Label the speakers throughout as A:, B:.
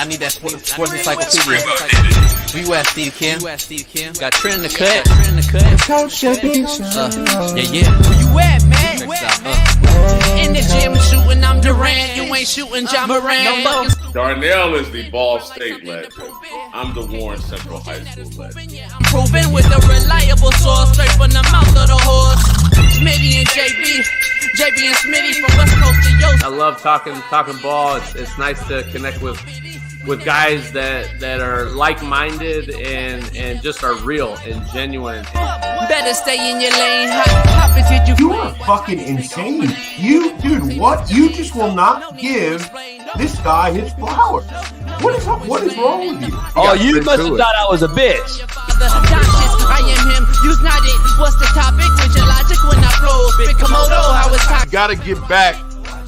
A: need that sports encyclopedia. Where you at, Steve Kim? Got Trent in the cut.
B: Coach JB.
A: Yeah. Where you at, man? In the gym shooting, I'm Durant. You ain't shooting John Moran.
C: Darnell is the Ball State legend. I'm the Warren Central High School legend.
A: I'm proving with a reliable source, straight from the mouth of the horse. Smitty and JB and Smitty from West Coast to Yost.
D: I love talking ball. It's nice to connect with guys that are like-minded and just are real and genuine.
A: Better stay in your lane. Hop until
B: You are fucking insane. Dude, what? You just will not give this guy his flowers. What is wrong with you?
E: Oh, you must have thought I was a bitch.
A: I am him. Use not it. What's the topic? With your logic when I flow. Big Komodo, how it's talking.
F: You gotta get back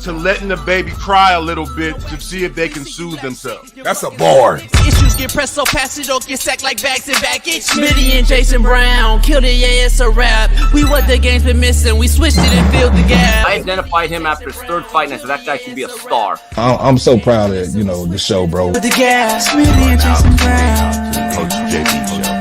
F: to letting the baby cry a little bit to see if they can soothe themselves.
G: That's a bar.
A: Issues get pressed so fast it don't get sacked like bags and baggage. Smitty and Jason Brown killed it, yeah, it's a rap. We what the game's been missing, we switched it and filled the gap.
D: I identified him after his third fight, and I said that guy should be a star.
G: I'm so proud of the show, bro.
A: The gas, Smitty and Jason Brown.
F: Coach JB Show.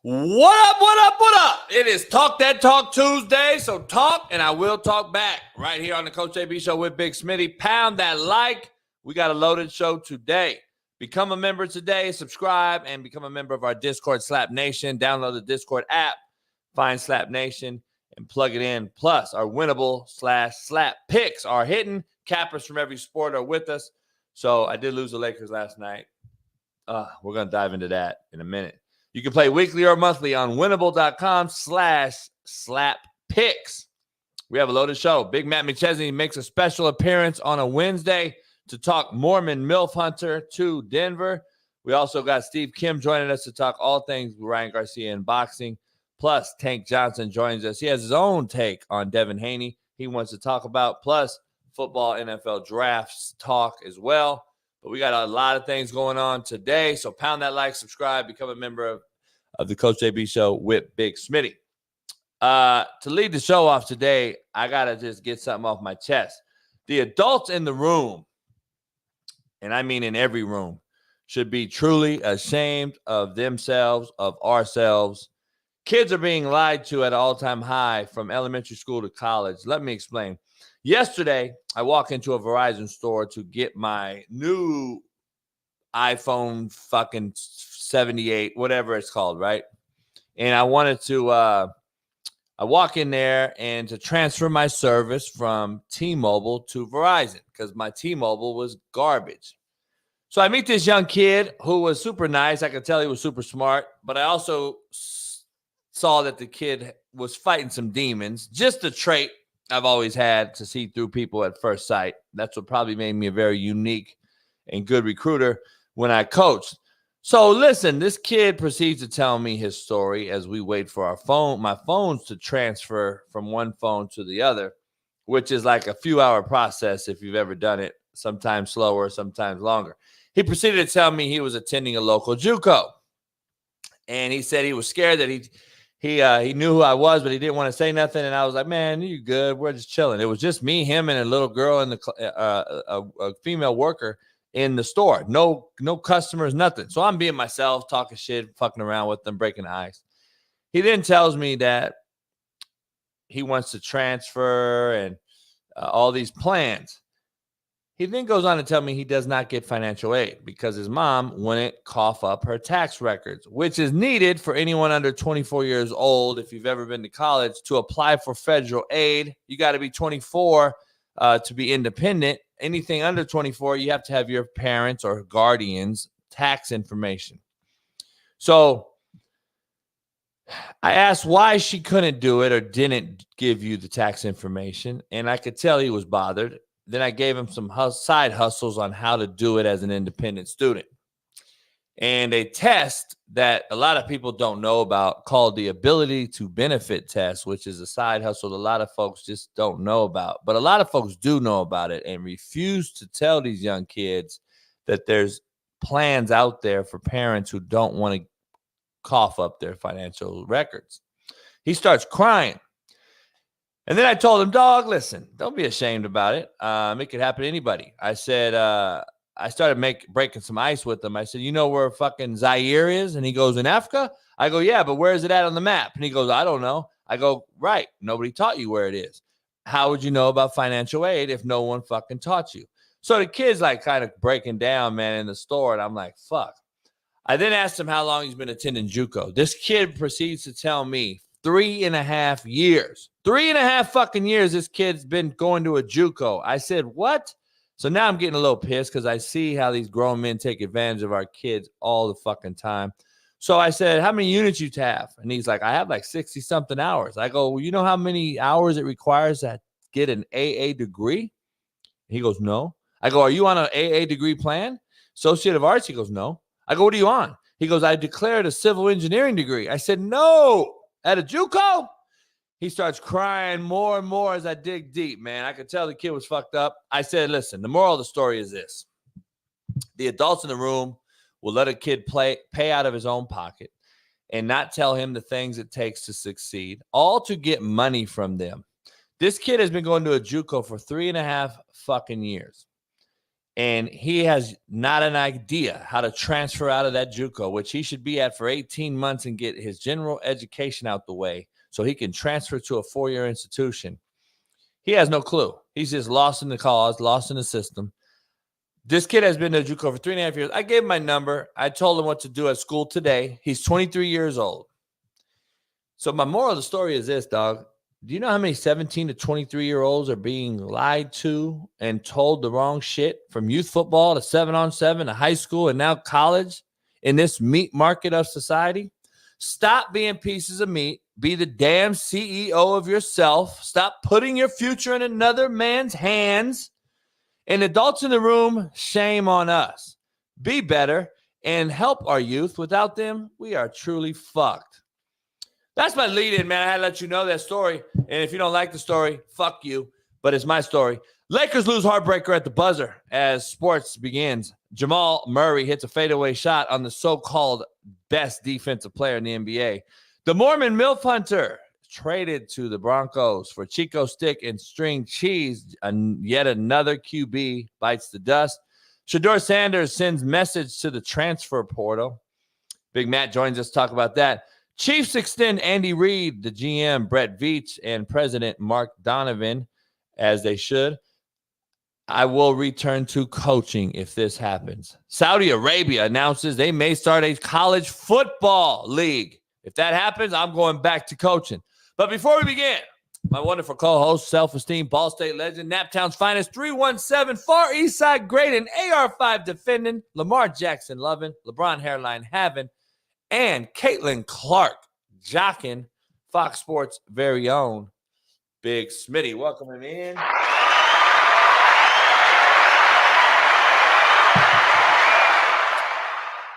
C: What up? It is Talk That Talk Tuesday, so talk and I will talk back right here on the Coach JB Show with Big Smitty. Pound that like. We got a loaded show today. Become a member today, subscribe, and become a member of our Discord, Slap Nation. Download the Discord app, find Slap Nation, and plug it in. Plus, our winnable /slap picks are hitting. Cappers from every sport are with us. So I did lose the Lakers last night. We're going to dive into that in a minute. You can play weekly or monthly on winnable.com/slap-picks. We have a loaded show. Big Matt McChesney makes a special appearance on a Wednesday to talk Mormon MILF Hunter to Denver. We also got Steve Kim joining us to talk all things Ryan Garcia in boxing. Plus, Tank Johnson joins us. He has his own take on Devin Haney he wants to talk about. Plus, football NFL drafts talk as well. But we got a lot of things going on today. So pound that like, subscribe, become a member of the Coach JB Show with Big Smitty. To lead the show off today, I got to just get something off my chest. The adults in the room, and I mean in every room, should be truly ashamed of themselves, of ourselves. Kids are being lied to at an all-time high from elementary school to college. Let me explain. Yesterday, I walked into a Verizon store to get my new iPhone fucking 78, whatever it's called, right? And I wanted to, I walk in there and to transfer my service from T-Mobile to Verizon because my T-Mobile was garbage. So I meet this young kid who was super nice. I could tell he was super smart, but I also saw that the kid was fighting some demons, just a trait I've always had to see through people at first sight. That's what probably made me a very unique and good recruiter when I coached. So listen, this kid proceeds to tell me his story as we wait for my phones to transfer from one phone to the other, which is like a few hour process if you've ever done it, sometimes slower, sometimes longer. He proceeded to tell me he was attending a local Juco. And he said he was scared that he knew who I was, but he didn't want to say nothing. And I was like, man, you good. We're just chilling. It was just me, him, and a little girl and a female worker in the store. No customers, nothing. So I'm being myself, talking shit, fucking around with them, breaking the ice. He then tells me that he wants to transfer and all these plans. He then goes on to tell me he does not get financial aid because his mom wouldn't cough up her tax records, which is needed for anyone under 24 years old. If you've ever been to college, to apply for federal aid, you got to be 24 to be independent. Anything under 24, you have to have your parents or guardians' tax information. So I asked why she couldn't do it or didn't give you the tax information, and I could tell he was bothered. Then I gave him some side hustles on how to do it as an independent student. and a test that a lot of people don't know about called the ability to benefit test, which is a side hustle a lot of folks just don't know about. But a lot of folks do know about it and refuse to tell these young kids that there's plans out there for parents who don't want to cough up their financial records. He starts crying. And then I told him, dog, listen, don't be ashamed about it. It could happen to anybody. I said, I started breaking some ice with him. I said, you know where fucking Zaire is? And he goes, in Africa? I go, yeah, but where is it at on the map? And he goes, I don't know. I go, right. Nobody taught you where it is. How would you know about financial aid if no one fucking taught you? So the kid's like kind of breaking down, man, in the store. And I'm like, fuck. I then asked him how long he's been attending Juco. This kid proceeds to tell me 3.5 years. 3.5 fucking years this kid's been going to a Juco. I said, what? So now I'm getting a little pissed because I see how these grown men take advantage of our kids all the fucking time. So I said, how many units you have? And he's like, I have like 60-something hours. I go, well, you know how many hours it requires to get an AA degree? He goes, no. I go, are you on an AA degree plan? Associate of Arts? He goes, no. I go, what are you on? He goes, I declared a civil engineering degree. I said, no. At a Juco? He starts crying more and more as I dig deep, man. I could tell the kid was fucked up. I said, listen, the moral of the story is this. The adults in the room will let a kid pay out of his own pocket and not tell him the things it takes to succeed, all to get money from them. This kid has been going to a Juco for 3.5 fucking years. And he has not an idea how to transfer out of that Juco, which he should be at for 18 months and get his general education out the way so he can transfer to a 4-year institution. He has no clue. He's just lost in the cause, lost in the system. This kid has been to Juco for 3.5 years. I gave him my number. I told him what to do at school today. He's 23 years old. So my moral of the story is this, dog. Do you know how many 17 to 23-year-olds are being lied to and told the wrong shit from youth football to 7-on-7 to high school and now college in this meat market of society? Stop being pieces of meat. Be the damn CEO of yourself. Stop putting your future in another man's hands. And adults in the room, shame on us. Be better and help our youth. Without them, we are truly fucked. That's my lead-in, man. I had to let you know that story. And if you don't like the story, fuck you. But it's my story. Lakers lose heartbreaker at the buzzer as sports begins. Jamal Murray hits a fadeaway shot on the so-called best defensive player in the NBA. The Mormon MILF Hunter traded to the Broncos for Chico stick and string cheese. And yet another QB bites the dust. Shedeur Sanders sends message to the transfer portal. Big Matt joins us to talk about that. Chiefs extend Andy Reid, the GM, Brett Veach, and President Mark Donovan, as they should. I will return to coaching if this happens. Saudi Arabia announces they may start a college football league. If that happens, I'm going back to coaching. But before we begin, my wonderful co-host, self-esteemed Ball State legend, Naptown's finest, 317 Far East Side great, and AR5 defending, Lamar Jackson loving, LeBron hairline having, and Caitlin Clark jocking, Fox Sports' very own Big Smitty. Welcome him in.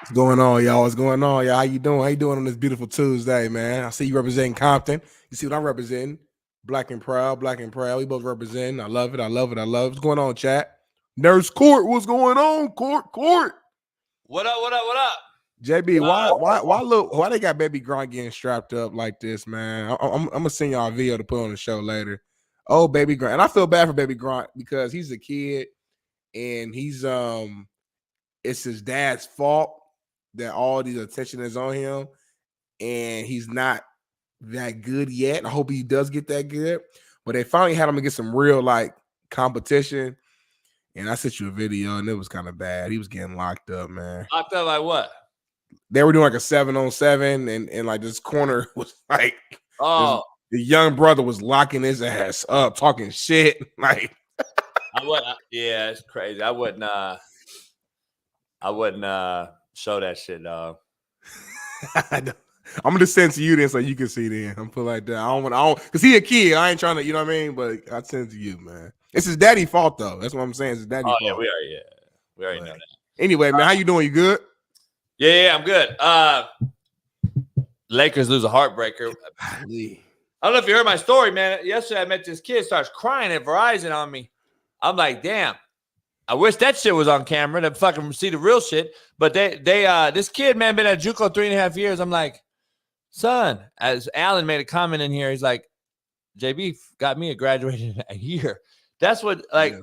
H: What's going on, y'all? What's going on, y'all? How you doing? How you doing on this beautiful Tuesday, man? I see you representing Compton. You see what I'm representing? Black and proud, black and proud. We both representing. I love it. I love it. I love it. What's going on, chat? Nurse Court, what's going on? Court.
C: What up, what up, what up?
H: JB, why they got Baby Grunt getting strapped up like this, man? I'm gonna send y'all a video to put on the show later. Oh, Baby Grunt. And I feel bad for Baby Grunt because he's a kid and he's it's his dad's fault that all these attention is on him, and he's not that good yet. I hope he does get that good. But they finally had him to get some real like competition. And I sent you a video, and it was kind of bad. He was getting locked up, man.
C: Locked up like what?
H: They were doing like a 7-on-7, and like this corner was like, the young brother was locking his ass up, talking shit. Like,
C: yeah, it's crazy. I wouldn't show that shit, dog.
H: I'm gonna send to you then so you can see then. I'm put like that. I don't because he a kid. I ain't trying to, you know what I mean? But I send to you, man. It's his daddy's fault though. That's what I'm saying. It's his daddy's fault.
C: Yeah, we already know that.
H: Anyway, man, how you doing? You good?
C: Yeah, I'm good. Lakers lose a heartbreaker. I don't know if you heard my story, man. Yesterday I met this kid, starts crying at Verizon on me. I'm like, damn. I wish that shit was on camera to fucking see the real shit. But this kid, man, been at Juco 3.5 years. I'm like, son, as Alan made a comment in here, he's like, JB got me a graduated a year. That's what, like,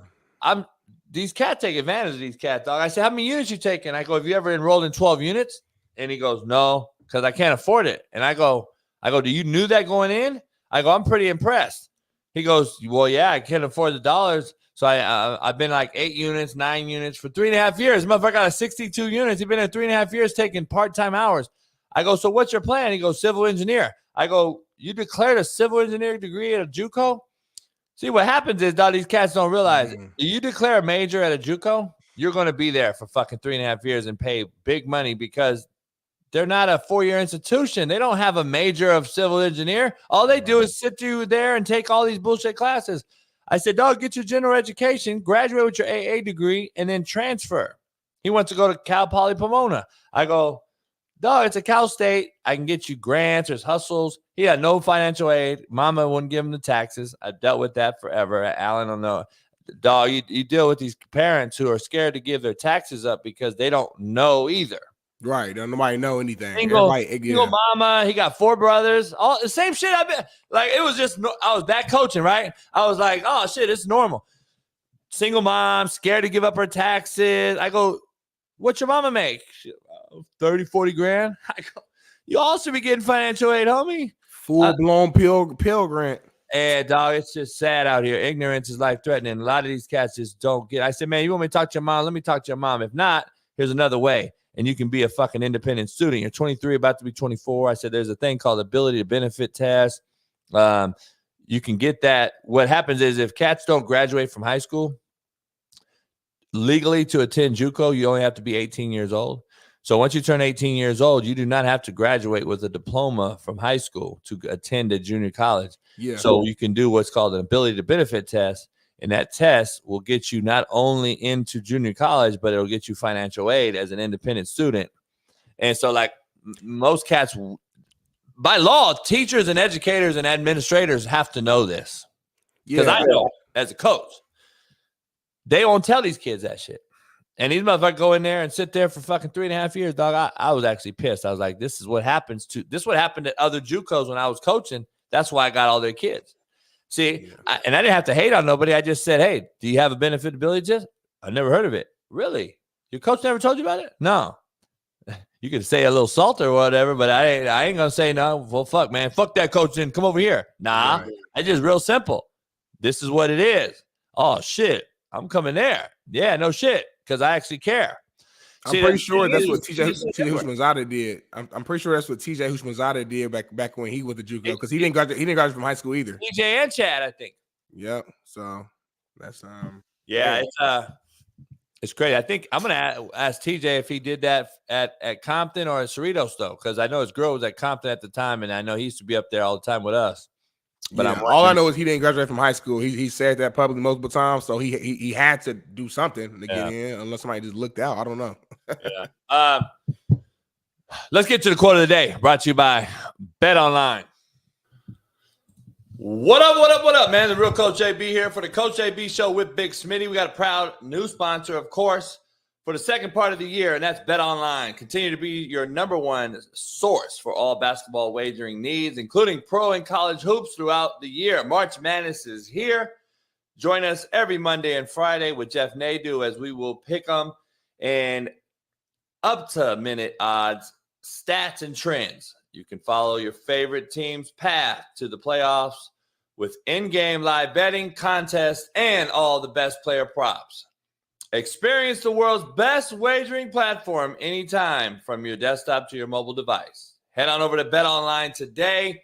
C: these cats take advantage of these cats, dog. I said, how many units you taking? I go, have you ever enrolled in 12 units? And he goes, no, because I can't afford it. And I go, do you knew that going in? I go, I'm pretty impressed. He goes, well, yeah, I can't afford the dollars. So I've been like 8 units, 9 units for 3.5 years. Motherfucker got 62 units. He's been there 3.5 years taking part-time hours. I go, so what's your plan? He goes, civil engineer. I go, you declared a civil engineering degree at a Juco? See, what happens is, dog, these cats don't realize, you declare a major at a Juco, you're going to be there for fucking 3.5 years and pay big money because they're not a 4-year institution. They don't have a major of civil engineer. All they do is sit you there and take all these bullshit classes. I said, dog, get your general education, graduate with your AA degree, and then transfer. He wants to go to Cal Poly Pomona. I go, dog, it's a Cal State. I can get you grants. There's hustles. He had no financial aid. Mama wouldn't give him the taxes. I dealt with that forever. Alan don't know. Dog, you deal with these parents who are scared to give their taxes up because they don't know either.
H: Right. Don't nobody know anything.
C: Single mama. He got 4 brothers. All the same shit. I've been like, it was just, I was back coaching, right? I was like, oh shit, it's normal. Single mom, scared to give up her taxes. I go, what's your mama make? 30, 40 grand. I go, you also be getting financial aid, homie.
H: Full-blown Pell Grant.
C: And dog, it's just sad out here. Ignorance is life-threatening. A lot of these cats just don't get it. I said, man, you want me to talk to your mom? Let me talk to your mom. If not, here's another way. And you can be a fucking independent student. You're 23, about to be 24. I said, there's a thing called ability to benefit test. You can get that. What happens is if cats don't graduate from high school, legally to attend Juco, you only have to be 18 years old. So once you turn 18 years old, you do not have to graduate with a diploma from high school to attend a junior college. Yeah. So you can do what's called an ability to benefit test. And that test will get you not only into junior college, but it'll get you financial aid as an independent student. And so, like, most cats, by law, teachers and educators and administrators have to know this. Because I know as a coach, they won't tell these kids that shit. And these motherfuckers go in there and sit there for fucking 3.5 years, dog. I was actually pissed. I was like, this is what happened at other Jucos when I was coaching. That's why I got all their kids. See, I didn't have to hate on nobody. I just said, hey, do you have a benefitability test? I never heard of it. Really? Your coach never told you about it? No. You could say a little salt or whatever, but I ain't going to say no. Well, fuck, man. Fuck that coach then. Come over here. Nah. Right. It's just real simple. This is what it is. Oh, shit. I'm coming there. Yeah, no shit. Because I actually care.
H: I'm pretty sure that's what TJ Houshmandzadeh did. I'm pretty sure that's what TJ Houshmandzadeh did back when he was the Juco, because he didn't graduate from high school either.
C: TJ and Chad, I think.
H: Yep. So that's
C: it's crazy. I think I'm gonna ask TJ if he did that at Compton or at Cerritos though, because I know his girl was at Compton at the time, and I know he used to be up there all the time with us. But
H: all I know is he didn't graduate from high school. He said that publicly multiple times, so he had to do something to get in, unless somebody just looked out. I don't know.
C: Let's get to the quote of the day, brought to you by BetOnline. What up, man? The real Coach JB here for the Coach JB Show with Big Smitty. We got a proud new sponsor, of course, for the second part of the year, and that's BetOnline. Continue to be your number one source for all basketball wagering needs, including pro and college hoops throughout the year. March Madness is here. Join us every Monday and Friday with Jeff Nadu as we will pick them and up-to-minute odds, stats, and trends. You can follow your favorite team's path to the playoffs with in-game live betting, contests, and all the best player props. Experience the world's best wagering platform anytime from your desktop to your mobile device. Head on over to BetOnline today.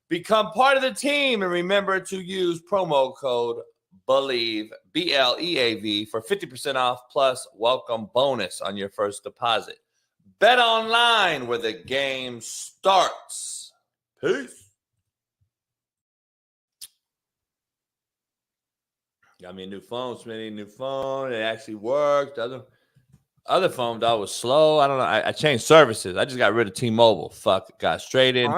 C: Become part of the team, and remember to use promo code BELIEVE, BLEAV, for 50% off plus welcome bonus on your first deposit. BetOnline, where the game starts. Peace. Got me a new phone, Smitty. New phone. It actually worked. Other phone, dog, was slow. I don't know. I changed services. I just got rid of T-Mobile. Fuck, got straight into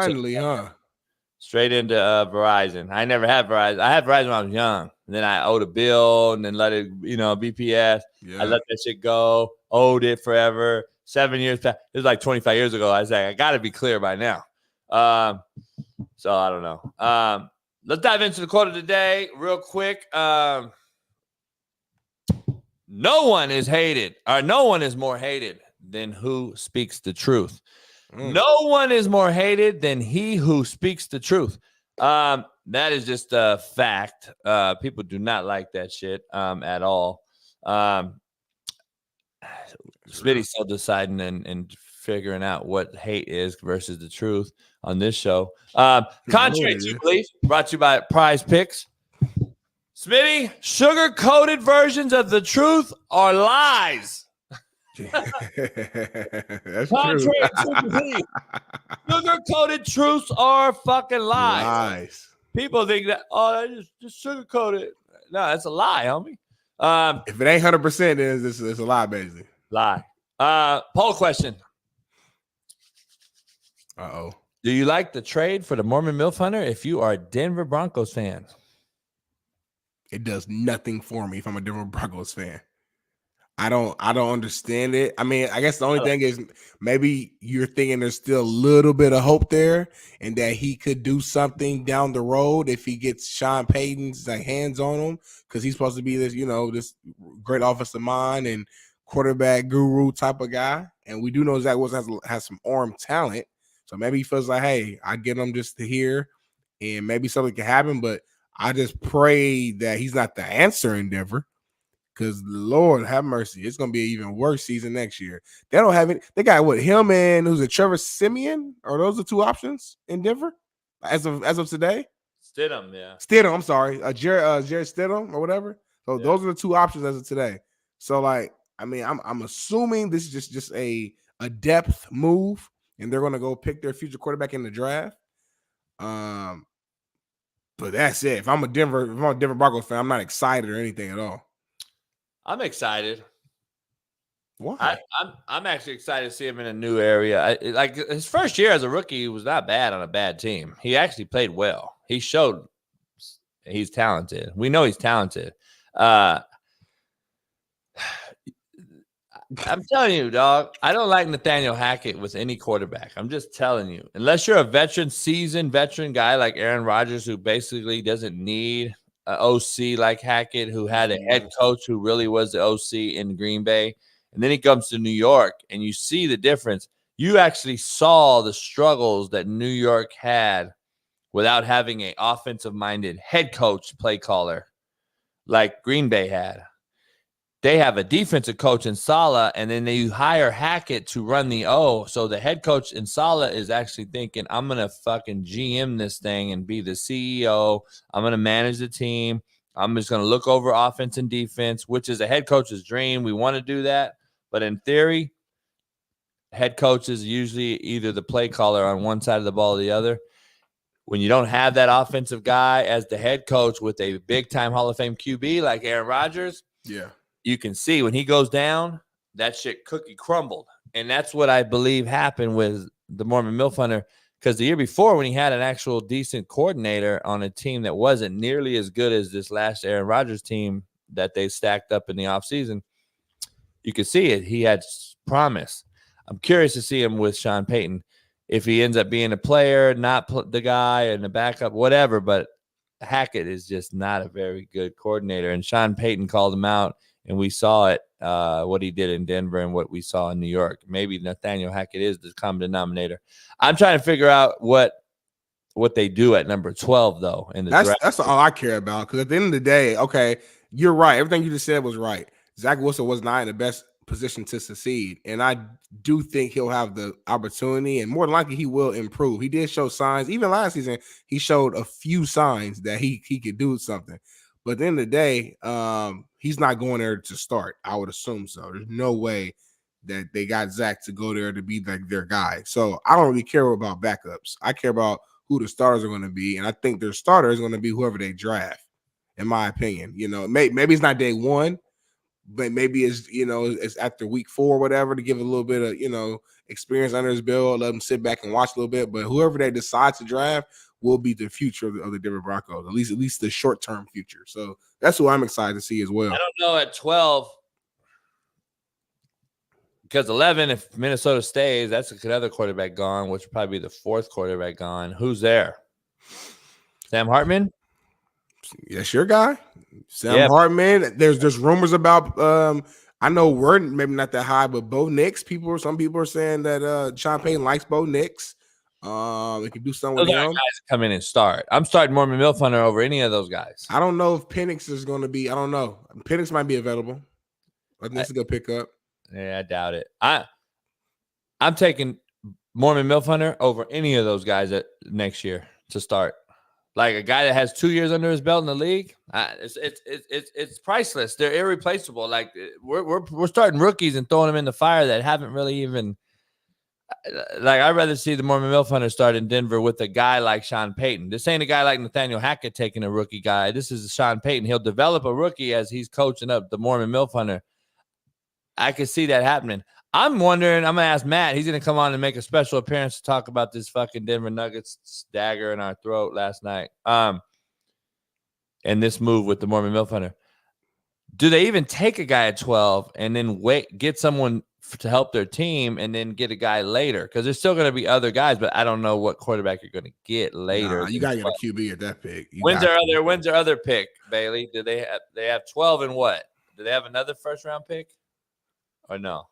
C: Verizon. I never had Verizon. I had Verizon when I was young. And then I owed a bill and then let it, BPS. Yeah. I let that shit go. Owed it forever. 7 years past. It was like 25 years ago. I was like, I got to be clear by now. So I don't know. Let's dive into the quote of the day real quick. No one is hated, or no one is more hated than who speaks the truth. No one is more hated than he who speaks the truth. That is just a fact. People do not like that shit at all. Smitty's still deciding and figuring out what hate is versus the truth on this show. Contrary to belief, brought to you by PrizePicks. Smitty, sugar-coated versions of the truth are lies.
H: That's
C: Contrary
H: true.
C: to belief, sugar-coated truths are fucking lies. People think that, just sugar-coated. No, that's a lie, homie.
H: If it ain't 100%, then it's a lie, basically.
C: Lie. Poll question.
H: Uh-oh.
C: Do you like the trade for the Mormon MILF Hunter if you are a Denver Broncos fan?
H: It does nothing for me if I'm a Denver Broncos fan. I don't understand it. I mean, I guess the only thing is maybe you're thinking there's still a little bit of hope there and that he could do something down the road if he gets Sean Payton's hands on him, because he's supposed to be this, this great offensive mind and quarterback guru type of guy. And we do know Zach Wilson has some arm talent. So maybe he feels like, hey, I get him just to here and maybe something can happen. But I just pray that he's not the answer in Denver, because Lord have mercy, it's going to be an even worse season next year. They don't have it. They got him and who's it, Trevor Siemian? Are those the two options in Denver as of today?
C: Stidham, yeah.
H: Stidham, I'm sorry. Jared Stidham or whatever. So those are the two options as of today. So I'm assuming this is just a depth move, and they're going to go pick their future quarterback in the draft. But that's it. If I'm a Denver Broncos fan, I'm not excited or anything at all.
C: I'm excited.
H: Why?
C: I'm actually excited to see him in a new area. Like his first year as a rookie, he was not bad on a bad team. He actually played well. He showed he's talented. We know he's talented. I'm telling you, dog, I don't like Nathaniel Hackett with any quarterback. I'm just telling you. Unless you're a seasoned veteran guy like Aaron Rodgers, who basically doesn't need an OC like Hackett, who had a head coach who really was the OC in Green Bay. And then he comes to New York, and you see the difference. You actually saw the struggles that New York had without having an offensive-minded head coach play caller like Green Bay had. They have a defensive coach in Saleh, and then you hire Hackett to run the O. So the head coach in Saleh is actually thinking, I'm going to fucking GM this thing and be the CEO. I'm going to manage the team. I'm just going to look over offense and defense, which is a head coach's dream. We want to do that. But in theory, head coach is usually either the play caller on one side of the ball or the other. When you don't have that offensive guy as the head coach with a big-time Hall of Fame QB like Aaron Rodgers, you can see when he goes down, that shit cookie crumbled. And that's what I believe happened with the Mormon MILF Hunter, because the year before, when he had an actual decent coordinator on a team that wasn't nearly as good as this last Aaron Rodgers team that they stacked up in the offseason, you could see it. He had promise. I'm curious to see him with Sean Payton. If he ends up being a player, not the guy and the backup, whatever, but Hackett is just not a very good coordinator. And Sean Payton called him out. And we saw it, what he did in Denver and what we saw in New York. Maybe Nathaniel Hackett is the common denominator. I'm trying to figure out what they do at number 12, though. In the draft.
H: That's all I care about. Because at the end of the day, okay, you're right. Everything you just said was right. Zach Wilson was not in the best position to succeed. And I do think he'll have the opportunity, and more than likely he will improve. He did show signs. Even last season, he showed a few signs that he could do something. But at the end of the day, he's not going there to start. I would assume so. There's no way that they got Zach to go there to be like their guy. So I don't really care about backups. I care about who the starters are going to be, and I think their starter is going to be whoever they draft, in my opinion. Maybe it's not day one, but maybe it's after week 4 or whatever to give a little bit of experience under his belt, let him sit back and watch a little bit. But whoever they decide to draft will be the future of the Denver Broncos, at least the short term future. So that's who I'm excited to see as well.
C: I don't know at 12 because 11, if Minnesota stays, that's another quarterback gone, which would probably be the 4th quarterback gone. Who's there? Sam Hartman?
H: That's your guy, Sam Hartman. There's rumors about. I know we're maybe not that high, but Bo Nix. Some people are saying that Sean Payton likes Bo Nix. They can do something with him.
C: Guys come in and start. I'm starting Mormon Milfhunter over any of those guys.
H: I don't know if Penix is going to be. I don't know. Penix might be available. I think it's a good pickup.
C: Yeah, I doubt it. I'm taking Mormon Milfhunter over any of those guys next year to start. Like a guy that has 2 years under his belt in the league, it's priceless. They're irreplaceable. Like we're starting rookies and throwing them in the fire that haven't really even. Like I'd rather see the Mormon Milfhunter start in Denver with a guy like Sean Payton. This ain't a guy like Nathaniel Hackett taking a rookie guy. This is Sean Payton. He'll develop a rookie as he's coaching up the Mormon Milfhunter. I could see that happening. I'm wondering, I'm going to ask Matt. He's going to come on and make a special appearance to talk about this fucking Denver Nuggets dagger in our throat last night. And this move with the Mormon Milfhunter. Do they even take a guy at 12 and then get someone to help their team and then get a guy later? Because there's still going to be other guys, but I don't know what quarterback you're going to get later.
H: You got to get a QB at that pick.
C: When's their other pick, Bailey? Do they have 12 and what? Do they have another first round pick? Or no?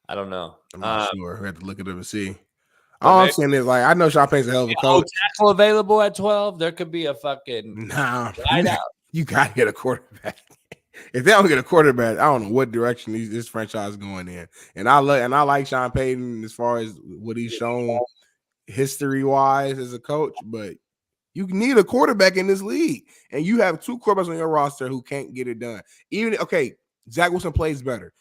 C: I don't know.
H: I'm not sure. We have to look it up and see. All I'm saying is, like, I know Sean Payton's a hell of a coach.
C: Tackle available at 12? There could be a fucking
H: you gotta get a quarterback. If they don't get a quarterback, I don't know what direction this franchise is going in. And I like Sean Payton as far as what he's shown history wise as a coach, but you need a quarterback in this league, and you have 2 quarterbacks on your roster who can't get it done. Zach Wilson plays better.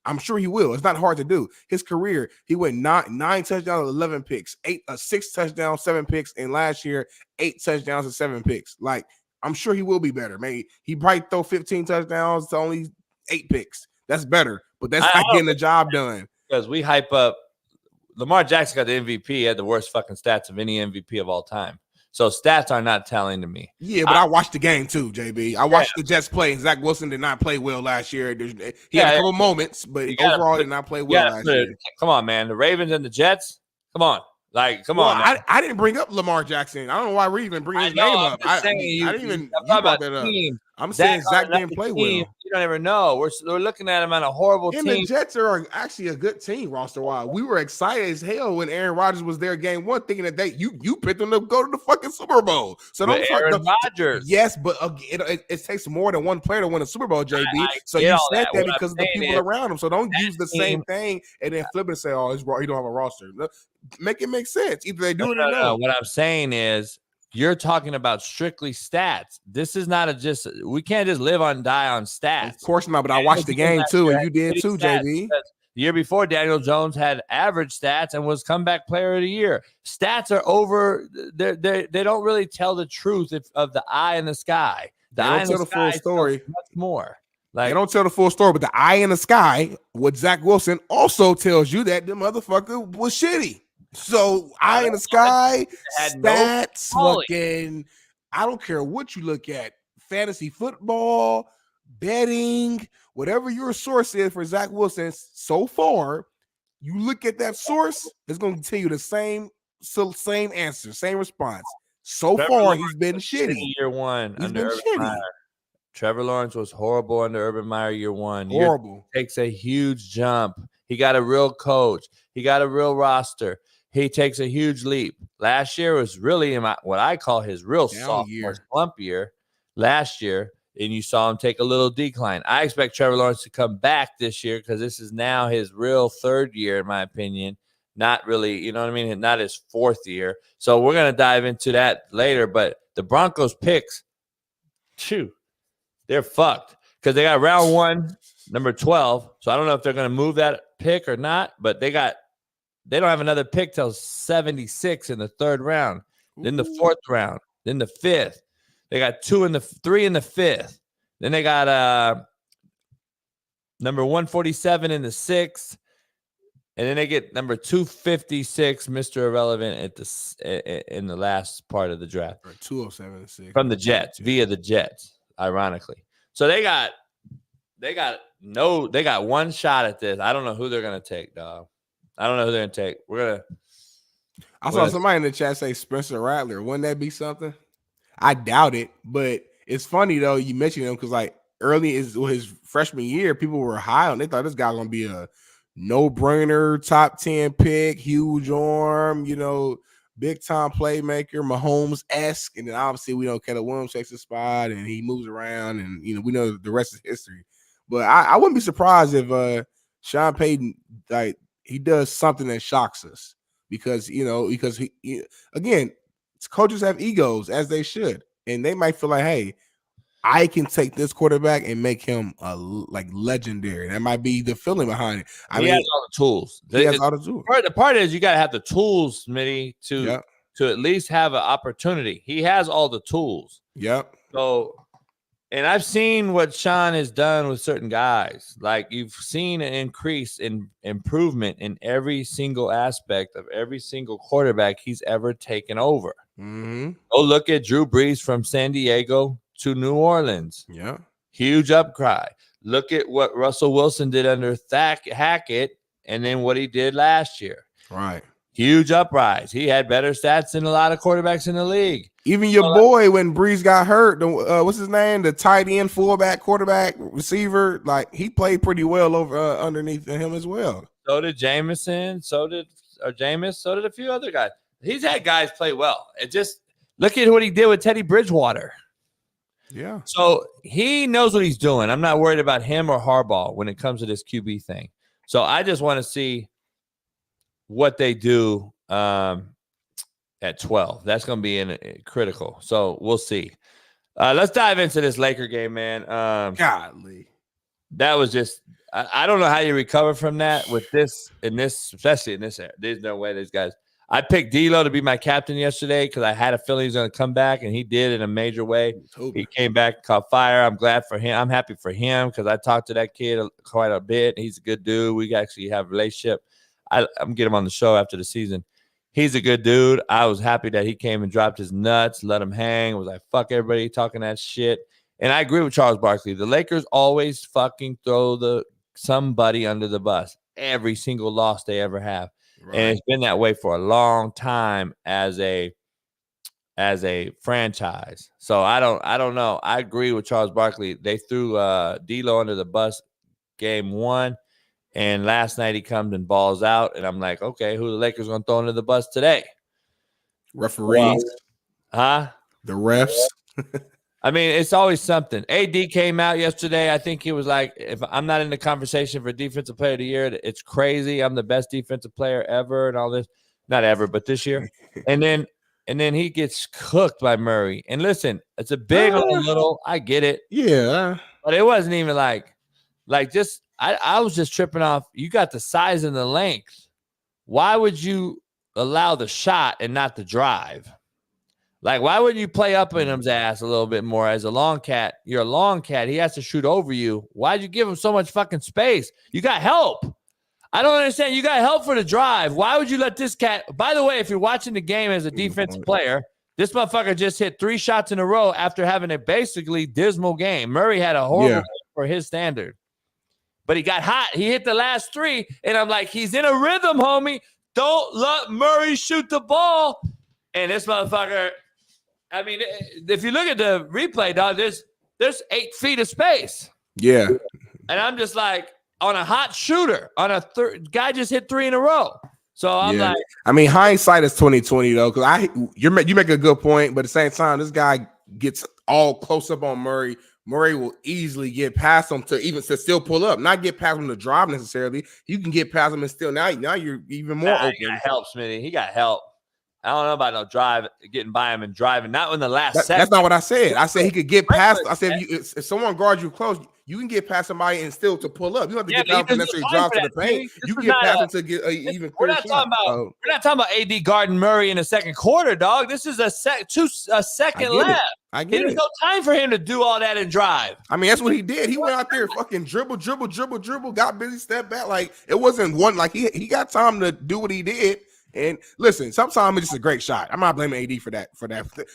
H: I'm sure he will. It's not hard to do. His career, he went 9 touchdowns, 11 picks, 6 touchdowns, 7 picks, and last year 8 touchdowns and 7 picks. Like, I'm sure he will be better. Maybe he probably throw 15 touchdowns to only 8 picks. That's better, but that's not getting the job done.
C: Because we hype up Lamar Jackson got the MVP. He had the worst fucking stats of any MVP of all time. So stats are not telling to me.
H: Yeah, but I watched the game too, JB. I watched the Jets play, and Zach Wilson did not play well last year. He had a couple moments, but overall did not play well last year.
C: Come on, man. The Ravens and the Jets? Come on. Come on.
H: I didn't bring up Lamar Jackson. I don't know why we're even bringing his name up. I didn't even brought that up. I'm saying Zach didn't play well.
C: You don't ever know. We're looking at him on a horrible team.
H: The Jets are actually a good team roster-wise. We were excited as hell when Aaron Rodgers was there game 1, thinking that you picked them to go to the fucking Super Bowl. So don't
C: Aaron Rodgers.
H: Yes, but it takes more than one player to win a Super Bowl, JB. So you said that because of the people around him. So don't use the same thing and then flip it and say, "Oh, you don't have a roster." Make it make sense. Either they do it or no.
C: What I'm saying is, you're talking about strictly stats. This is not we can't just live on die on stats.
H: Of course not, but I watched the game too, and you did too, JB.
C: The year before, Daniel Jones had average stats and was comeback player of the year. Stats are over. They don't really tell the truth of the eye in the sky.
H: They don't tell the full story.
C: Much more.
H: They don't tell the full story, but the eye in the sky with Zach Wilson also tells you that the motherfucker was shitty. So eye in the sky, stats, fucking, I don't care what you look at, fantasy football, betting, whatever your source is for Zach Wilson so far, you look at that source, it's going to tell you the same answer, same response. So far, he's been shitty.
C: Year 1
H: he's
C: under
H: been
C: Urban
H: shitty.
C: Meyer. Trevor Lawrence was horrible under Urban Meyer year 1.
H: Horrible.
C: Takes a huge jump. He got a real coach. He got a real roster. He takes a huge leap. Last year was really what I call his real sophomore slump year. Last year, and you saw him take a little decline. I expect Trevor Lawrence to come back this year because this is now his real 3rd year, in my opinion. Not really, you know what I mean? Not his 4th year. So we're going to dive into that later. But the Broncos picks, they're fucked because they got round 1, number 12. So I don't know if they're going to move that pick or not, but they don't have another pick till 76 in the 3rd round, then the 4th round, then the 5th. They got 3 in the 5th. Then they got number 147 in the 6th. And then they get number 256, Mr. Irrelevant, in the last part of the draft.
H: Or 207
C: from the Jets, via the Jets, ironically. So they got one shot at this. I don't know who they're gonna take, dog. I don't know who they're gonna take.
H: I saw somebody in the chat say Spencer Rattler. Wouldn't that be something? I doubt it, but it's funny though you mentioned him because like early his freshman year, people were high on. They thought this guy was gonna be a no-brainer, top 10 pick, huge arm, big time playmaker, Mahomes-esque, and then obviously we know Caleb Williams takes the spot and he moves around, and we know the rest is history. But I wouldn't be surprised if Sean Payton he does something that shocks us because he again, coaches have egos as they should, and they might feel like, hey, I can take this quarterback and make him legendary. That might be the feeling behind it.
C: He has all the tools. The part is you got to have the tools, Smitty, to at least have an opportunity. He has all the tools.
H: Yep.
C: So, and I've seen what Shaun has done with certain guys. Like you've seen an increase in improvement in every single aspect of every single quarterback he's ever taken over.
H: Mm-hmm.
C: Go look at Drew Brees from San Diego to New Orleans.
H: Yeah.
C: Huge upcry. Look at what Russell Wilson did under Hackett and then what he did last year.
H: Right.
C: Huge uprise. He had better stats than a lot of quarterbacks in the league.
H: Even your boy, when Brees got hurt, what's his name? The tight end, fullback, quarterback, receiver, he played pretty well over underneath him as well.
C: So did Jameson. So did Jameis. So did a few other guys. He's had guys play well. It just look at what he did with Teddy Bridgewater.
H: Yeah.
C: So he knows what he's doing. I'm not worried about him or Harbaugh when it comes to this QB thing. So I just want to see what they do at 12. That's going to be critical. So we'll see. Let's dive into this Laker game, man.
H: Godly.
C: That was just I don't know how you recover from that with this, especially in this era. There's no way these guys. I picked D'Lo to be my captain yesterday because I had a feeling he was going to come back, and he did in a major way. He came back, caught fire. I'm glad for him. I'm happy for him because I talked to that kid quite a bit. He's a good dude. We actually have a relationship. I'm getting him on the show after the season. He's a good dude. I was happy that he came and dropped his nuts, let him hang. Was like, fuck everybody talking that shit. And I agree with Charles Barkley. The Lakers always fucking throw somebody under the bus. Every single loss they ever have. Right. And it's been that way for a long time as a franchise. So I don't know. I agree with Charles Barkley. They threw D'Lo under the bus game 1, and last night he comes and balls out, and I'm like, okay, who the Lakers gonna throw under the bus today?
H: Referees,
C: huh?
H: The refs.
C: I mean, it's always something. AD came out yesterday. I think he was like, if I'm not in the conversation for Defensive Player of the Year, it's crazy. I'm the best defensive player ever and all this. Not ever, but this year. And then he gets cooked by Murray. And listen, it's a big or a little. I get it.
H: Yeah.
C: But it wasn't even like just I was just tripping off. You got the size and the length. Why would you allow the shot and not the drive? Like, why wouldn't you play up in him's ass a little bit more as a long cat? You're a long cat. He has to shoot over you. Why'd you give him so much fucking space? You got help. I don't understand. You got help for the drive. Why would you let this cat? By the way, if you're watching the game as a defensive player, this motherfucker just hit 3 shots in a row after having a basically dismal game. Murray had a horrible game for his standard. But he got hot. He hit the last 3, and I'm like, he's in a rhythm, homie. Don't let Murray shoot the ball. And this motherfucker, I mean, if you look at the replay, dog, there's 8 feet of space.
H: Yeah.
C: And I'm just like, on a hot shooter, on a guy just hit 3 in a row. So I'm like,
H: I mean, hindsight is 2020 though, because you make a good point, but at the same time, this guy gets all close up on Murray. Murray will easily get past him to still pull up, not get past him to drive necessarily. You can get past him and still now you're even more open.
C: He got help, Smitty. He got help. I don't know about no drive, getting by him and driving. Not in the last second.
H: That's not what I said. I said he could get past. I said if someone guards you close, you can get past somebody and still to pull up. You don't have to get
C: but
H: down to necessarily drive to the paint. You can get past them to get even
C: we're
H: clear shot.
C: We're not talking about AD guarding Murray in the second quarter, dog. This is a second left.
H: I get it.
C: There's no time for him to do all that and drive.
H: I mean, that's what he did. He went out there, fucking dribble, got busy, step back. Like it wasn't one. Like he got time to do what he did. And listen, sometimes it's just a great shot. I'm not blaming AD for that.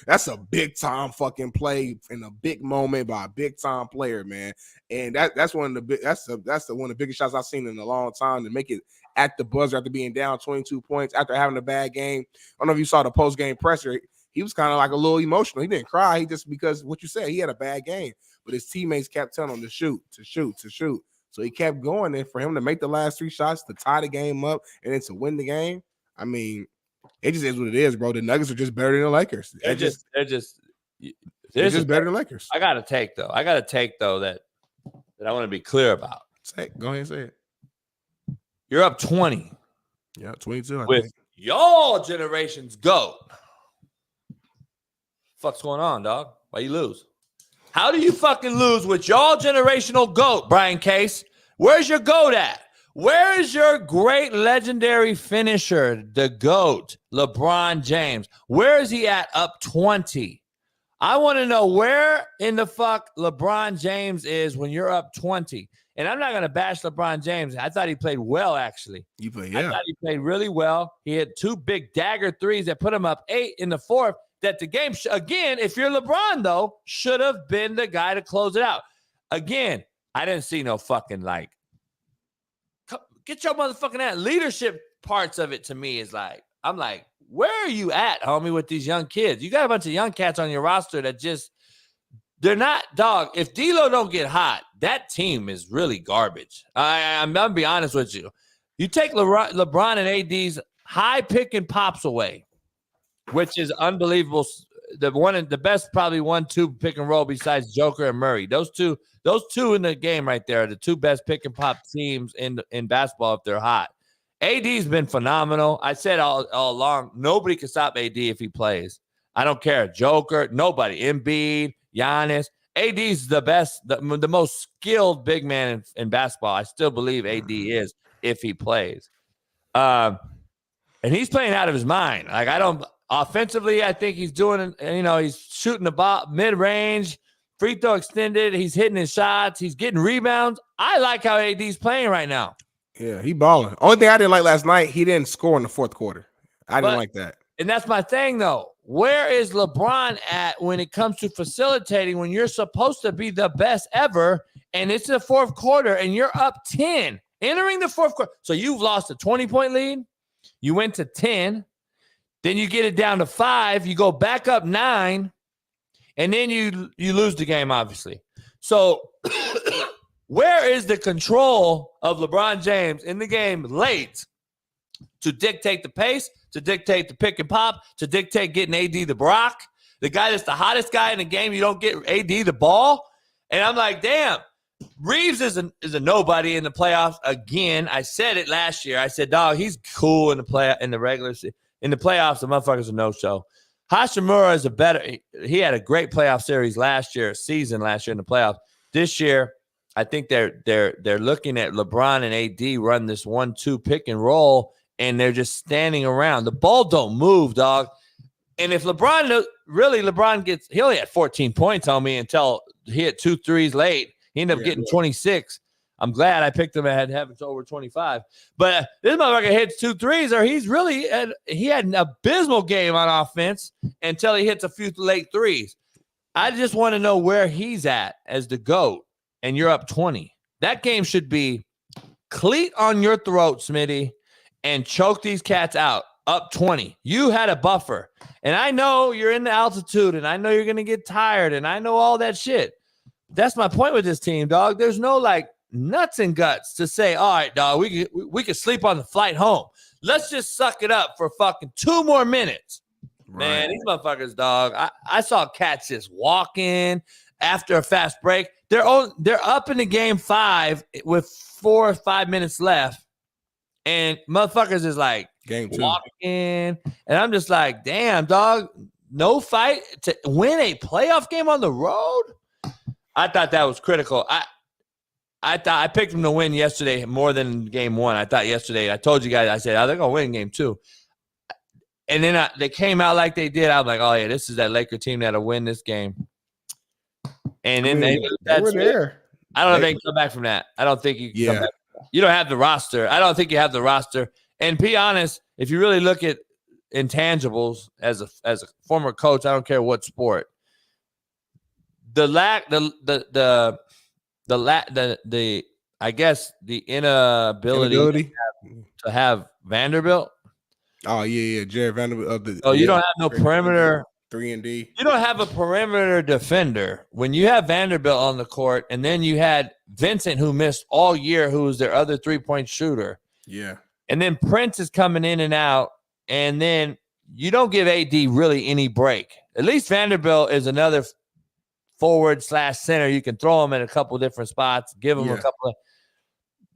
H: That's a big time fucking play in a big moment by a big time player, man. And that's one of the one of the biggest shots I've seen in a long time to make it at the buzzer after being down 22 points after having a bad game. I don't know if you saw the post game presser. He was kind of like a little emotional. He didn't cry. He just because what you said, he had a bad game, but his teammates kept telling him to shoot. So he kept going, and for him to make the last 3 shots to tie the game up and then to win the game. I mean, it just is what it is, bro. The Nuggets are just better than the Lakers. They're just better than the Lakers.
C: I got to take though that I want to be clear about.
H: Go ahead and say it.
C: You're up 20.
H: Yeah, 22.
C: With y'all generation's GOAT. Fuck's going on, dog? Why you lose? How do you fucking lose with y'all generational GOAT, Brian Case? Where's your GOAT at? Where is your great legendary finisher, the GOAT, LeBron James? Where is he at up 20? I want to know where in the fuck LeBron James is when you're up 20. And I'm not going to bash LeBron James. I thought he played well, actually. I thought he played really well. He had 2 big dagger threes that put him up 8 in the fourth. That the game, again, if you're LeBron, though, should have been the guy to close it out. Again, I didn't see no fucking like, get your motherfucking ass. Leadership parts of it to me is like, I'm like, where are you at, homie, with these young kids? You got a bunch of young cats on your roster that just, they're not, dog. If D'Lo don't get hot, that team is really garbage. I'm going to be honest with you. You take LeBron and AD's high pick and pops away, which is unbelievable. The best probably 1-2 pick and roll besides Joker and Murray. Those two in the game right there are the 2 best pick and pop teams in basketball if they're hot. AD's been phenomenal. I said all along, nobody can stop AD if he plays. I don't care. Joker, nobody. Embiid, Giannis. AD's the best, the most skilled big man in basketball. I still believe AD is if he plays. And he's playing out of his mind. Like offensively, I think he's doing, he's shooting the ball mid-range, free throw extended. He's hitting his shots. He's getting rebounds. I like how AD's playing right now.
H: Yeah, he balling. Only thing I didn't like last night, he didn't score in the fourth quarter. I didn't like that.
C: And that's my thing, though. Where is LeBron at when it comes to facilitating when you're supposed to be the best ever, and it's the fourth quarter, and you're up 10, entering the fourth quarter? So you've lost a 20-point lead. You went to 10. Then you get it down to 5. You go back up 9. And then you lose the game, obviously. So where is the control of LeBron James in the game late to dictate the pace, to dictate the pick and pop, to dictate getting AD the Brock, the guy that's the hottest guy in the game? You don't get AD the ball. And I'm like, damn, Reeves is a nobody in the playoffs again. I said it last year. I said, dog, he's cool in the regular season. In the playoffs, the motherfucker's a no-show. Hashimura is he had a great playoff series last year in the playoffs. This year, I think they're looking at LeBron and AD run this 1-2 pick and roll, and they're just standing around. The ball don't move, dog. And if LeBron gets, he only had 14 points on me until he hit 2 threes late. He ended up getting 26. I'm glad I picked him and had to over 25. But this motherfucker hits 2 threes, or he had an abysmal game on offense until he hits a few late threes. I just want to know where he's at as the GOAT, and you're up 20. That game should be cleat on your throat, Smitty, and choke these cats out. Up 20. You had a buffer. And I know you're in the altitude, and I know you're going to get tired, and I know all that shit. That's my point with this team, dog. There's no, nuts and guts to say, all right, dog, we could sleep on the flight home. Let's just suck it up for fucking 2 more minutes. Right. Man, these motherfuckers, dog. I saw cats just walking after a fast break. They're up in the game 5 with 4 or 5 minutes left, and motherfuckers is like
H: game 2
C: walking, and I'm just like, damn, dog, no fight to win a playoff game on the road. I thought that was critical. I picked them to win yesterday more than game one. I told you guys, I said, they're going to win game 2. And then they came out like they did. I was like, oh, yeah, this is that Laker team that'll win this game. And then
H: they were there.
C: I don't know if they can come back from that. I don't think you can come back. You don't have the roster. I don't think you have the roster. And be honest, if you really look at intangibles as a former coach, I don't care what sport, I guess the inability to have Vanderbilt.
H: Oh yeah, Jared Vanderbilt.
C: You don't have no perimeter
H: 3-and-D.
C: You don't have a perimeter defender when you have Vanderbilt on the court, and then you had Vincent, who missed all year, who was their other 3-point shooter.
H: Yeah,
C: and then Prince is coming in and out, and then you don't give AD really any break. At least Vanderbilt is another forward/center. You can throw him in a couple different spots, give him a couple of.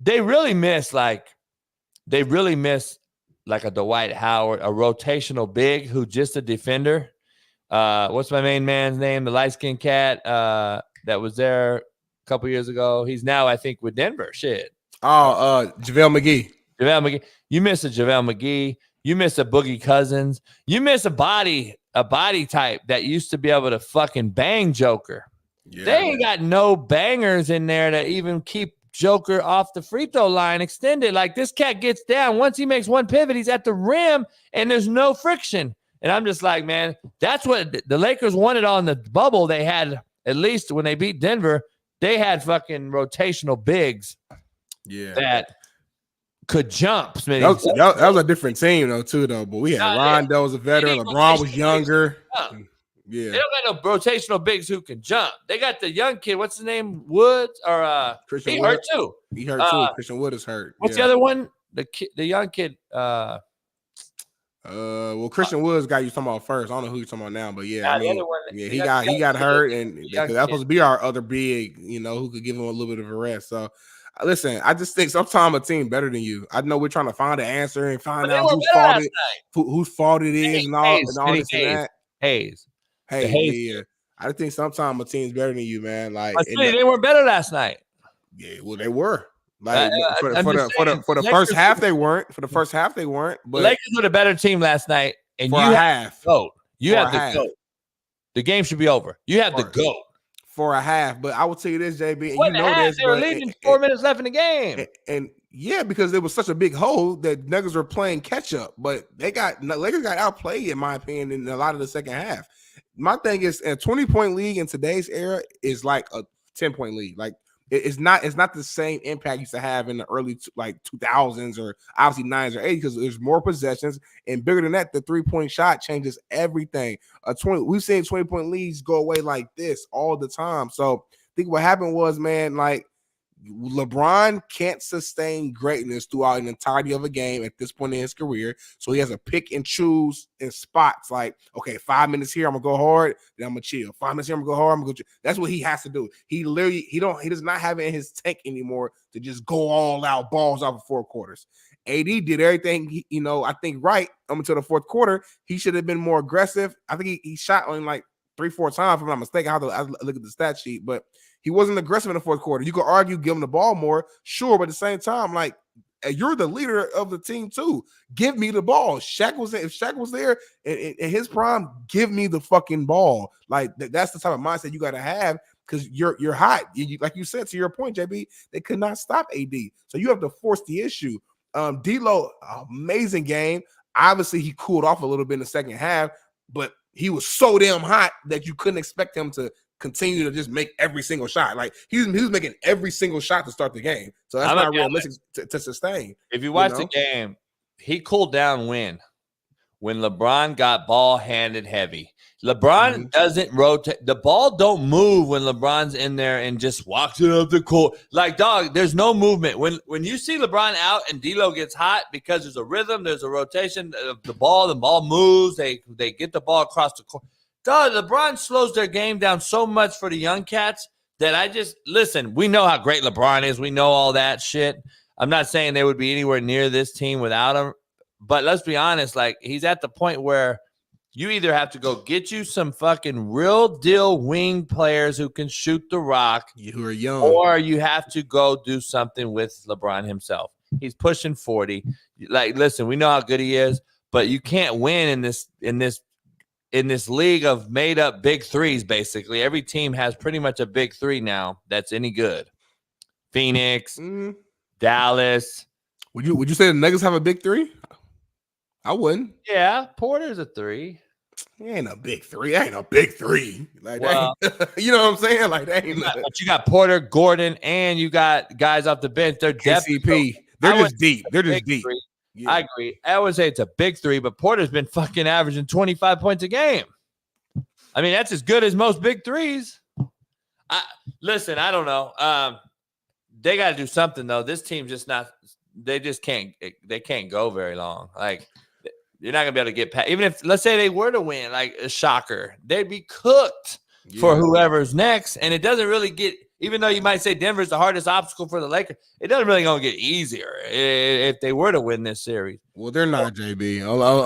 C: They really miss like a Dwight Howard, a rotational big who just a defender. What's my main man's name? The light-skinned cat that was there a couple years ago. He's now, I think, with Denver. Shit.
H: JaVale McGee.
C: JaVale McGee. You miss a JaVale McGee. You miss a Boogie Cousins. You miss a body type that used to be able to fucking bang Joker. Yeah, they ain't got no bangers in there to even keep Joker off the free throw line extended. Like, this cat gets down. Once he makes one pivot, he's at the rim, and there's no friction. And I'm just like, man, that's what the Lakers wanted on the bubble. They had, at least when they beat Denver, they had fucking rotational bigs that could jump.
H: That was a different team, though, too, though. But we had Rondo was a veteran. LeBron was younger. Yeah.
C: They don't got no rotational bigs who can jump. They got the young kid. What's his name? Woods or
H: Christian
C: he
H: Wood.
C: hurt too.
H: He hurt too. Christian Wood is hurt.
C: What's the other one? The young kid.
H: Well, Christian Woods got you talking about first. I don't know who you're talking about now, but the other one, he got hurt, and that's supposed to be our other big, who could give him a little bit of a rest. So, listen, I just think sometimes a team better than you. I know we're trying to find an answer and find out whose fault it is, and all this and that.
C: Hayes.
H: Yeah. I think sometimes a team's better than you, man. Like
C: they weren't better last night.
H: Yeah, well, they were. Like for the first half, they weren't. For the first half, they weren't. But
C: the Lakers were the better team last night, and you have the GOAT. You have the GOAT. The game should be over. You have the GOAT
H: for a half. But I will tell you this, JB, and
C: you know this. They were leading 4 minutes left in the game,
H: and yeah, because it was such a big hole that Nuggets were playing catch up. But Lakers got outplayed, in my opinion, in a lot of the second half. My thing is, a 20-point league in today's era is like a 10-point league. Like, it's not the same impact you used to have in the early 2000s or obviously 90s or 80s, because there's more possessions, and bigger than that, the 3-point shot changes everything. We've seen 20-point leagues go away like this all the time. So I think what happened was, man, like, LeBron can't sustain greatness throughout an entirety of a game at this point in his career. So he has to pick and choose in spots. Like, okay, 5 minutes here, I'm gonna go hard, then I'm gonna chill. 5 minutes here, I'm gonna go hard, I'm gonna go chill. That's what he has to do. He does not have it in his tank anymore to just go all out, balls out for 4 quarters. AD did everything, I think right until the 4th quarter. He should have been more aggressive. I think he shot on like 3-4 times, if I'm not mistaken. I have to look at the stat sheet, but he wasn't aggressive in the 4th quarter. You could argue give him the ball more, sure, but at the same time, like, you're the leader of the team too. Give me the ball. If Shaq was there in his prime, give me the fucking ball. Like, that's the type of mindset you got to have, because you're hot. Like you said, to your point, JB, they could not stop AD, so you have to force the issue. D'Lo, amazing game. Obviously, he cooled off a little bit in the second half, but he was so damn hot that you couldn't expect him to continue to just make every single shot. Like, he was making every single shot to start the game. So that's not realistic to sustain.
C: If you watch the game, he cooled down when LeBron got ball handed heavy. LeBron doesn't rotate. The ball don't move when LeBron's in there and just walks it up the court. Like, dog, there's no movement. When you see LeBron out and D'Lo gets hot, because there's a rhythm, there's a rotation of the ball moves. They get the ball across the court. Dog, LeBron slows their game down so much for the young cats that listen, we know how great LeBron is. We know all that shit. I'm not saying they would be anywhere near this team without him, but let's be honest, like, he's at the point where You either have to go get you some fucking real deal wing players who can shoot the rock,
H: who are young,
C: or you have to go do something with LeBron himself. He's pushing 40. Like, listen, we know how good he is, but you can't win in this league of made up big threes. Basically, every team has pretty much a big three now that's any good. Phoenix, Dallas.
H: Would you say the Nuggets have a big three? I wouldn't.
C: Yeah, Porter's a 3.
H: He ain't a big three. That ain't a big three. Like,
C: well,
H: you know what I'm saying? Like, that ain't.
C: But you got Porter, Gordon, and you got guys off the bench. They're
H: KCP. They're just deep. They're just deep.
C: Yeah. I agree. I would say it's a big 3, but Porter's been fucking averaging 25 points a game. I mean, that's as good as most big threes. Listen, I don't know. They got to do something though. This team's just not. They just can't. They can't go very long. Like, you're not gonna be able to get past. Even if, let's say, they were to win, like a shocker, they'd be cooked for whoever's next. And it doesn't really get. Even though you might say Denver's the hardest obstacle for the Lakers, it doesn't really gonna get easier if they were to win this series.
H: Well, they're not, JB,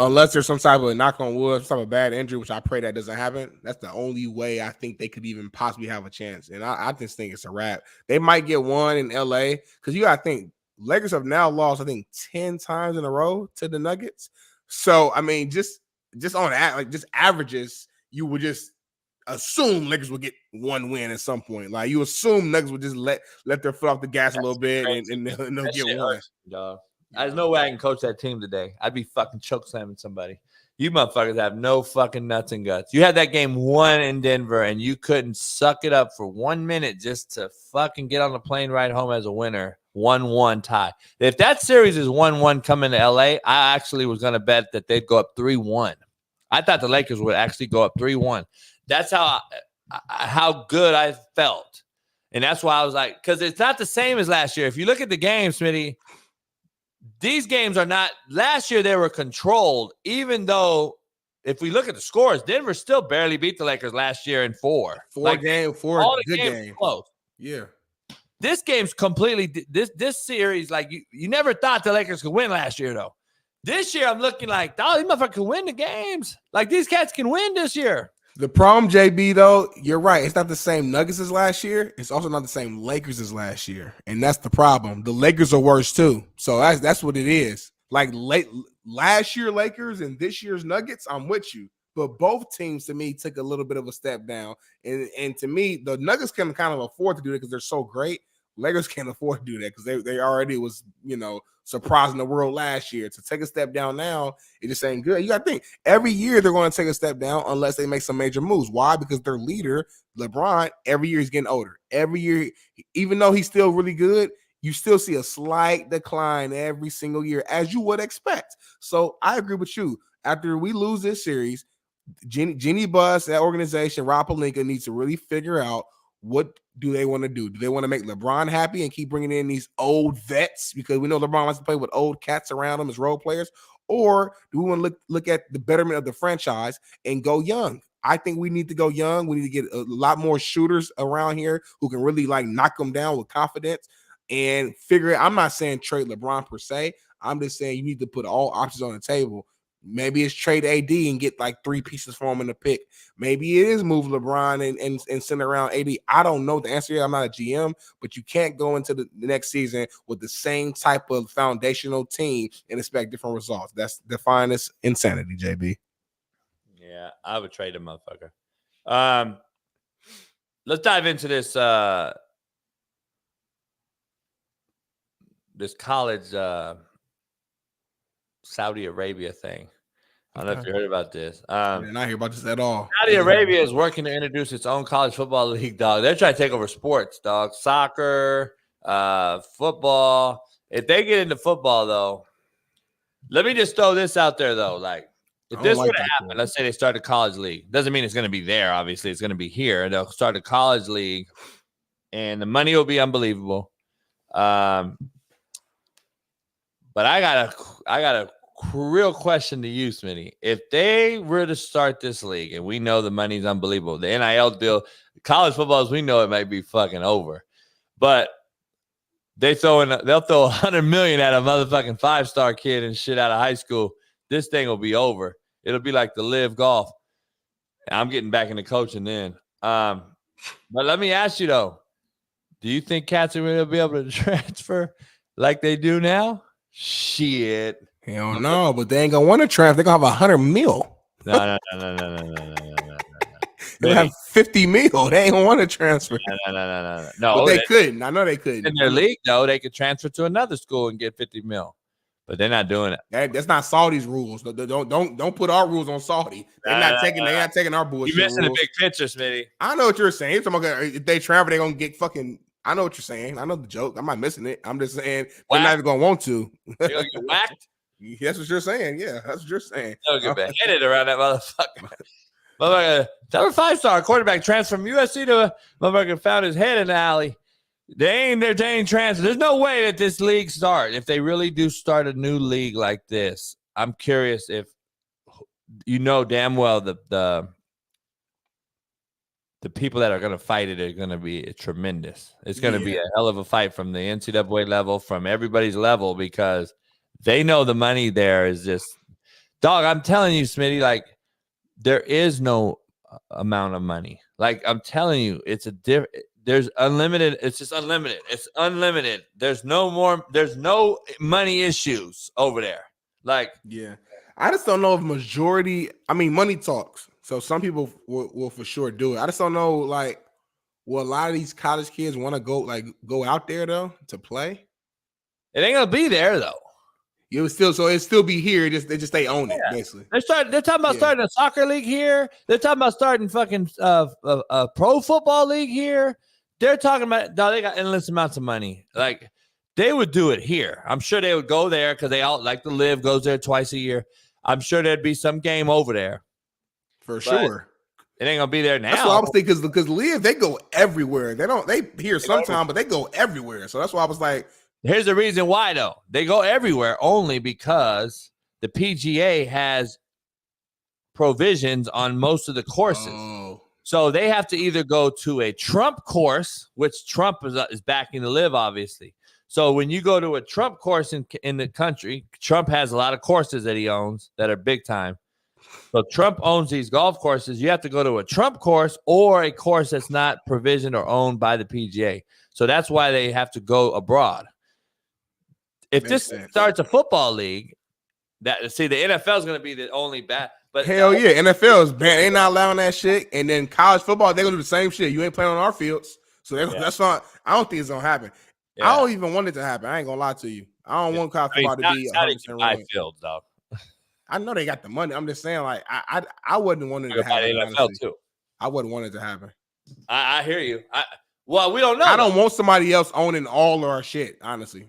H: unless there's some type of knock on wood, some type of bad injury, which I pray that doesn't happen. That's the only way I think they could even possibly have a chance. And I just think it's a wrap. They might get one in LA because you gotta think Lakers have now lost, I think, 10 times in a row to the Nuggets. So I mean, just on that, like just averages, you would just assume Lakers would get one win at some point. Like, you assume Nuggets would just let their foot off the gas a little bit and they'll get one.
C: Dog. There's no way I can coach that team today. I'd be fucking choke slamming somebody. You motherfuckers have no fucking nuts and guts. You had that game won in Denver and you couldn't suck it up for 1 minute just to fucking get on the plane ride home as a winner. 1-1 tie. If that series is 1-1 coming to LA, I actually was going to bet that they'd go up 3-1. I thought the Lakers would actually go up 3-1. That's how good I felt. And that's why I was like, because it's not the same as last year. If you look at the game, Smitty, these games are not, last year they were controlled, even though if we look at the scores, Denver still barely beat the Lakers last year in 4.
H: Four good games.
C: Close.
H: Yeah.
C: This game's completely, this series, like you never thought the Lakers could win last year, though. This year, I'm looking like, oh, these motherfuckers can win the games. Like, these cats can win this year.
H: The problem, JB, though, you're right. It's not the same Nuggets as last year. It's also not the same Lakers as last year. And that's the problem. The Lakers are worse, too. So that's what it is. Like, last year Lakers and this year's Nuggets, I'm with you. But both teams, to me, took a little bit of a step down. And to me, the Nuggets can kind of afford to do it because they're so great. Lakers can't afford to do that because they already was, surprising the world last year. To take a step down now, it just ain't good. You got to think, every year they're going to take a step down unless they make some major moves. Why? Because their leader, LeBron, every year he's getting older. Every year, even though he's still really good, you still see a slight decline every single year, as you would expect. So I agree with you. After we lose this series, Jeannie Buss, that organization, Rob Pelinka needs to really figure out what do they want to do. Do they want to make LeBron happy and keep bringing in these old vets because we know LeBron wants to play with old cats around him as role players? Or do we want to look at the betterment of the franchise and go young? I think we need to go young. We need to get a lot more shooters around here who can really knock them down with confidence and figure it. I'm not saying trade LeBron per se. I'm just saying you need to put all options on the table. Maybe it's trade AD and get 3 pieces for him in the pick. Maybe it is move LeBron and send around AD. I don't know the answer yet. I'm not a GM, but you can't go into the next season with the same type of foundational team and expect different results. That's the finest insanity, JB.
C: Yeah, I would trade a motherfucker. Let's dive into this this college Saudi Arabia thing. I don't know if you heard about this.
H: I did not hear about this at all.
C: Saudi Arabia is working to introduce its own college football league, dog. They're trying to take over sports, dog. Soccer, football. If they get into football, though, let me just throw this out there, though. If this were to happen, let's say they start a college league. Doesn't mean it's going to be there, obviously. It's going to be here. They'll start a college league, and the money will be unbelievable. But I got a real question to you, Smitty. If they were to start this league, and we know the money's unbelievable, the NIL deal, college football, as we know, it might be fucking over. But they'll throw $100 million at a motherfucking 5-star kid and shit out of high school. This thing will be over. It'll be like the live golf. I'm getting back into coaching then. But let me ask you though, do you think cats are going to be able to transfer like they do now? Shit.
H: Hell no, but they ain't gonna want to transfer. They're gonna have 100 mil.
C: No.
H: They have 50 mil. They ain't gonna want to transfer.
C: No.
H: But they couldn't. I know they couldn't.
C: In their league, though, they could transfer to another school and get 50 mil. But they're not doing it.
H: That's not Saudi's rules. Don't put our rules on Saudi. They're not taking our bullshit.
C: You're missing
H: rules.
C: the big picture, Smitty.
H: I know what you're saying. If they transfer, they're gonna get fucking. I know what you're saying. I know the joke. I'm not missing it. I'm just saying they're not even gonna want to.
C: They're gonna get whacked.
H: That's what you're saying. Yeah, that's what you're saying.
C: They'll get beheaded around that motherfucker. Motherfucker, that 5-star quarterback transfer from USC to motherfucker found his head in the alley. They ain't transfer. There's no way that this league start. If they really do start a new league like this, I'm curious if you know damn well the people that are going to fight it are going to be tremendous. It's going to be a hell of a fight from the NCAA level, from everybody's level, because they know the money there is just dog. I'm telling you, Smitty, like there is no amount of money. Like I'm telling you, it's a different. There's unlimited. It's just unlimited. It's unlimited. There's no money issues over there. Like,
H: yeah, I just don't know if majority. I mean, money talks. So some people will for sure do it. I just don't know, like, will a lot of these college kids want to go out there though to play?
C: It ain't gonna be there though.
H: It still be here. They own it basically.
C: They're talking about starting a soccer league here. They're talking about starting fucking a pro football league here. They're talking about they got endless amounts of money. Like they would do it here. I'm sure they would go there because they all like to live, goes there twice a year. I'm sure there'd be some game over there.
H: For sure.
C: It ain't gonna be there now.
H: That's what I was thinking because live, they go everywhere. They here sometime, but they go everywhere. So that's why I was like,
C: here's the reason why though. They go everywhere only because the PGA has provisions on most of the courses. Oh. So they have to either go to a Trump course, which Trump is backing to live, obviously. So when you go to a Trump course in the country, Trump has a lot of courses that he owns that are big time. So Trump owns these golf courses. You have to go to a Trump course or a course that's not provisioned or owned by the PGA. So that's why they have to go abroad. If this starts a football league, the NFL is going to be the only bad. But
H: hell yeah, NFL is banned. They're not allowing that shit. And then college football, they're going to do the same shit. You ain't playing on our fields. So that's not. I don't think it's going to happen. Yeah. I don't even want it to happen. I ain't going to lie to you. I don't want college football to be 100% right.
C: Fields, though.
H: I know they got the money. I'm just saying, like, I wouldn't want it to happen. NFL too. I wouldn't want it to happen.
C: I hear you. Well, we don't know.
H: I don't want somebody else owning all of our shit. Honestly,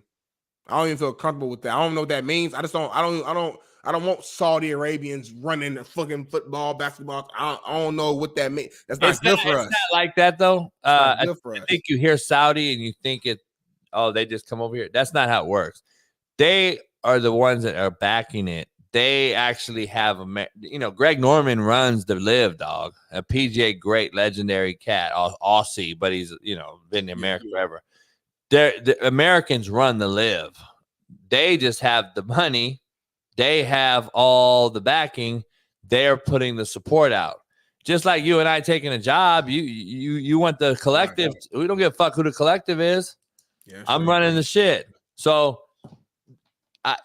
H: I don't even feel comfortable with that. I don't know what that means. I don't want Saudi Arabians running the fucking football, basketball. I don't know what that means. That's not good for us.
C: It's not like that though. I think you hear Saudi and you think they just come over here. That's not how it works. They are the ones that are backing it. They actually have Greg Norman runs the live, dog. A PGA great legendary cat, Aussie, but he's been in America forever. The Americans run the live. They just have the money. They have all the backing. They're putting the support out. Just like you and I taking a job, you want the collective. We don't give a fuck who the collective is. Yeah, I'm running the shit. So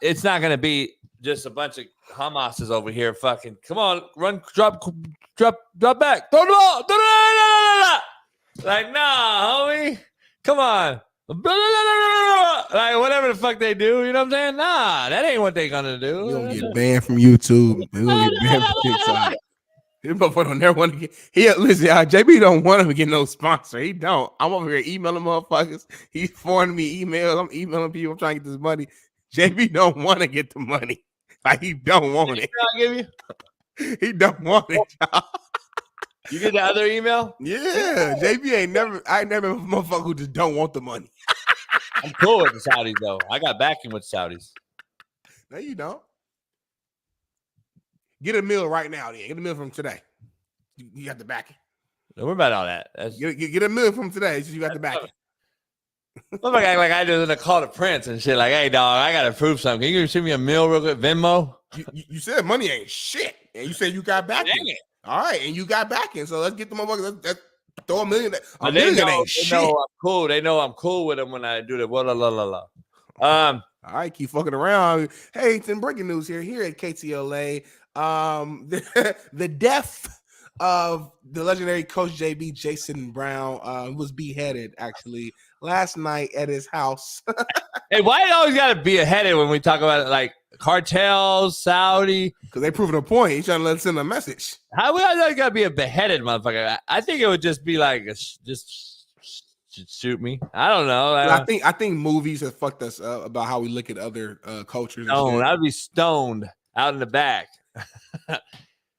C: it's not going to be just a bunch of Hamases over here. Fucking come on, run, drop back, throw the ball. Like, nah, homie, come on. Like whatever the fuck they do, you know what I'm saying? Nah, that ain't what they gonna do.
H: You gonna get banned from YouTube. You gonna get banned from TikTok. This motherfucker don't never want to get. Listen, JB don't want him to get no sponsor. He don't. I'm over here emailing motherfuckers. He's forwarding me emails. I'm emailing people. I'm trying to get this money. JB don't want to get the money. Like he don't want it.
C: I'll give you.
H: He don't want it.
C: You get the other email?
H: Yeah, JB ain't never. I ain't never a motherfucker who just don't want the money.
C: I'm cool with the Saudis though. I got backing with Saudis.
H: No, you don't. Get a meal right now. Then get a meal from today. You got the backing.
C: Don't worry about all that.
H: Get a meal from today. So you got the backing.
C: Look act like I did a call to Prince and shit. Like, hey, dog, I gotta prove something. Can you send me a meal real quick? Venmo?
H: You said money ain't shit, and you said you got backing. All right, and you got backing. So let's get the motherfuckers. Let's throw $1 million. $1 million ain't shit.
C: They know I'm cool. They know I'm cool with them when I do the la.
H: All right, keep fucking around. Hey, some breaking news here at KTLA. The death of the legendary Coach JB Jason Brown was beheaded actually last night at his house.
C: Hey, why you always gotta be beheaded when we talk about it, like cartels, Saudi?
H: Because they proving a point. He's trying to let us send a message.
C: How we always gotta be a beheaded motherfucker? I think it would just be like just shoot me. I don't know.
H: I think movies have fucked us up about how we look at other cultures.
C: No, I'd be stoned out in the back.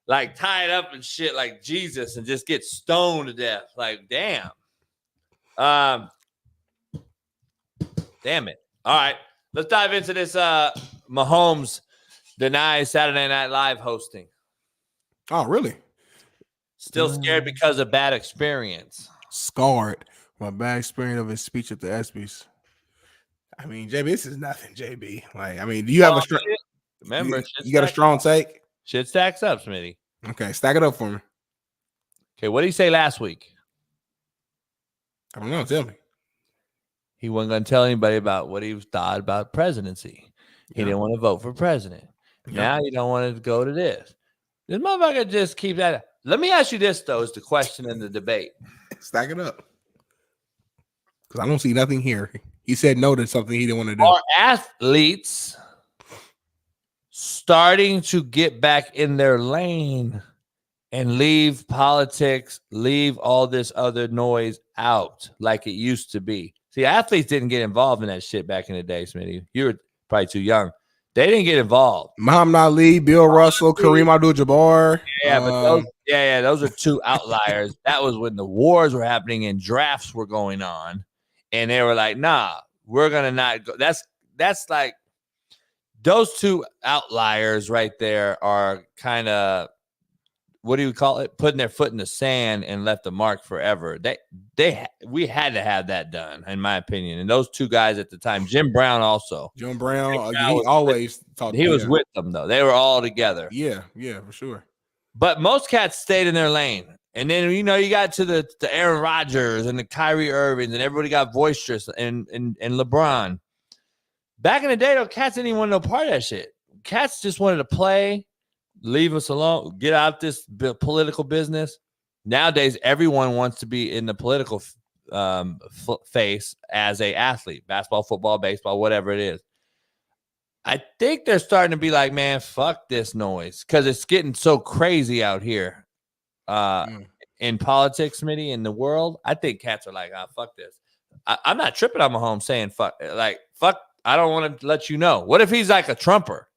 C: Like tied up and shit like Jesus and just get stoned to death. Like, damn. Damn it. All right. Let's dive into this. Mahomes denies Saturday Night Live hosting.
H: Oh, really?
C: Still scared because of bad experience.
H: Scarred. My bad experience of his speech at the ESPYs. I mean, JB, this is nothing, JB. Like, I mean, do you have a strong...
C: Remember,
H: you got a strong take?
C: Shit stacks up, Smitty.
H: Okay, stack it up for me.
C: Okay, what did he say last week?
H: I don't know. Tell me.
C: He wasn't going to tell anybody about what he thought about presidency. He didn't want to vote for president. Now you don't want to go to this. This motherfucker just keeps that. Let me ask you this, though, is the question in the debate.
H: Stack it up. Because I don't see nothing here. He said no to something he didn't want to do.
C: Are athletes starting to get back in their lane and leave politics, leave all this other noise out like it used to be? See, athletes didn't get involved in that shit back in the day, Smitty. You were probably too young. They didn't get involved.
H: Muhammad Ali, Bill Russell, Kareem Abdul-Jabbar.
C: Yeah, but those are two outliers. That was when the wars were happening and drafts were going on. And they were like, nah, we're going to not go. That's like, those two outliers right there are kind of, what do you call it? Putting their foot in the sand and left a mark forever. We had to have that done, in my opinion. And those two guys at the time, Jim Brown also.
H: Jim Brown, he always talked.
C: He was with them though. They were all together.
H: Yeah, for sure.
C: But most cats stayed in their lane. And then you got to the Aaron Rodgers and the Kyrie Irvings, and everybody got boisterous and LeBron. Back in the day, though, cats didn't even want no part of that shit. Cats just wanted to play, leave us alone, get out this political business. Nowadays, everyone wants to be in the political face as a athlete, basketball, football, baseball, whatever it is. I think they're starting to be like, man, fuck this noise, because it's getting so crazy out here in politics, Smitty, in the world. I think cats are like, fuck this. I'm not tripping on Mahomes saying fuck. I don't want to let you know. What if he's like a Trumper?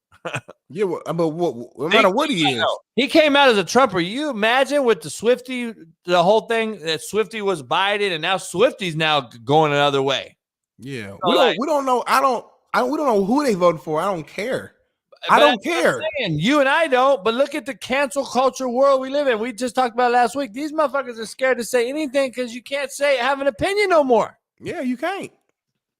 H: Yeah, but no matter what he is.
C: He came out as a Trumper. You imagine with the Swifty, the whole thing that Swifty was Biden, and now Swifty's now going another way.
H: Yeah. So we don't know. We don't know who they voted for. I don't care. I don't care.
C: You and I don't, but look at the cancel culture world we live in. We just talked about it last week. These motherfuckers are scared to say anything because you can't have an opinion no more.
H: Yeah, you can't.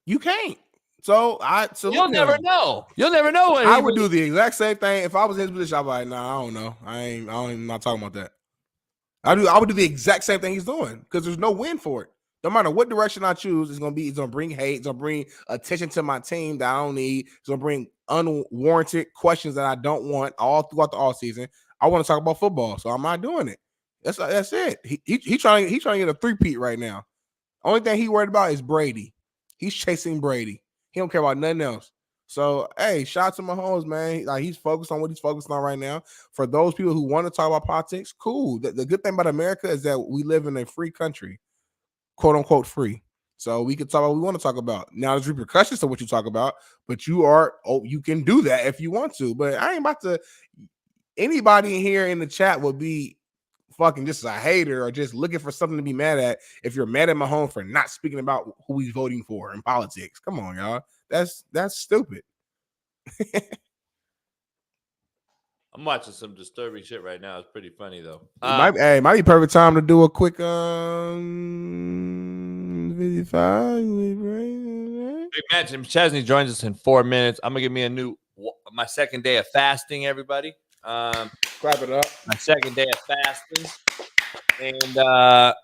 H: You can't. So
C: you'll never know. You'll never know what
H: I would do the exact same thing if I was in his position. I'd be like, nah, I don't know. I'm not talking about that. I would do the exact same thing he's doing because there's no win for it. No matter what direction I choose, it's gonna bring hate. It's gonna bring attention to my team that I don't need. It's gonna bring unwarranted questions that I don't want all throughout the offseason. I want to talk about football, so I'm not doing it. That's it. He trying to get a three-peat right now. Only thing he worried about is Brady. He's chasing Brady. He don't care about nothing else. So, hey, shout out to Mahomes, man. Like, he's focused on what he's focused on right now. For those people who want to talk about politics, cool. The good thing about America is that we live in a free country, quote unquote free. So we can talk about what we want to talk about. Now, there's repercussions to what you talk about, but you can do that if you want to. But I ain't about to. Anybody in here in the chat will be fucking just a hater or just looking for something to be mad at if you're mad at Mahomes for not speaking about who he's voting for in politics. Come on, y'all. That's stupid.
C: I'm watching some disturbing shit right now. It's pretty funny though.
H: Might be perfect time to do a quick video
C: Big Matt McChesney joins us in 4 minutes. I'm gonna give me my second day of fasting, everybody.
H: Clap it up.
C: My second day of fasting, and I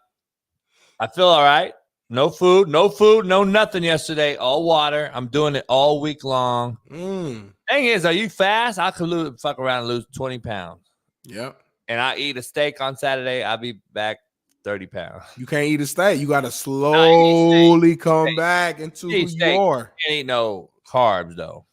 C: feel all right. No food, no nothing yesterday. All water. I'm doing it all week long. Thing is, are you fast? I could fuck around and lose 20 pounds.
H: Yep.
C: And I eat a steak on Saturday. I'll be back 30 pounds.
H: You can't eat a steak. You got to slowly come back into who you are.
C: Can't eat no carbs, though.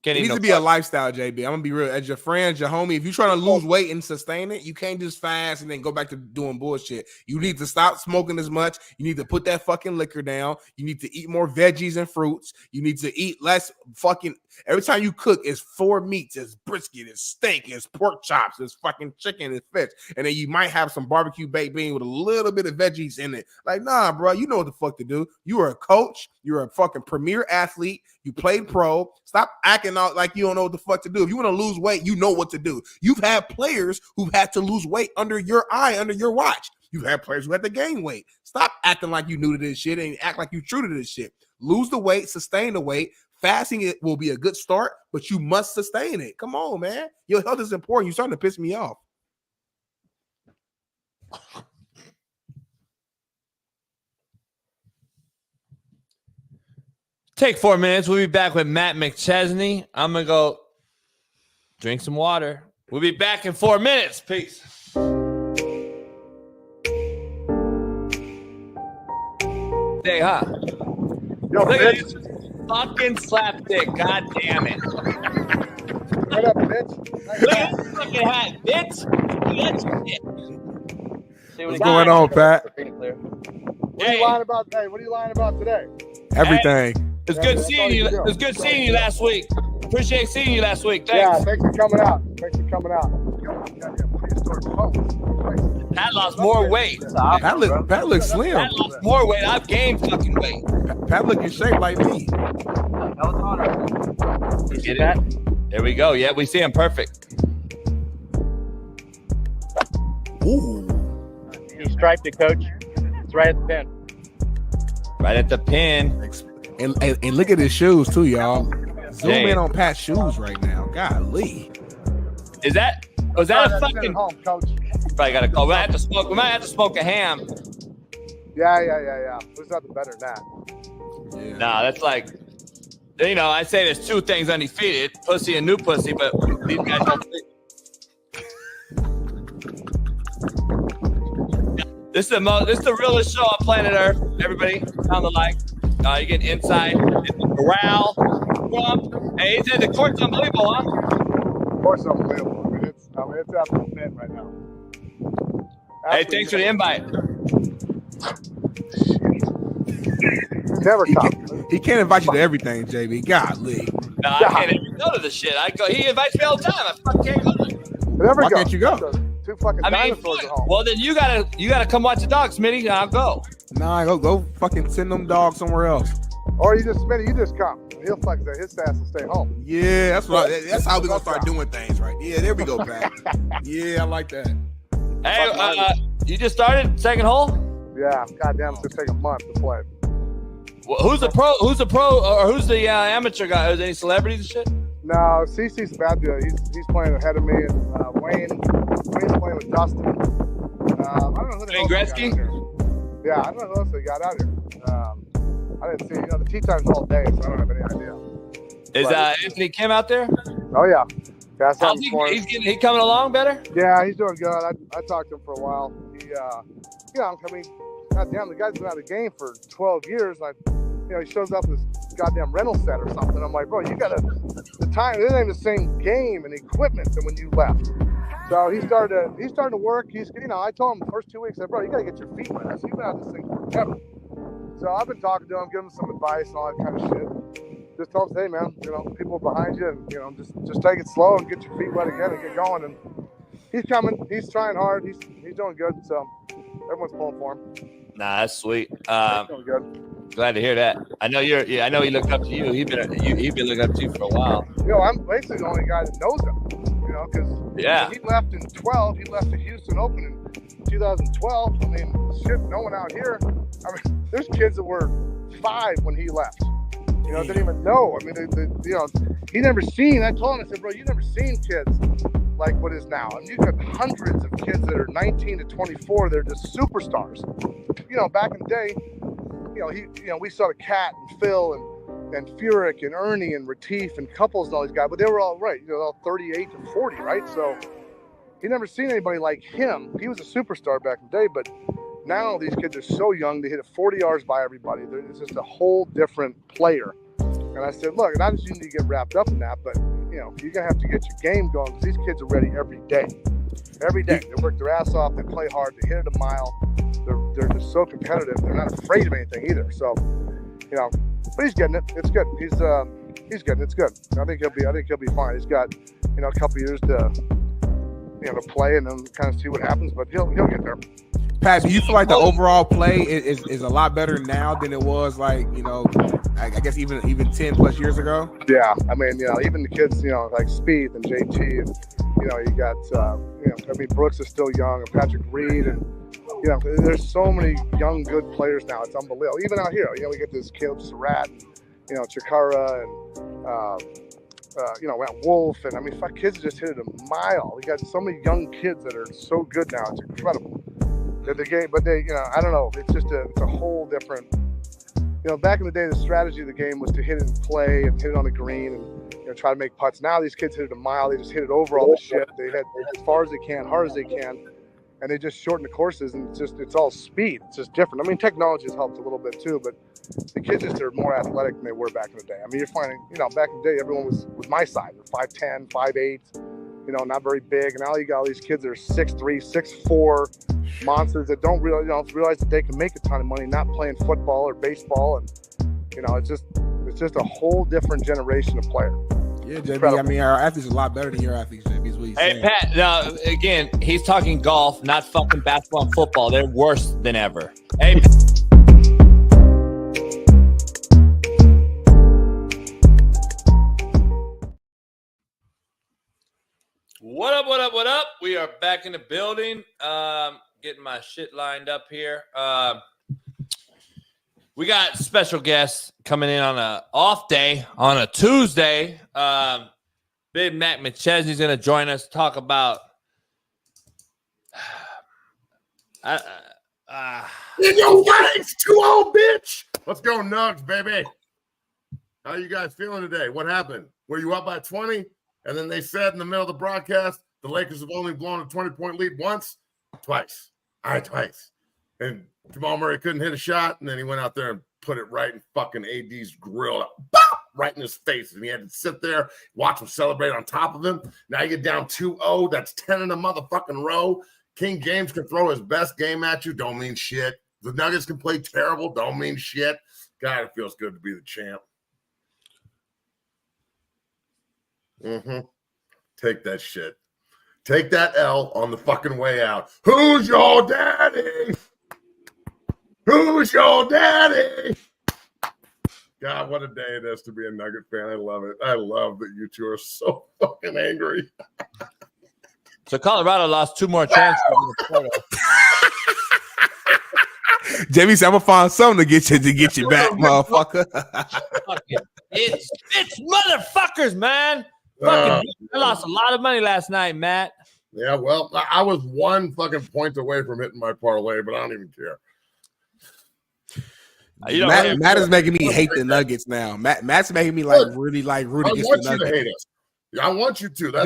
H: It needs to be a lifestyle, JB. I'm gonna be real. As your friend, your homie, if you're trying to lose weight and sustain it, you can't just fast and then go back to doing bullshit. You need to stop smoking as much. You need to put that fucking liquor down. You need to eat more veggies and fruits. You need to eat less fucking. Every time you cook, it's 4 meats. It's brisket. It's steak. It's pork chops. It's fucking chicken. It's fish. And then you might have some barbecue baked bean with a little bit of veggies in it. Like, nah, bro. You know what the fuck to do. You are a coach. You're a fucking premier athlete. You played pro. Stop acting out like you don't know what the fuck to do. If you want to lose weight, you know what to do. You've had players who've had to lose weight under your eye, under your watch. You've had players who had to gain weight. Stop acting like you new to this shit and act like you true to this shit. Lose the weight, sustain the weight. Fasting it will be a good start, but you must sustain it. Come on, man. Your health is important. You're starting to piss me off.
C: Take 4 minutes. We'll be back with Matt McChesney. I'm going to go drink some water. We'll be back in 4 minutes. Peace. Hey, huh?
I: Yo,
C: look
I: bitch.
C: at this fucking slapdick. God damn it.
I: What up, bitch?
C: Look at this fucking hat, bitch.
H: What's going on, Pat?
I: What are you lying about today? What are you lying about today?
H: Everything.
C: Hey, it's good seeing you. It's good seeing you last week. Appreciate seeing you last week. Thanks.
I: Yeah, thanks for coming out.
C: Pat lost more weight.
H: Pat looks slim.
C: Pat lost more weight. I've gained fucking weight.
H: Pat look in shape like me.
C: Get it? There we go. Yeah, we see him perfect.
H: Ooh.
I: You striped it, coach. It's right at the pin.
C: Right at the pin.
H: And look at his shoes too, y'all. Zoom in on Pat's shoes right now. Golly.
C: Was that a fucking
I: home, coach?
C: Probably gotta call. We might have to smoke a ham.
I: Yeah. There's nothing better than that.
H: Yeah.
C: Nah, that's like, you know, I say there's 2 things undefeated: pussy and new pussy. But these guys don't. This is the realest show on planet Earth. Everybody, sound the like. You get inside. Corral, Trump. Hey, the court's unbelievable, huh?
I: Of course, unbelievable. I mean, it's out the pin right now.
C: Hey, thanks for the invite.
I: Never come.
H: He can't invite you to everything, JB. Golly.
C: No, I can't even go to the shit. He invites me all the time. I fucking can't go to it.
H: Why can't you go?
I: 2 fucking dinosaurs at home.
C: Well, then you gotta come watch the dog, Smitty. I'll go.
H: Nah, go fucking send them dogs somewhere else.
I: Or Smitty, you just come. He'll fuck his ass and stay home.
H: Yeah, that's how we're gonna start doing things, right? Yeah, there we go, Pat. Yeah, I like that.
C: Hey, you just started second hole?
I: Yeah, goddamn, it's gonna take a month to play.
C: Well, who's the pro? Or who's the amateur guy? Is there any celebrities and shit?
I: No, CC's about to. He's playing ahead of me, and Wayne's playing with Dustin. I don't know who the hell
C: Gretzky?
I: Yeah, I don't know who else they got out here. I didn't see. The tee time's all day, so I don't have any idea.
C: Is Anthony Kim out there?
I: Oh yeah. That's
C: he coming along better?
I: Yeah, he's doing good. I talked to him for a while. He, goddamn, the guy's been out of the game for 12 years. He shows up with this goddamn rental set or something. I'm like, bro, you got the time. This ain't the same game and equipment than when you left. So he's starting to work. I told him the first 2 weeks, I said, bro, you got to get your feet wet. You've been out of this thing forever. So I've been talking to him, giving him some advice and all that kind of shit. Just told him, hey man, people behind you, and just take it slow and get your feet wet again and get going. And he's coming. He's trying hard. He's doing good. So everyone's pulling for him.
C: Nah, that's sweet.
I: He's doing good.
C: Glad to hear that. I know I know he looked up to you. He's been looking up to you for a while.
I: I'm basically the only guy that knows him. know, because
C: Yeah.
I: he left in 12. He left the Houston Open in 2012. I mean, shit, no one out here. I mean, there's kids that were 5 when he left. You know, didn't even know. I mean, you know, he never seen. I told him, I said, bro, you never seen kids like what is now. I mean, you got hundreds of kids that are 19 to 24. They're just superstars. You know, back in the day, we saw the Cat and Phil and Furyk and Ernie and Retief and Couples and all these guys, but they were all right. You know, all 38 to 40, right? So he never seen anybody like him. He was a superstar back in the day, but now these kids are so young. They hit it 40 yards by everybody. It's just a whole different player. And I said, look, not just you need to get wrapped up in that, but you know, you're gonna have to get your game going because these kids are ready every day. Every day, they work their ass off. They play hard. They hit it a mile. They're just so competitive. They're not afraid of anything either. So, you know, but he's getting it. It's good. He's getting it. It's good. I think he'll be fine. He's got, you know, a couple years to play and then kind of see what happens. But he'll get there.
H: Pat, do you feel like the overall play is a lot better now than it was, like, you know, I guess even 10 plus years ago?
I: Yeah, I mean, you know, even the kids, you know, like Speed and JT, and you know, you got, I mean, Brooks is still young, and Patrick Reed, and you know, there's so many young, good players now. It's unbelievable. Even out here, you know, we get this Caleb Surratt, and, you know, Chikara, and you know, Wolf, and I mean, kids just hit it a mile. We got so many young kids that are so good now. It's incredible. The game, but they, you know, I don't know. It's just it's a whole different. You know, back in the day, the strategy of the game was to hit it and play and hit it on the green and, you know, try to make putts. Now these kids hit it a mile. They just hit it over all the shit. They hit as far as they can, hard as they can, and they just shorten the courses. And it's all speed. It's just different. I mean, technology has helped a little bit too, but the kids just are more athletic than they were back in the day. I mean, you're finding, you know, back in the day, everyone was my size. They're 5'10", 5'8", you know, not very big. And now you got all these kids that are 6'3", 6'4", monsters that don't realize that they can make a ton of money not playing football or baseball, and you know, it's just a whole different generation of player.
H: Yeah, JB. Incredible. I mean, our athletes are a lot better than your athletes, JB. Is what he's saying.
C: Pat. Now again, he's talking golf, not fucking basketball and football. They're worse than ever. Hey. What up, what up, what up? We are back in the building. Getting my shit lined up here. We got special guests coming in on an off day, on a Tuesday. Big Mac McChesney's going to join us, talk about
F: in your face, 2-0, bitch. Let's go, Nugs, baby. How you guys feeling today? What happened? Were you up by 20? And then they said in the middle of the broadcast, the Lakers have only blown a 20-point lead once? Twice. All right, twice. And Jamal Murray couldn't hit a shot, and then he went out there and put it right in fucking AD's grill, right in his face. And he had to sit there, watch him celebrate on top of him. Now you get down 2-0. That's 10 in a motherfucking row. King James can throw his best game at you. Don't mean shit. The Nuggets can play terrible. Don't mean shit. God, it feels good to be the champ. Take that shit. Take that L on the fucking way out. Who's your daddy? Who's your daddy? God, what a day it is to be a Nugget fan. I love it. I love that you two are so fucking angry.
C: So Colorado lost 2 more transfers in the portal.
H: Jamie said, I'm gonna find something to get you back, motherfucker.
C: It's motherfuckers, man. I lost a lot of money last night, Matt.
F: Yeah, well, I was 1 fucking point away from hitting my parlay, but I don't even care.
H: Matt is making me hate the Nuggets now. Matt's making me really root against the Nuggets. I want you to hate us. I want you to. That's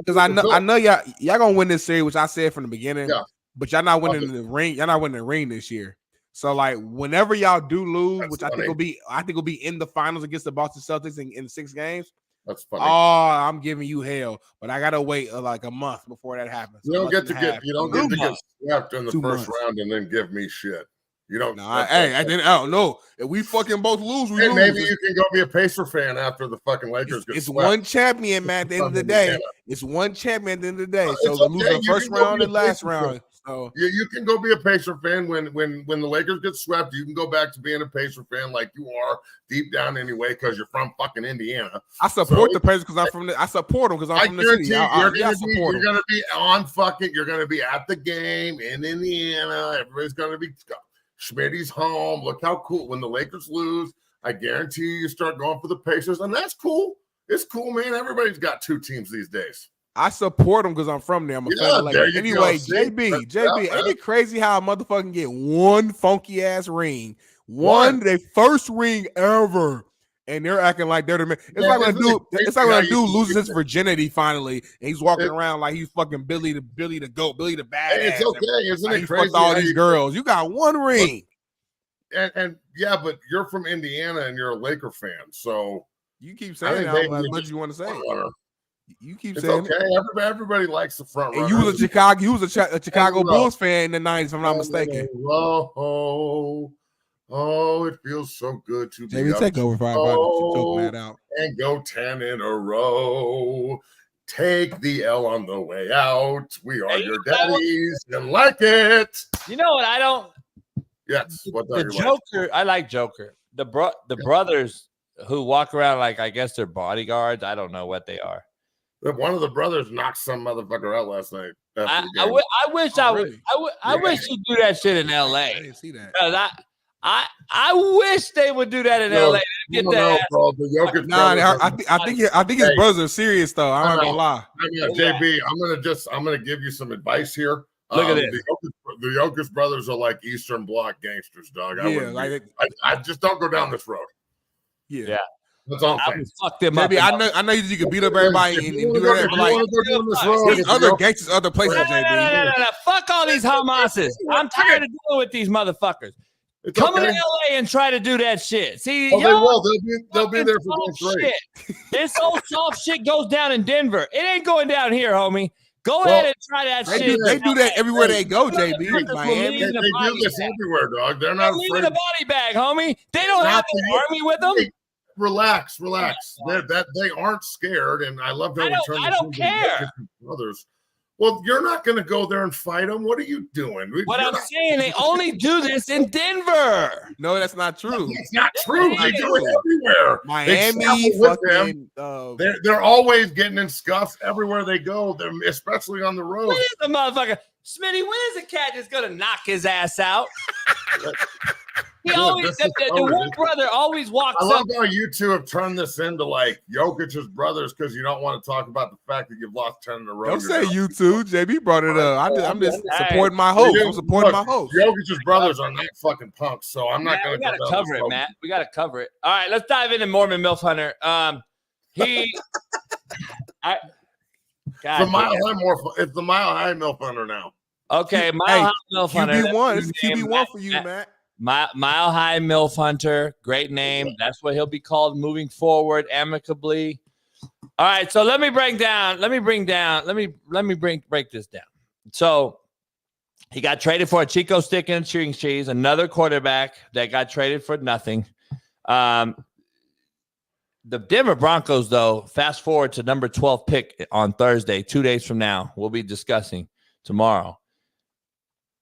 H: because I know y'all gonna win this series, which I said from the beginning. Yeah. But y'all not winning the ring. Y'all not winning the ring this year. So like whenever y'all do lose, which I think will be in the finals against the Boston Celtics in 6 games.
F: That's funny.
H: Oh, I'm giving you hell, but I gotta wait like a month before that happens.
F: You don't get to get swept in the first round and then give me shit. You don't.
H: No, I don't know. If we fucking both lose, we lose.
F: Maybe you can go be a Pacer fan after the fucking Lakers get swept.
H: One champion, man. At the end of the day, it's one champion. At the end of the day, so we lose the first round and last round. So
F: you can go be a Pacer fan when the Lakers get swept. You can go back to being a Pacer fan like you are deep down anyway because you're from fucking Indiana.
H: I support the Pacers because I'm from. I support them because I'm from the city.
F: You're gonna be on fucking. You're gonna be at the game in Indiana. Everybody's gonna be. Smitty's home. Look how cool. When the Lakers lose, I guarantee you start going for the Pacers, and that's cool. It's cool, man. Everybody's got two teams these days.
H: I support them because I'm from there. I'm a fan of Lakers. Anyway, JB, ain't it crazy how a motherfucking get one funky ass ring, their first ring ever, and they're acting like they're the man. It's like when a dude loses his virginity finally, and he's walking around like he's fucking Billy the goat, Billy the badass.
F: It's okay, isn't it crazy?
H: Fucked all these girls. You got one ring,
F: and yeah, but you're from Indiana and you're a Laker fan, so
H: you keep saying how much you want to say. You keep saying
F: okay. Everybody likes the front runner.
H: You was a Chicago Bulls fan in the 90s, if I'm not mistaken.
F: Oh, it feels so good to be
H: JB, take over 500
F: out and go 10 in a row. Take the L on the way out. We are your daddies and like it.
C: You know what? I don't.
F: Yes. What
C: the Joker? I like Joker. The brothers who walk around like I guess they're bodyguards. I don't know what they are.
F: One of the brothers knocked some motherfucker out last night.
C: I wish I wish you'd do that shit in LA.
H: I didn't see that.
C: I wish they would do that in LA. Get that.
H: I think his brothers are serious though. I'm not gonna lie.
F: JB, I'm gonna give you some advice here.
C: Look at this.
F: The Jokic brothers are like Eastern Bloc gangsters, dog. I just don't go down this road.
H: Yeah.
F: That's all I'm saying.
C: Fuck them up.
H: I know you can beat up everybody and do that, but like there's other gangsters, other places, JB.
C: No. Fuck all these Hamases. I'm tired of dealing with these motherfuckers. Come to LA and try to do that shit. See,
F: they will. They'll be there for game 3.
C: This old soft shit goes down in Denver. It ain't going down here, homie. Go ahead and try that shit.
H: They do that everywhere they go, JB.
F: Miami. They do this everywhere, dog. They're not afraid.
C: The body bag, homie. They don't have the army with them.
F: Relax. They aren't scared, and I love how
C: I don't care.
F: Brothers. Well, you're not going to go there and fight them. What are you doing?
C: I'm saying, they only do this in Denver.
H: No, that's not true.
F: It's not true. They do it everywhere.
H: Miami,
F: they're always getting in scuffs everywhere they go, especially on the road.
C: When is the motherfucker? Smitty, when is a cat just going to knock his ass out? He always, the one brother always walks up.
F: I love how you two have turned this into like Jokic's brothers because you don't want to talk about the fact that you've lost 10 in a row.
H: Don't say you two. JB brought it up. I'm just supporting my host. I'm supporting my host.
F: Jokic's brothers are not fucking punks, so I'm not going to.
C: We got to cover it, Matt. We got to cover it. All right, let's dive into Mormon Milf Hunter.
F: It's the Mile High Milf Hunter now.
C: Okay, Mile High Milf Hunter.
H: QB1. It's QB1 for you, Matt.
C: Mile High Milf Hunter, great name. That's what he'll be called moving forward, amicably. All right, so let me break this down. So he got traded for a Chico stick and a chewing cheese, another quarterback that got traded for nothing. The Denver Broncos, though, fast forward to number 12 pick on Thursday, 2 days from now. We'll be discussing tomorrow.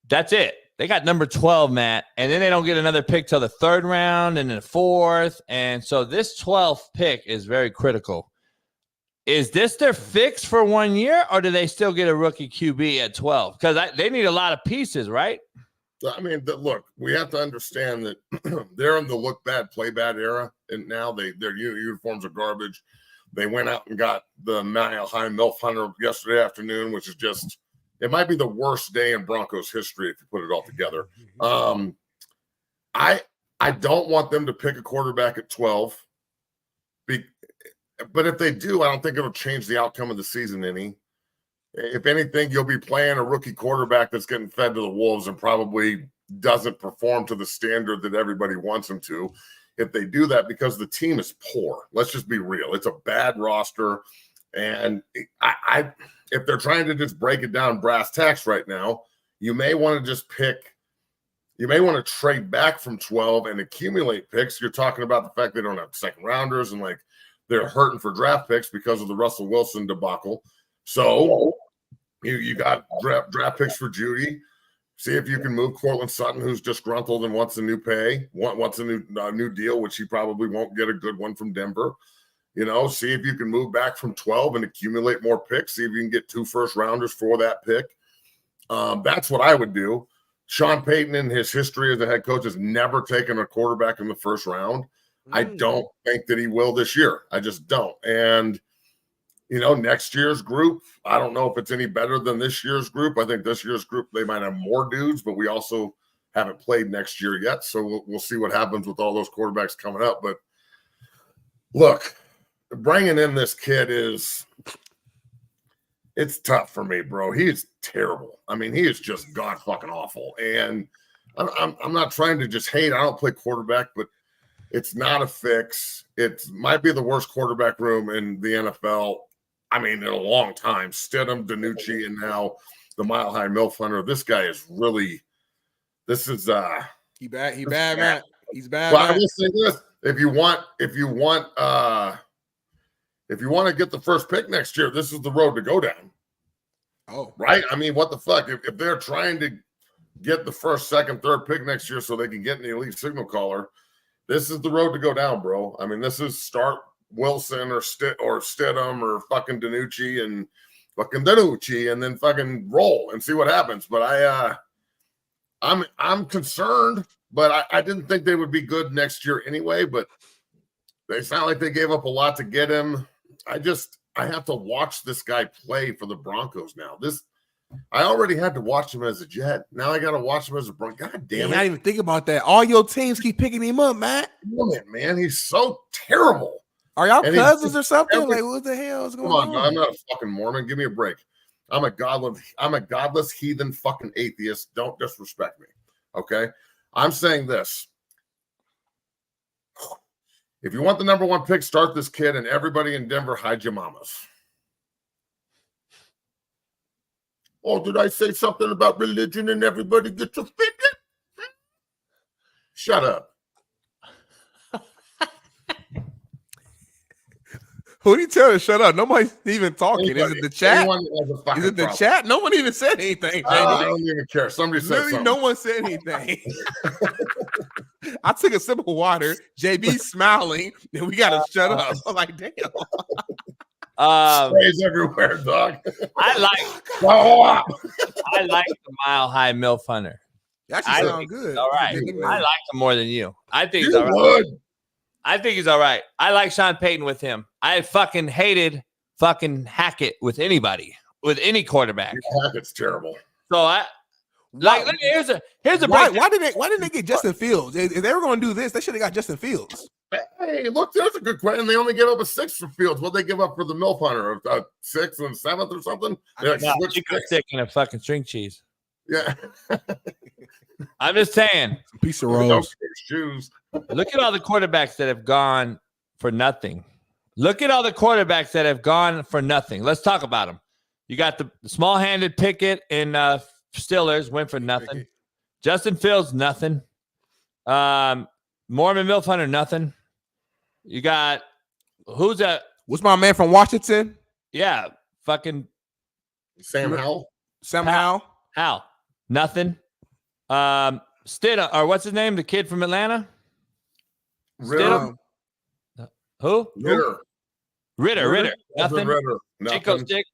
C: That's it. They got number 12, Matt, and then they don't get another pick till the 3rd round and then the 4th. And so this 12th pick is very critical. Is this their fix for 1 year, or do they still get a rookie QB at 12? Because they need a lot of pieces, right?
F: I mean, look, we have to understand that they're in the look bad, play bad era, and now their uniforms are garbage. They went out and got the Mile High Milf Hunter yesterday afternoon, which is just – it might be the worst day in Broncos history if you put it all together. I don't want them to pick a quarterback at 12. But if they do, I don't think it'll change the outcome of the season any. If anything, you'll be playing a rookie quarterback that's getting fed to the wolves and probably doesn't perform to the standard that everybody wants him to. If they do that, because the team is poor. Let's just be real. It's a bad roster. And if they're trying to just break it down brass tacks right now, you may want to just you may want to trade back from 12 and accumulate picks. You're talking about the fact they don't have second rounders and like they're hurting for draft picks because of the Russell Wilson debacle. So You got draft picks for Judy. See if you can move Cortland Sutton, who's disgruntled and wants a new pay, wants a new deal, which he probably won't get a good one from Denver. See if you can move back from 12 and accumulate more picks. See if you can get 2 first-rounders for that pick. That's what I would do. Sean Payton, in his history as a head coach, has never taken a quarterback in the first round. I don't think that he will this year. I just don't. And next year's group, I don't know if it's any better than this year's group. I think this year's group, they might have more dudes, but we also haven't played next year yet. So we'll see what happens with all those quarterbacks coming up. But look, bringing in this kid it's tough for me, bro. He is terrible. I mean, he is just god fucking awful. And I'm not trying to just hate. I don't play quarterback, but it's not a fix. It might be the worst quarterback room in the NFL. I mean, in a long time. Stidham, DiNucci, and now the Mile High Milf Hunter. This guy is really. This is
H: he bad. He bad, man. He's bad.
F: Well, I will say this: if you want to get the first pick next year, this is the road to go down.
H: Oh,
F: right. I mean, what the fuck? If they're trying to get the first, second, third pick next year so they can get an elite signal caller, this is the road to go down, bro. I mean, this is start Wilson or Stidham or fucking DiNucci and fucking DiNucci and then fucking roll and see what happens. But I'm concerned, but I didn't think they would be good next year anyway. But they sound like they gave up a lot to get him. I have to watch this guy play for the Broncos now. I already had to watch him as a Jet. Now I got to watch him as a Bronco. God damn it!
H: I didn't even think about that. All your teams keep picking him up, Matt.
F: Damn it, man! He's so terrible.
H: Are y'all cousins or something? Like, what the hell is going on?
F: Come on, I'm not a fucking Mormon. Give me a break. I'm a godless heathen fucking atheist. Don't disrespect me. Okay? I'm saying this. If you want the number 1 pick, start this kid, and everybody in Denver, hide your mamas. Oh, did I say something about religion and everybody gets offended? Shut up.
H: Who do you tell to shut up? Nobody's even talking. Is it the chat? Is it the
F: problem.
H: chat? No one even said anything.
F: I don't even care. Somebody said
H: Literally,
F: something.
H: no one said anything. I took a sip of water. JB smiling, and we got to shut up. I'm like, damn.
F: Sprays everywhere, dog.
C: I like the Mile High Milf Hunter.
H: That actually sounds good.
C: All right. I like him more than you. I think he's
F: You
C: all right.
F: would.
C: I think he's all right. I like Sean Payton with him. I fucking hated fucking Hackett with anybody, with any quarterback.
F: Hackett's terrible.
C: So here's a
H: why didn't they get Justin Fields? If they were going to do this, they should have got Justin Fields.
F: Hey, look, there's a good question. They only gave up a 6 for Fields. What they give up for the Milf Hunter? A 6th and 7th or something?
C: Chicken stick and a fucking string cheese.
F: Yeah.
C: I'm just saying.
H: Piece of rolls.
F: Shoes.
C: Look at all the quarterbacks that have gone for nothing. Let's talk about them. You got the small-handed Pickett and Stillers went for nothing. Justin Fields, nothing. Mormon Milf Hunter, nothing. You got who's that?
H: What's my man from Washington?
C: Yeah, fucking
F: Sam Howell.
C: Howell, nothing. Stidham, or what's his name? The kid from Atlanta.
F: Ritter.
C: Who? Ritter. Nothing. Chico
F: Nothing.
C: Stick.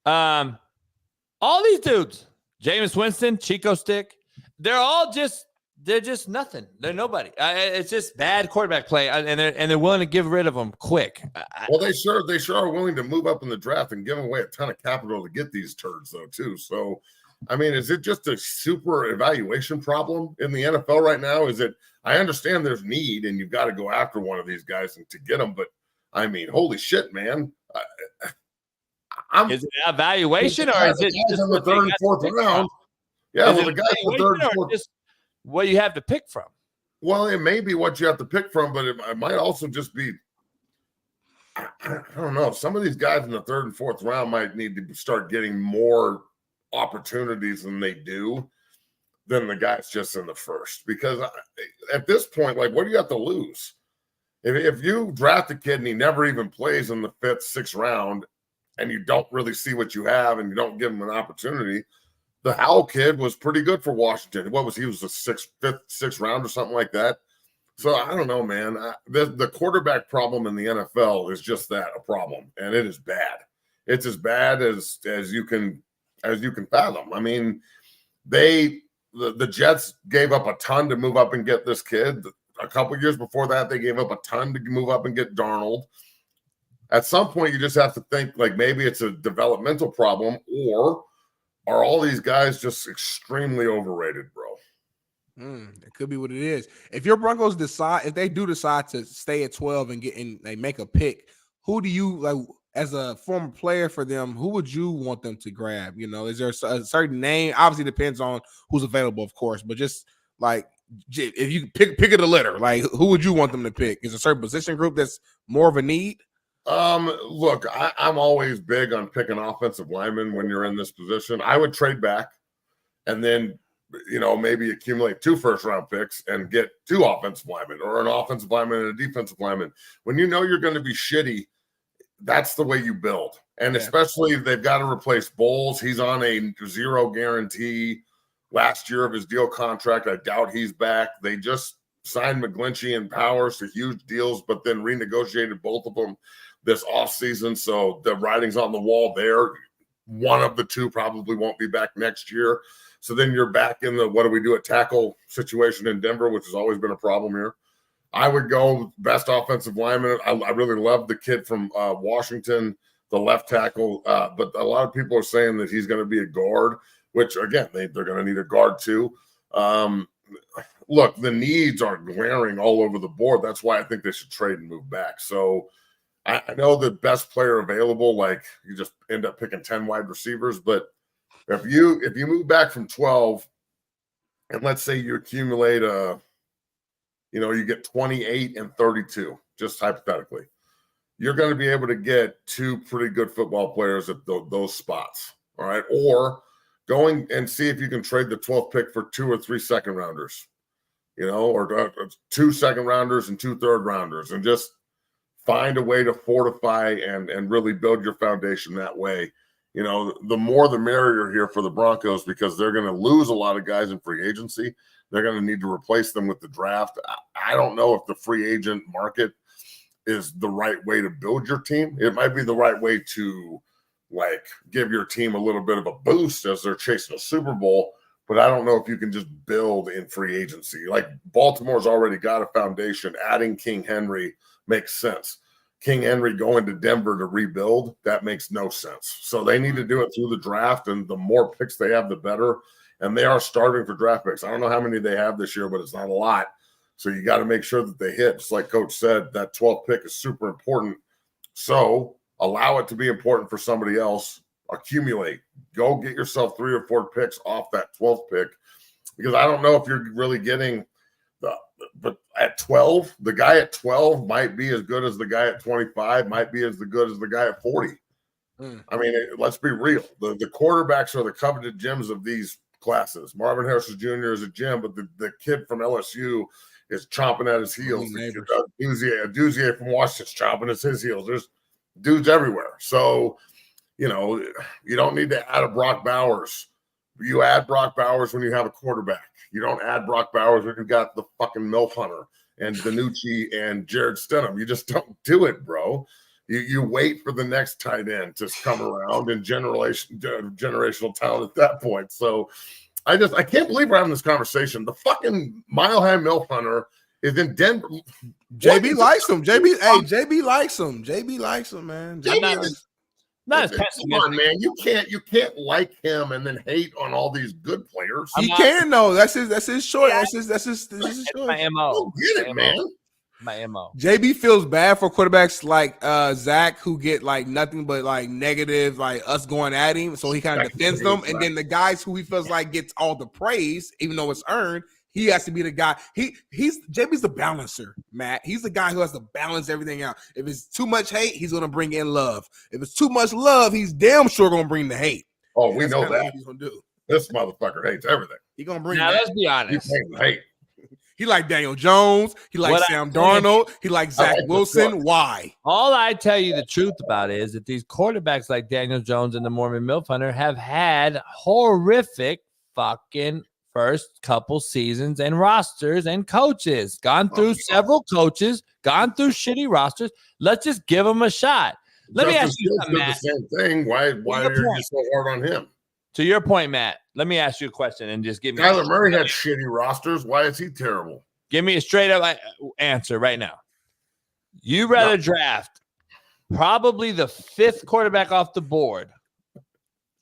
C: All these dudes. Jameis Winston, Chico Stick. They're just nothing. They're nobody. It's just bad quarterback play, and they're willing to get rid of them quick.
F: Well, they sure are willing to move up in the draft and give away a ton of capital to get these turds, though, too. So, I mean, is it just a super evaluation problem in the NFL right now? Is it? I understand there's need, and you've got to go after one of these guys and to get them, but I mean, holy shit, man!
C: Is it evaluation or is it just
F: in the 3rd and 4th round? Yeah, well, the guys in the 3rd and 4th.
C: Just what you have to pick from.
F: Well, it may be what you have to pick from, but it might also just be. I don't know. Some of these guys in the 3rd and 4th round might need to start getting more opportunities than they do than the guys just in the 1st. Because at this point, like, what do you have to lose? If you draft a kid and he never even plays in the 5th, 6th round, and you don't really see what you have and you don't give him an opportunity. The Howell kid was pretty good for Washington. He was a fifth round or something like that. So I don't know, man. The quarterback problem in the NFL is just that, a problem, and it is bad. It's as bad as you can fathom. I mean, the Jets gave up a ton to move up and get this kid. A couple years before that, they gave up a ton to move up and get Darnold. At some point, you just have to think like maybe it's a developmental problem, or are all these guys just extremely overrated, bro?
H: It could be what it is. If your Broncos if they do decide to stay at 12 and they make a pick, who do you like as a former player for them? Who would you want them to grab? You know, is there a certain name? Obviously, depends on who's available, of course, but just like if you pick of the litter, like who would you want them to pick? Is a certain position group that's more of a need?
F: Look, I'm always big on picking offensive linemen when you're in this position. I would trade back and then, you know, maybe accumulate 2 first-round picks and get 2 offensive linemen or an offensive lineman and a defensive lineman. When you know you're going to be shitty, that's the way you build. And especially if they've got to replace Bowles. He's on a 0 guarantee last year of his deal contract. I doubt he's back. They just signed McGlinchey and Powers to huge deals, but then renegotiated both of them this offseason. So the writing's on the wall there. One of the 2 probably won't be back next year. So then you're back in the what do we do at tackle situation in Denver, which has always been a problem here. I would go best offensive lineman. I really love the kid from Washington, the left tackle. But a lot of people are saying that he's going to be a guard, which, again, they're going to need a guard too. Look, the needs are glaring all over the board. That's why I think they should trade and move back. So I know the best player available, like you just end up picking 10 wide receivers. But if you move back from 12 and let's say you accumulate you get 28 and 32, just hypothetically, you're going to be able to get 2 pretty good football players at those spots. All right. Or going and see if you can trade the 12th pick for 2 or 3 second rounders, or 2 second rounders and 2 third rounders, and just find a way to fortify and really build your foundation that way. The more the merrier here for the Broncos, because they're going to lose a lot of guys in free agency. They're going to need to replace them with the draft. I don't know if the free agent market is the right way to build your team. It might be the right way to give your team a little bit of a boost as they're chasing a Super Bowl. But I don't know if you can just build in free agency. Like Baltimore's already got a foundation. Adding King Henry makes sense. King Henry going to Denver to rebuild, that makes no sense. So they need to do it through the draft, and the more picks they have, the better. And they are starving for draft picks. I don't know how many they have this year, but it's not a lot. So you got to make sure that they hit. Just like Coach said, that 12th pick is super important. So allow it to be important for somebody else. Accumulate. Go get yourself 3 or 4 picks off that 12th pick, because I don't know if you're really getting but at 12, the guy at 12 might be as good as the guy at 25, might be as good as the guy at 40. I mean, let's be real. The quarterbacks are the coveted gems of these classes. Marvin Harrison Jr. is a gem, but the kid from LSU is chomping at his heels. Duzier from Washington's chomping at his heels. There's dudes everywhere. So, you don't need to add a Brock Bowers. You add Brock Bowers when you have a quarterback. You don't add Brock Bowers when you've got the fucking MILF Hunter and Danucci and Jared Stidham. You just don't do it, bro. You wait for the next tight end to come around and generational talent at that point. So I can't believe we're having this conversation. The fucking Mile High MILF Hunter is in Denver.
H: JB likes him. JB likes him. JB likes him, man.
F: Come on, man. You can't like him and then hate on all these good players.
H: He can though. That's his choice. That's his choice.
E: My MO.
F: Get it, man.
E: My MO.
H: JB feels bad for quarterbacks like Zach, who get nothing but negative, us going at him. So he kind of defends them. And then the guys who he feels like gets all the praise, even though it's earned, he has to be the guy. JB's the balancer, Matt. He's the guy who has to balance everything out. If it's too much hate, he's gonna bring in love. If it's too much love, he's damn sure gonna bring the hate.
F: Oh, we know that.
H: What he's gonna do.
F: This motherfucker hates everything.
H: He's gonna bring.
E: Now let's be honest.
F: Hate.
H: He like Daniel Jones. He like Sam Darnold. He like Zach Wilson. Why?
C: All I tell you the truth about it is that these quarterbacks like Daniel Jones and the Mormon Milf Hunter have had horrific fucking first couple seasons and rosters and coaches. Gone through several coaches, gone through shitty rosters. Let's just give them a shot. Let me ask you something, Matt.
F: The same thing. Why are you so hard on him?
C: To your point, Matt, let me ask you a question and just give me.
F: Kyler Murray had shitty rosters. Why is he terrible?
C: Give me a straight up answer right now. You rather draft probably the 5th quarterback off the board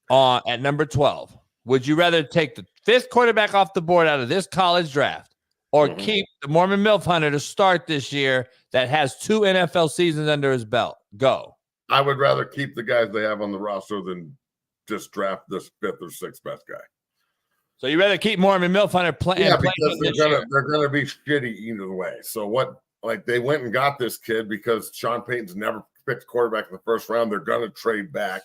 C: at number 12. Would you rather take the 5th quarterback off the board out of this college draft or keep the Mormon Milf Hunter to start this year that has 2 NFL seasons under his belt? Go.
F: I would rather keep the guys they have on the roster than just draft this 5th or 6th best guy.
C: So you rather keep Mormon Milf Hunter playing?
F: Yeah, because they're gonna be shitty either way. So what? Like they went and got this kid because Sean Payton's never picked a quarterback in the first round. They're gonna trade back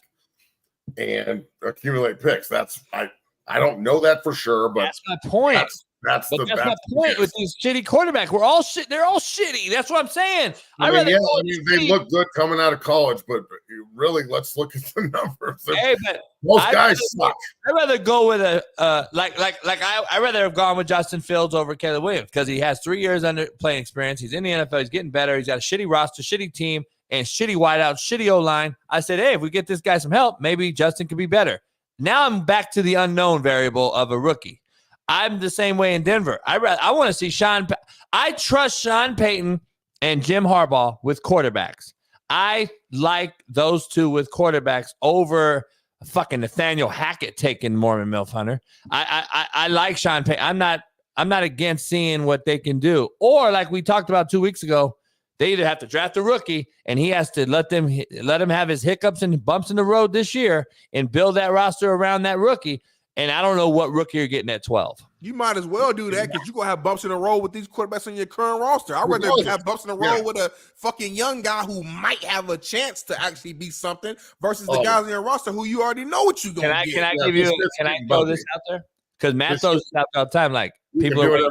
F: and accumulate picks. I don't know that for sure, but
C: that's my point.
F: That's
C: my point with these shitty quarterbacks. We're all shit. They're all shitty. That's what I'm saying.
F: They look good coming out of college, but really, let's look at the numbers.
C: Hey, but
F: most guys suck.
C: I'd rather go with I'd rather have gone with Justin Fields over Caleb Williams because he has 3 years under playing experience. He's in the NFL. He's getting better. He's got a shitty roster, shitty team, and shitty wideout, shitty O-line. I said, hey, if we get this guy some help, maybe Justin could be better. Now I'm back to the unknown variable of a rookie. I'm the same way in Denver. I want to see Shaun. I trust Sean Payton and Jim Harbaugh with quarterbacks. I like those two with quarterbacks over fucking Nathaniel Hackett taking Mormon Milf Hunter. I like Sean Payton. I'm not against seeing what they can do. Or like we talked about 2 weeks ago, they either have to draft a rookie and he has to let him have his hiccups and bumps in the road this year and build that roster around that rookie. And I don't know what rookie you're getting at 12.
H: You might as well do that because you're going to have bumps in the road with these quarterbacks on your current roster. I'd rather have bumps in the road with a fucking young guy who might have a chance to actually be something versus the guys in your roster who you already know what you're going to get.
C: Can I throw this out there? Because Matt throws this out all the time. Like people are waiting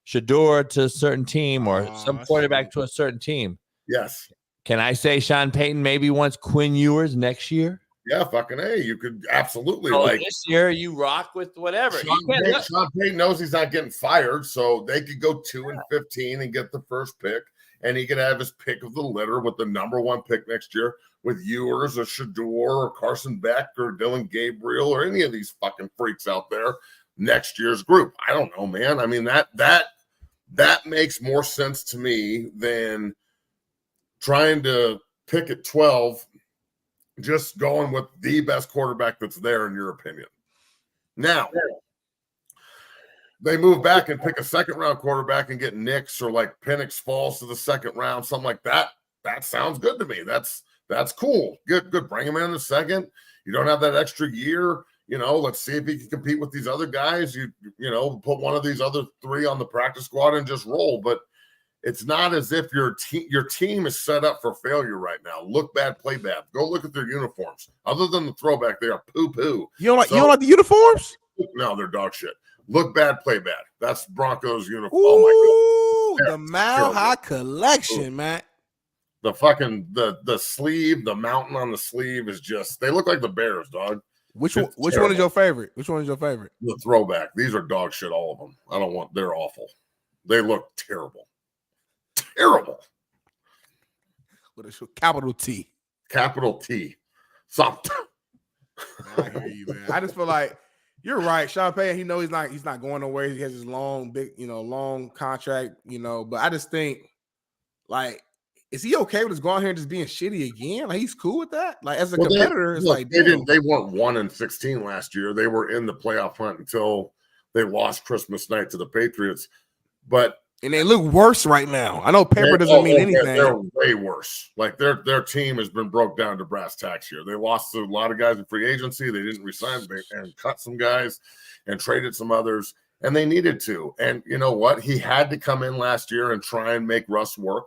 C: Shador to a certain team or some quarterback to a certain team.
F: Yes.
C: Can I say Sean Payton maybe wants Quinn Ewers next year?
F: Yeah, fucking A. You could absolutely
C: this year you rock with whatever.
F: Sean Payton knows he's not getting fired, so they could go 2-15 and get the first pick, and he could have his pick of the litter with the number 1 pick next year with Ewers or Shador or Carson Beck or Dylan Gabriel or any of these fucking freaks out there next year's group. I don't know, man. I mean, that makes more sense to me than trying to pick at 12. Just going with the best quarterback that's there, in your opinion. Now, they move back and pick a second-round quarterback and get Nix or like Penix falls to the second round, something like that. That sounds good to me. That's cool. Good. Bring him in the second. You don't have that extra year. Let's see if he can compete with these other guys. You put one of these other 3 on the practice squad and just roll. But it's not as if your team is set up for failure right now. Look bad, play bad. Go look at their uniforms. Other than the throwback, they are poo-poo.
H: You don't like the uniforms?
F: No, they're dog shit. Look bad, play bad. That's Broncos uniform.
H: Oh my God. The Mile High collection, man.
F: The fucking the sleeve, the mountain on the sleeve is just, they look like the Bears, dog.
H: Which one is your favorite?
F: The throwback. These are dog shit, all of them. They're awful. They look terrible. Terrible.
H: With a capital T.
F: Capital T. Something.
H: I hear you, man. I just feel like you're right. Sean Payton, he knows he's not going nowhere. He has his long contract, but I just think, like, is he okay with us going here and just being shitty again? Like, he's cool with that? Like, as a competitor,
F: they weren't 1-16 last year. They were in the playoff hunt until they lost Christmas night to the Patriots.
H: And they look worse right now. I know paper doesn't mean anything.
F: They're way worse. Like their team has been broke down to brass tacks here. They lost a lot of guys in free agency. They didn't resign and cut some guys and traded some others, and they needed to. And you know what? He had to come in last year and try and make Russ work.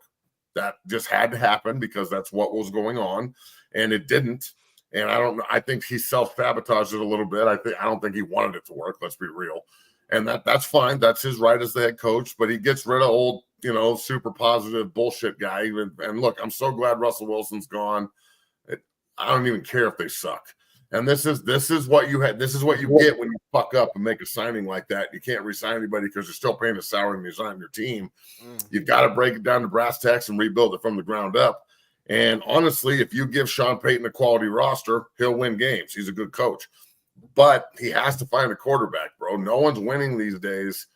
F: That just had to happen because that's what was going on, and it didn't. And I don't know. I think he self-sabotaged it a little bit. I don't think he wanted it to work. Let's be real. And that's fine. That's his right as the head coach, but he gets rid of old, super positive bullshit guy. And look, I'm so glad Russell Wilson's gone. I don't even care if they suck. And this is what you had. This is what you get when you fuck up and make a signing like that. You can't re-sign anybody because you're still paying a salary and you're signing your team. You've got to break it down to brass tacks and rebuild it from the ground up. And honestly, if you give Sean Payton a quality roster, he'll win games. He's a good coach. But he has to find a quarterback, bro. No one's winning these days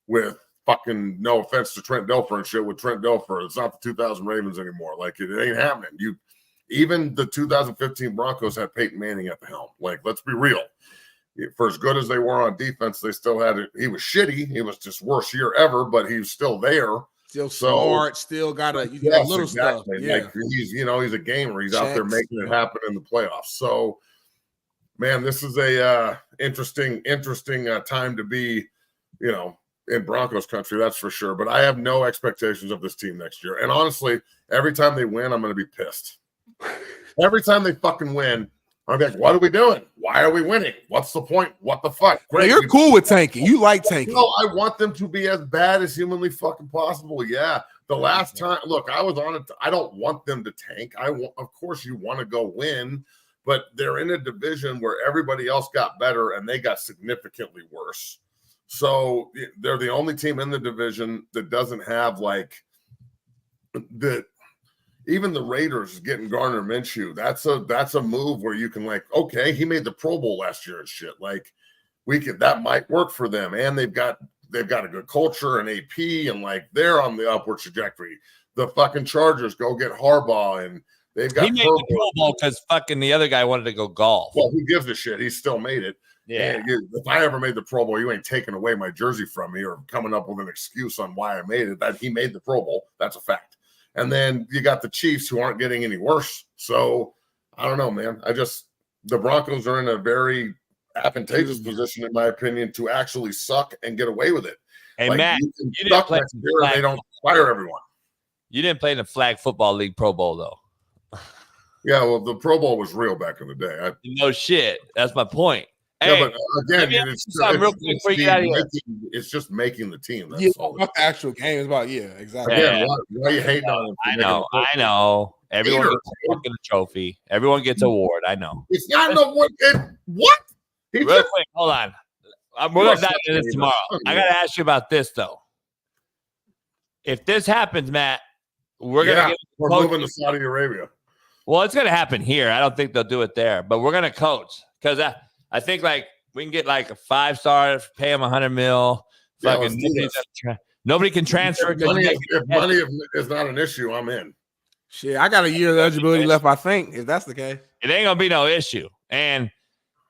F: with fucking, no offense to Trent Dilfer and shit, with Trent Dilfer. It's not the 2000 Ravens anymore. Like, it ain't happening. Even the 2015 Broncos had Peyton Manning at the helm. Like, let's be real. For as good as they were on defense, they still had it. He was shitty. He was just worst year ever, but he was still there.
H: Still smart. Still got a little stuff. Yeah.
F: Like, he's a gamer. He's out there making it happen in the playoffs. So, man, this is a interesting time to be, in Broncos country, that's for sure. But I have no expectations of this team next year. And honestly, every time they win, I'm going to be pissed. Every time they fucking win, I'm like, what are we doing? Why are we winning? What's the point? What the fuck?
H: Great. You're cool with tanking. You like tanking.
F: No, I want them to be as bad as humanly fucking possible. Yeah. The last time, look, I was on it. I don't want them to tank. Of course, you want to go win, but they're in a division where everybody else got better and they got significantly worse. So they're the only team in the division that doesn't have even the Raiders getting Gardner Minshew. That's a move where you can okay, he made the Pro Bowl last year and shit. Like, that might work for them. And they've got a good culture and AP, and they're on the upward trajectory. The fucking Chargers go get Harbaugh, and they've got.
C: He made the Pro Bowl because fucking the other guy wanted to go golf.
F: Well, who gives a shit? He still made it.
C: Yeah.
F: And if I ever made the Pro Bowl, you ain't taking away my jersey from me or coming up with an excuse on why I made it. That he made the Pro Bowl. That's a fact. And then you got the Chiefs, who aren't getting any worse. So I don't know, man. The Broncos are in a very advantageous position, in my opinion, to actually suck and get away with it.
C: Hey, Matt,
F: you didn't play next year and they don't fire everyone.
C: You didn't play in the Flag Football League Pro Bowl, though.
F: Yeah, well, the Pro Bowl was real back in the day.
C: No shit. That's my point.
F: Yeah,
C: hey,
F: but again, it's just making the team. That's all.
H: About the actual game is about exactly.
F: Yeah, why are you hating on him?
C: I know. Everyone gets a fucking trophy. Everyone gets an award. I know.
F: It's not an award. What?
C: Real quick, hold on. We're gonna dive into this tomorrow. I gotta ask you about this though. If this happens, Matt, we're
F: moving to Saudi Arabia.
C: Well, it's gonna happen here. I don't think they'll do it there, but we're gonna coach because I think we can get a 5-star, pay him $100 million. Nobody can transfer.
F: If money is not an issue, I'm in.
H: Shit, I got a year of eligibility left, I think, if that's the case.
C: It ain't gonna be no issue. And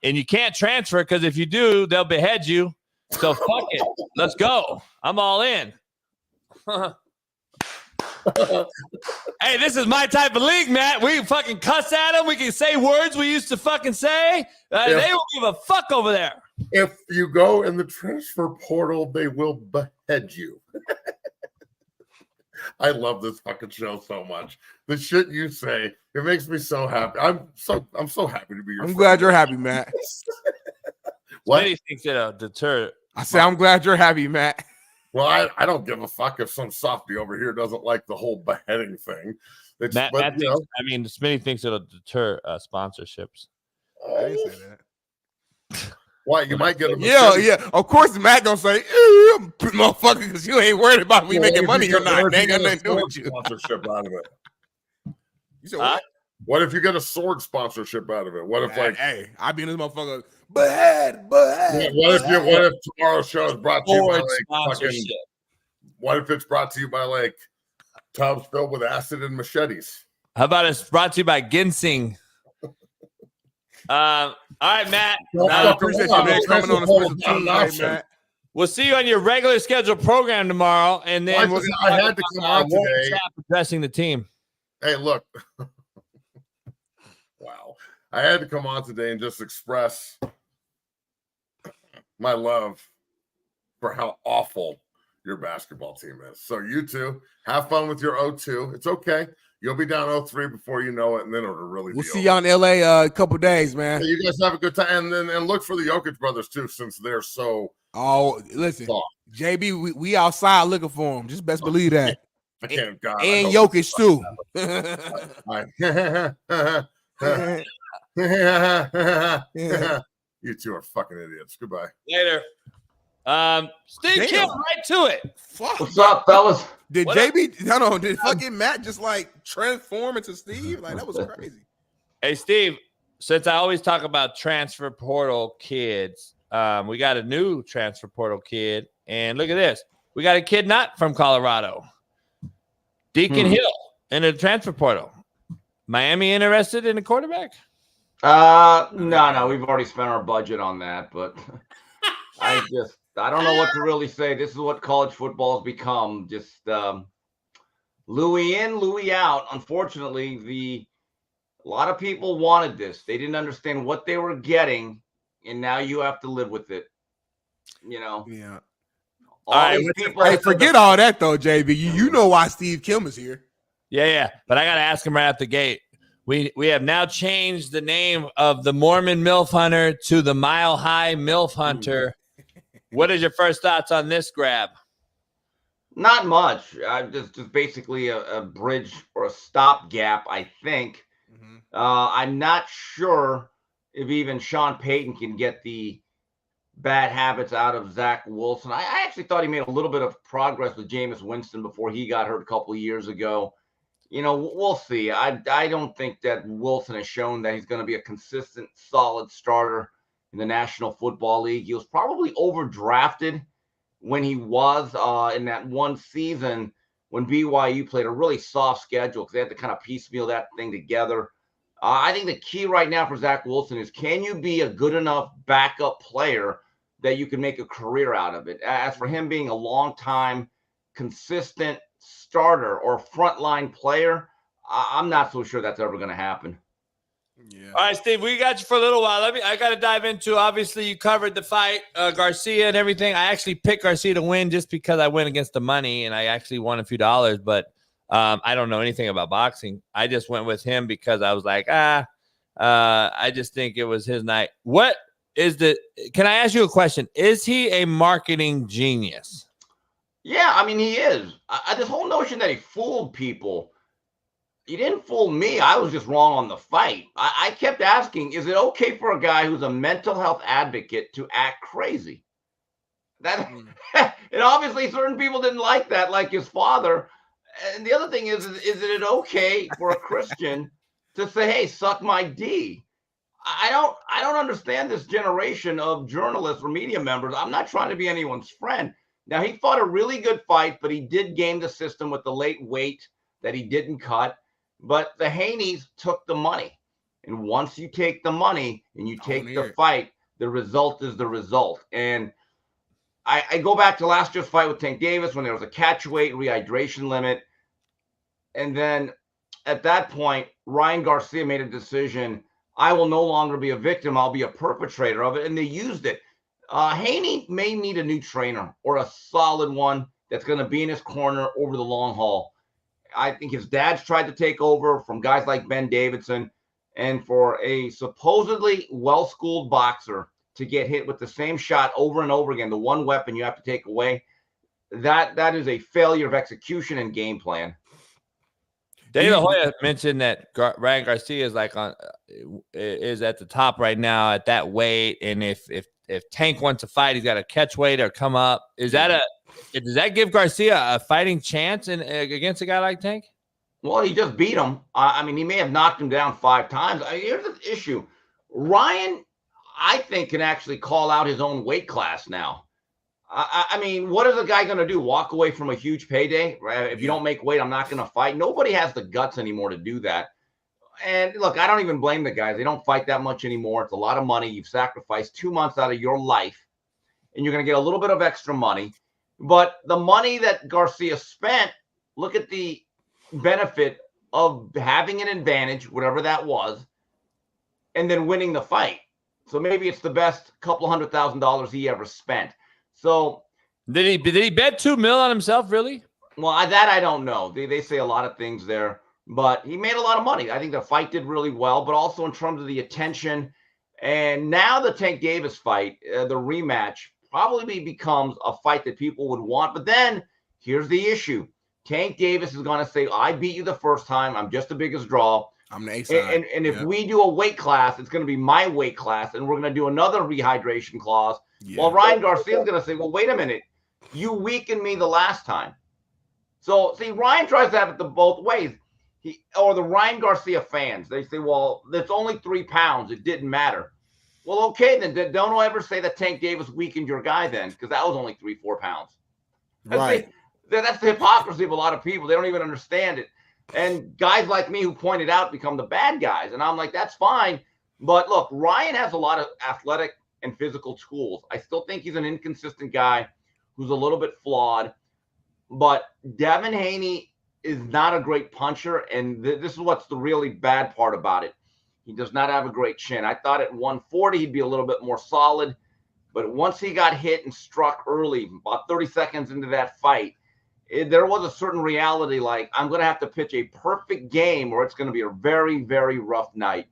C: you can't transfer because if you do, they'll behead you. So fuck it. Let's go. I'm all in. Hey, this is my type of league, Matt. We can fucking cuss at them. We can say words we used to fucking say. They don't give a fuck over there.
F: If you go in the transfer portal, they will behead you. I love this fucking show so much. The shit you say, it makes me so happy. I'm so happy to be your friend.
H: Glad you're happy, Matt.
C: What do you think that'll deter?
H: I say I'm glad you're happy, Matt.
F: Well, I don't give a fuck if some softy over here doesn't like the whole beheading thing.
C: Smitty thinks it'll deter sponsorships.
H: I didn't say that.
F: Why? You might get a
H: yeah. Of course, Matt gonna say, motherfucker, because you ain't worried about me making money or not. They ain't got nothing to do with you.
F: Sponsorship out of it.
H: You said what?
F: What if you get a sword sponsorship out of it? What if
H: hey, I be in this motherfucker, behead.
F: Yeah, what if tomorrow's show is brought to you by what if it's brought to you by tubs filled with acid and machetes?
C: How about it's brought to you by Ginseng? All right, Matt.
H: I appreciate you, man, coming on a special Tuesday, Matt.
C: We'll see you on your regular scheduled program tomorrow, and then
F: I had to come on today
C: addressing the team.
F: Hey, look. Wow. I had to come on today and just express my love for how awful your basketball team is. So you two, have fun with your 0-2. It's okay. You'll be down 0-3 before you know it, and then it'll really
H: We'll see you in LA a couple days, man.
F: You guys have a good time. And look for the Jokic brothers, too, since they're so
H: Oh, listen, JB, we outside looking for him. Just best believe that.
F: Damn God,
H: and Jokic too.
F: You two are fucking idiots. Goodbye.
C: Later. Steve Kim, right to it.
H: Fuck.
J: What's up, fellas?
H: Did JB? Hold on. Did fucking Matt just like transform into Steve? Like that was crazy.
C: Hey, Steve. Since I always talk about transfer portal kids, we got a new transfer portal kid, and look at this. We got a kid not from Colorado, Deacon Hill, in the transfer portal. Miami interested in a quarterback?
J: No, we've already spent our budget on that, but I don't know what to really say. This is what college football has become. Just Louis in, Louis out. Unfortunately, a lot of people wanted this. They didn't understand what they were getting, and now you have to live with it. You know?
H: Yeah.
J: All right, people,
H: hey, forget all that though, JB. You know why Steve Kim is here.
C: Yeah. But I got to ask him right out the gate. We have now changed the name of the Mormon MILF Hunter to the Mile High MILF Hunter. What is your first thoughts on this grab?
J: Not much. Just basically a bridge or a stopgap, I think. I'm not sure if even Sean Payton can get the bad habits out of Zach Wilson. I actually thought he made a little bit of progress with Jameis Winston before he got hurt a couple of years ago. You know, we'll see. I don't think that Wilson has shown that he's going to be a consistent, solid starter in the National Football League. He was probably overdrafted when he was in that one season when BYU played a really soft schedule because they had to kind of piecemeal that thing together. I think the key right now for Zach Wilson is, can you be a good enough backup player that you can make a career out of it? As for him being a long-time, consistent starter or frontline player, I'm not so sure that's ever going to happen.
C: Yeah. All right, Steve, we got you for a little while. I got to dive into, obviously, you covered the fight, Garcia and everything. I actually picked Garcia to win just because I went against the money, and I actually won a few dollars, but I don't know anything about boxing. I just went with him because I was like, I just think it was his night. Can I ask you a question? Is he a marketing genius?
J: Yeah, I mean, he is. This whole notion that he fooled people, he didn't fool me. I was just wrong on the fight. I kept asking, is it okay for a guy who's a mental health advocate to act crazy? And obviously certain people didn't like that, like his father. And the other thing is it okay for a Christian to say, hey, suck my D? I don't understand this generation of journalists or media members. I'm not trying to be anyone's friend. Now, he fought a really good fight, but he did game the system with the late weight that he didn't cut. But the Haneys took the money. And once you take the money and you take the fight, the result is the result. And I go back to last year's fight with Tank Davis when there was a catch weight rehydration limit. And then at that point, Ryan Garcia made a decision. I will no longer be a victim. I'll be a perpetrator of it. And they used it. Haney may need a new trainer or a solid one that's going to be in his corner over the long haul. I think his dad's tried to take over from guys like Ben Davidson. And for a supposedly well-schooled boxer to get hit with the same shot over and over again, the one weapon you have to take away, that is a failure of execution and game plan.
C: De La Hoya mentioned that Ryan Garcia is at the top right now at that weight, and if Tank wants to fight, he's got to catch weight or come up. Does that give Garcia a fighting chance against a guy like Tank?
J: Well, he just beat him. I mean, he may have knocked him down 5 times. Here's the issue: Ryan, I think, can actually call out his own weight class now. I mean, what is a guy going to do? Walk away from a huge payday? Right? If you don't make weight, I'm not going to fight. Nobody has the guts anymore to do that. And look, I don't even blame the guys. They don't fight that much anymore. It's a lot of money. You've sacrificed 2 months out of your life, and you're going to get a little bit of extra money. But the money that Garcia spent, look at the benefit of having an advantage, whatever that was, and then winning the fight. So maybe it's the best couple $100,000 he ever spent. So
C: did he bet $2 million on himself? Really?
J: Well, that I don't know. They say a lot of things there, but he made a lot of money. I think the fight did really well, but also in terms of the attention. And now the Tank Davis fight, the rematch, probably becomes a fight that people would want. But then here's the issue. Tank Davis is going to say, I beat you the first time. I'm just the biggest draw.
H: I'm the A side.
J: And if we do a weight class, it's going to be my weight class, and we're going to do another rehydration clause. Yeah. Well, Ryan Garcia is going to say, well, wait a minute. You weakened me the last time. So, see, Ryan tries to have it the both ways. Or the Ryan Garcia fans, they say, well, it's only 3 pounds. It didn't matter. Well, okay, then don't ever say that Tank Davis weakened your guy then, because that was only 3-4 pounds.
H: Right.
J: That's the hypocrisy of a lot of people. They don't even understand it. And guys like me who pointed out become the bad guys. And I'm like, that's fine. But look, Ryan has a lot of athletic and physical tools. I still think he's an inconsistent guy who's a little bit flawed. But Devin Haney is not a great puncher. And this is what's the really bad part about it. He does not have a great chin. I thought at 140 he'd be a little bit more solid. But once he got hit and struck early, about 30 seconds into that fight, there was a certain reality like, I'm going to have to pitch a perfect game or it's going to be a very, very rough night.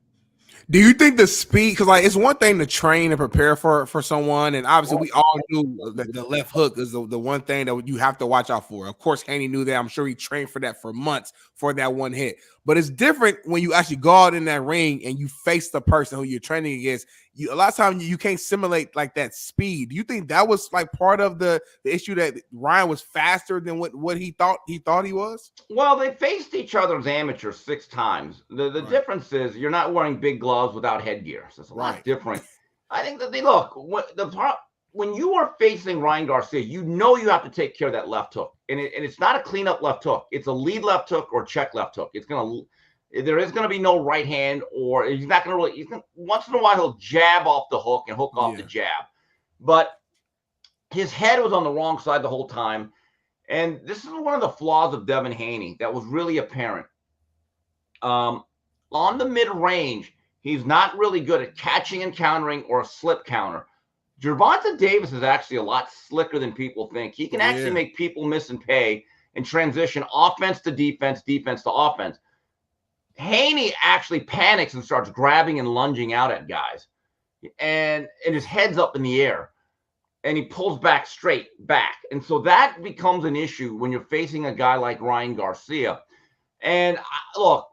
H: Do you think the speed, because like it's one thing to train and prepare for someone, and obviously we all knew that the left hook is the one thing that you have to watch out for. Of course, Haney knew that. I'm sure he trained for that for months for that one hit. But it's different when you actually go out in that ring and you face the person who you're training against. A lot of times you can't simulate like that speed. Do you think that was like part of the issue that Ryan was faster than what he thought he was?
J: Well, they faced each other as amateurs 6 times. The right. difference is you're not wearing big gloves without headgear. So it's a lot different. I think that when you are facing Ryan Garcia, you know you have to take care of that left hook. And it's not a cleanup left hook. It's a lead left hook or check left hook. There is going to be no right hand, or he's not going to really, once in a while he'll jab off the hook and hook off the jab. But his head was on the wrong side the whole time. And this is one of the flaws of Devin Haney that was really apparent. On the mid-range, he's not really good at catching and countering or a slip counter. Gervonta Davis is actually a lot slicker than people think. He can actually make people miss and pay and transition offense to defense, defense to offense. Haney actually panics and starts grabbing and lunging out at guys. And his head's up in the air. And he pulls back straight back. And so that becomes an issue when you're facing a guy like Ryan Garcia. And look,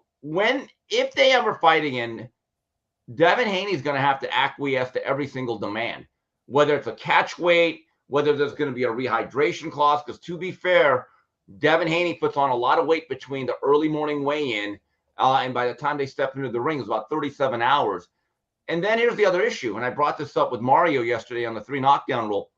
J: if they ever fight again, Devin Haney's going to have to acquiesce to every single demand. Whether it's a catch weight, whether there's going to be a rehydration clause, because to be fair, Devin Haney puts on a lot of weight between the early morning weigh-in and by the time they step into the ring, it's about 37 hours. And then here's the other issue, and I brought this up with Mario yesterday on the 3 knockdown rule.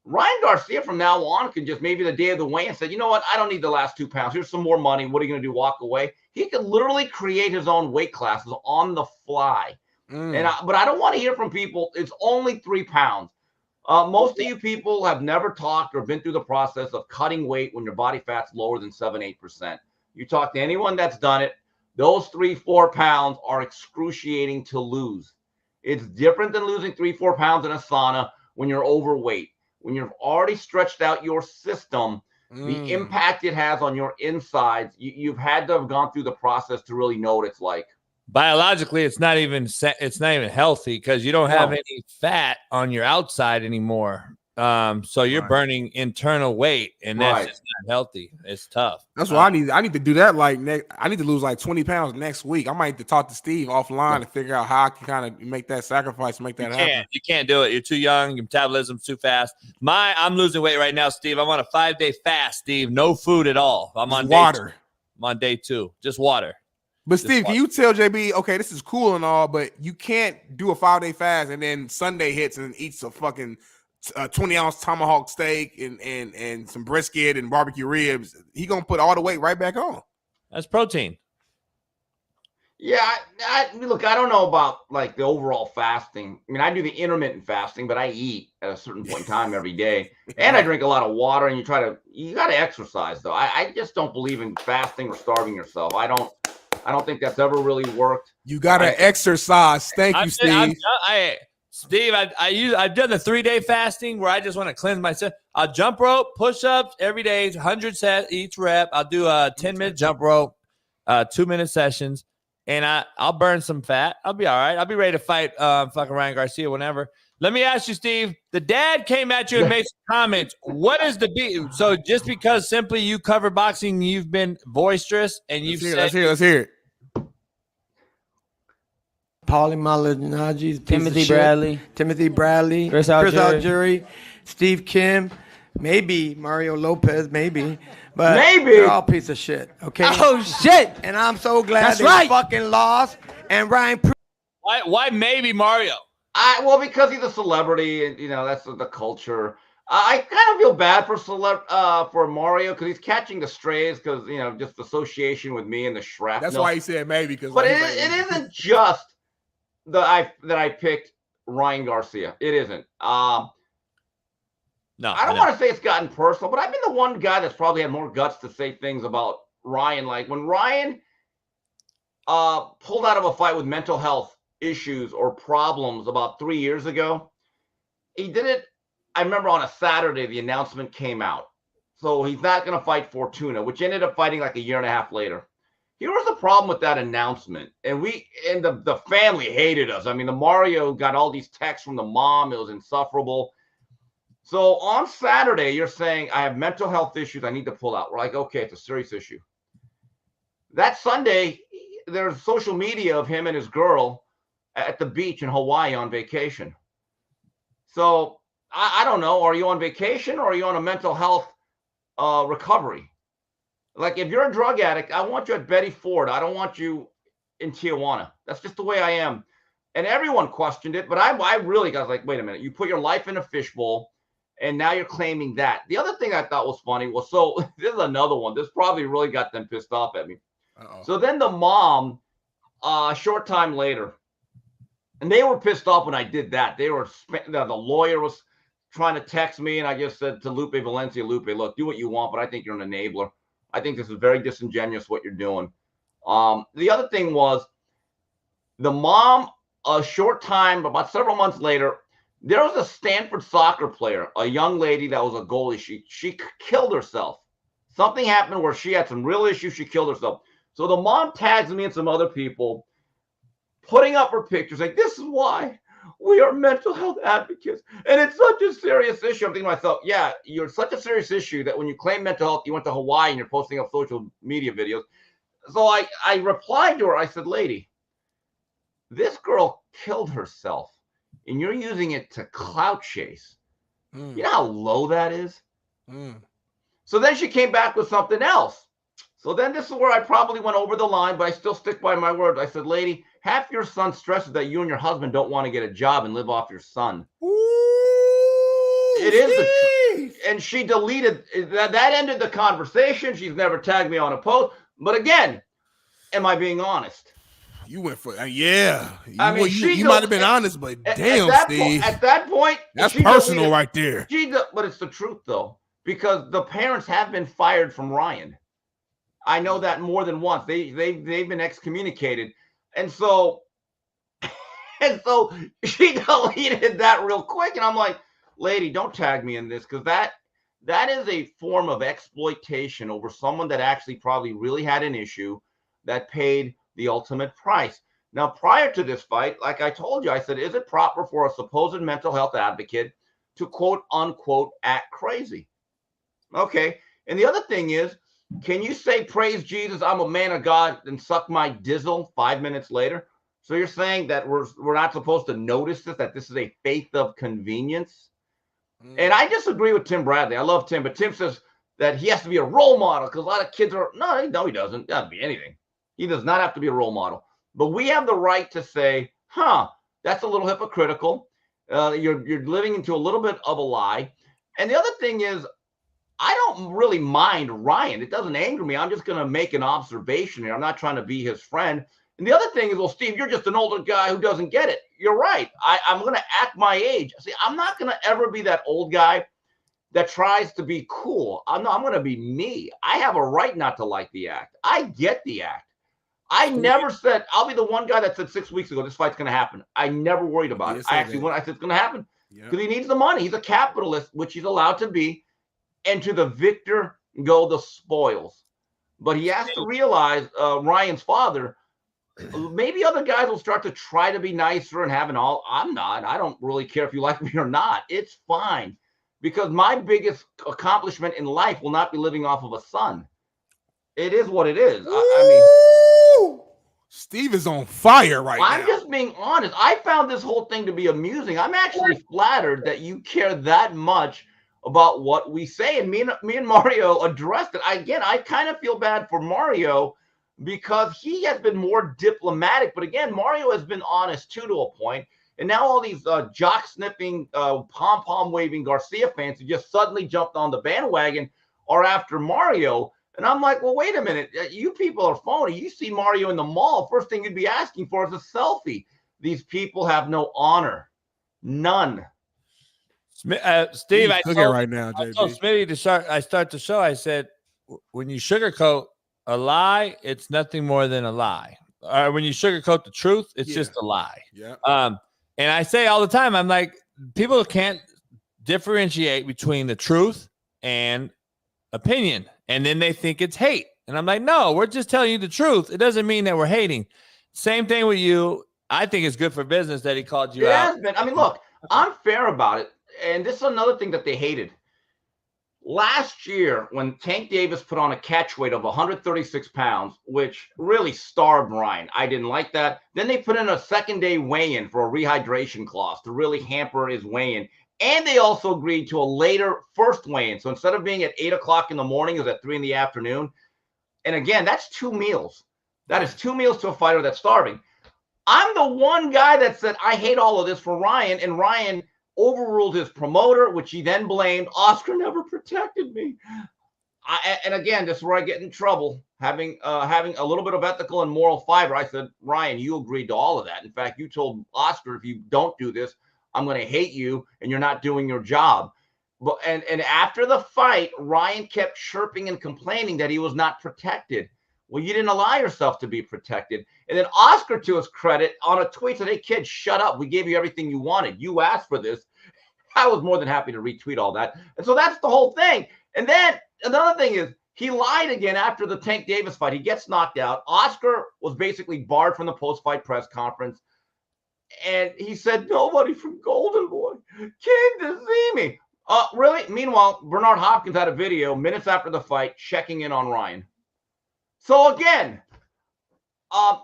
J: Ryan Garcia from now on can just maybe the day of the weigh-in say, you know what, I don't need the last 2 pounds. Here's some more money. What are you going to do, walk away? He could literally create his own weight classes on the fly. But I don't want to hear from people, it's only 3 pounds. Most of you people have never talked or been through the process of cutting weight when your body fat's lower than 7-8%. You talk to anyone that's done it, those 3-4 pounds are excruciating to lose. It's different than losing 3-4 pounds in a sauna when you're overweight. When you've already stretched out your system, the impact it has on your insides, you've had to have gone through the process to really know what it's like.
C: Biologically, it's not even healthy because you don't have any fat on your outside anymore. So you're burning internal weight, and that's just not healthy. It's tough.
H: That's why I need to do that. I need to lose like 20 pounds next week. I might need to talk to Steve offline to figure out how I can kind of make that sacrifice, make that happen.
C: You can't do it. You're too young. Your metabolism's too fast. I'm losing weight right now, Steve. I'm on a 5-day fast, Steve. No food at all. I'm on
H: water.
C: I'm on day 2. Just water.
H: But Steve, can you tell JB, okay, this is cool and all, but you can't do a 5-day fast and then Sunday hits and eats a fucking 20-ounce tomahawk steak and some brisket and barbecue ribs. He gonna put all the weight right back on.
C: That's protein.
J: Yeah, look, I don't know about like the overall fasting. I mean, I do the intermittent fasting, but I eat at a certain point in time every day, and I drink a lot of water. And you got to exercise though. I just don't believe in fasting or starving yourself. I don't think that's ever really worked.
H: You gotta exercise. Thank you, Steve.
C: Steve, I've done the 3-day fasting where I just want to cleanse myself. I'll jump rope, push-ups every day, 100 sets each rep. I'll do a 10-minute jump rope, 2-minute sessions, and I'll burn some fat. I'll be all right. I'll be ready to fight fucking Ryan Garcia whenever. Let me ask you, Steve. The dad came at you and made some comments. What is the beat? So just because simply you cover boxing, you've been boisterous, and you've said,
H: let's hear it.
K: Paulie Malignaggi,
E: Timothy Bradley,
K: Chris
E: Algieri.
K: Algieri, Steve Kim, maybe Mario Lopez, maybe. But
J: Maybe.
K: they're all piece of shit, okay?
E: Oh shit!
K: And I'm so glad
E: That's
K: they
E: right.
K: fucking lost. And Ryan
C: why maybe Mario?
J: Well, because he's a celebrity, and that's the culture. I kind of feel bad for Mario because he's catching the strays because just association with me and the shrapnel.
H: That's why he said maybe because.
J: But it isn't just that I picked Ryan Garcia. It isn't.
C: No,
J: I don't want to say it's gotten personal, but I've been the one guy that's probably had more guts to say things about Ryan. Like when Ryan pulled out of a fight with mental health issues or problems about 3 years ago, he did it. I remember on a Saturday, the announcement came out. So he's not going to fight Fortuna, which ended up fighting like a year and a half later. Here was the problem with that announcement. And the family hated us. I mean, the Mario got all these texts from the mom. It was insufferable. So on Saturday, you're saying, I have mental health issues. I need to pull out. We're like, okay, it's a serious issue. That Sunday, there's social media of him and his girl at the beach in Hawaii on vacation. So I don't know. Are you on vacation or are you on a mental health recovery? Like if you're a drug addict, I want you at Betty Ford. I don't want you in Tijuana. That's just the way I am. And everyone questioned it, but I really got like, wait a minute. You put your life in a fishbowl and now you're claiming that. The other thing I thought was funny was, so this is another one. This probably really got them pissed off at me.
H: Uh-oh.
J: So then the mom, a short time later, and they were pissed off when I did that. The lawyer was trying to text me, and I just said to Lupe Valencia, Lupe, look, do what you want, but I think you're an enabler. I think this is very disingenuous what you're doing. The other thing was the mom, a short time, about several months later, there was a Stanford soccer player, a young lady that was a goalie. She killed herself. Something happened where she had some real issues. She killed herself. So the mom tags me and some other people, putting up her pictures like, this is why we are mental health advocates. And it's such a serious issue. I'm thinking to myself, yeah, you're such a serious issue that when you claim mental health, you went to Hawaii and you're posting up social media videos. So I replied to her. I said, lady, this girl killed herself and you're using it to clout chase. You know how low that is? So then she came back with something else. So then this is where I probably went over the line, but I still stick by my word. I said, lady, half your son stresses that you and your husband don't want to get a job and live off your son.
H: Ooh,
J: it is the truth. And she deleted that ended the conversation. She's never tagged me on a post. But again, am I being honest?
H: You went for yeah. You might have been honest, but damn, Steve.
J: At that point,
H: that's personal right there.
J: But it's the truth though, because the parents have been fired from Ryan. I know that more than once. They've been excommunicated, and so she deleted that real quick. And I'm like, lady, don't tag me in this, because that is a form of exploitation over someone that actually probably really had an issue that paid the ultimate price. Now, prior to this fight, like I told you, I said, is it proper for a supposed mental health advocate to quote unquote act crazy? Okay. And the other thing is, can you say, praise Jesus, I'm a man of God, and suck my dizzle 5 minutes later? So you're saying that we're not supposed to notice this, that this is a faith of convenience? And I disagree with Tim Bradley. I love Tim, but Tim says that he has to be a role model because a lot of kids are, no, he doesn't. He doesn't be anything. He does not have to be a role model. But we have the right to say, that's a little hypocritical. You're living into a little bit of a lie. And the other thing is, I don't really mind Ryan. It doesn't anger me. I'm just going to make an observation here. I'm not trying to be his friend. And the other thing is, well, Steve, you're just an older guy who doesn't get it. You're right. I'm going to act my age. See, I'm not going to ever be that old guy that tries to be cool. I'm going to be me. I have a right not to like the act. I get the act. I never said, I'll be the one guy that said 6 weeks ago, this fight's going to happen. I never worried about it. I said it's going to happen because he needs the money. He's a capitalist, which he's allowed to be. And to the victor go the spoils. But he has to realize, Ryan's father, maybe other guys will start to try to be nicer and have an all. I'm not. I don't really care if you like me or not. It's fine, because my biggest accomplishment in life will not be living off of a son. It is what it is. I mean,
H: Steve is on fire right now.
J: I'm just being honest. I found this whole thing to be amusing. I'm actually flattered that you care that much about what we say. And me and Mario addressed it. I kind of feel bad for Mario because he has been more diplomatic. But again, Mario has been honest too, to a point. And now all these jock sniffing, pom-pom waving Garcia fans who just suddenly jumped on the bandwagon are after Mario. And I'm like, well, wait a minute. You people are phony. You see Mario in the mall, first thing you'd be asking for is a selfie. These people have no honor. None.
C: Steve, I told
H: Smitty
C: to start the show. I said, when you sugarcoat a lie, it's nothing more than a lie. Or when you sugarcoat the truth, it's just a lie.
H: Yeah.
C: And I say all the time, I'm like, people can't differentiate between the truth and opinion, and then they think it's hate. And I'm like, no, we're just telling you the truth. It doesn't mean that we're hating. Same thing with you. I think it's good for business that he called you out.
J: Been. I mean, look, I'm fair about it. And this is another thing that they hated. Last year, when Tank Davis put on a catch weight of 136 pounds, which really starved Ryan, I didn't like that. Then they put in a second-day weigh-in for a rehydration clause to really hamper his weigh-in. And they also agreed to a later first weigh-in. So instead of being at 8 o'clock in the morning, it was at 3 in the afternoon. And again, that's 2 meals. That is 2 meals to a fighter that's starving. I'm the one guy that said, I hate all of this for Ryan. And Ryan overruled his promoter, which he then blamed. Oscar never protected me. And again, this is where I get in trouble. Having a little bit of ethical and moral fiber, I said, Ryan, you agreed to all of that. In fact, you told Oscar, if you don't do this, I'm going to hate you, and you're not doing your job. But and after the fight, Ryan kept chirping and complaining that he was not protected. Well, you didn't allow yourself to be protected. And then Oscar, to his credit, on a tweet said, hey, kid, shut up. We gave you everything you wanted. You asked for this. I was more than happy to retweet all that. And so that's the whole thing. And then another thing is he lied again after the Tank Davis fight. He gets knocked out. Oscar was basically barred from the post-fight press conference. And he said, nobody from Golden Boy came to see me. Really? Meanwhile, Bernard Hopkins had a video minutes after the fight checking in on Ryan. So again,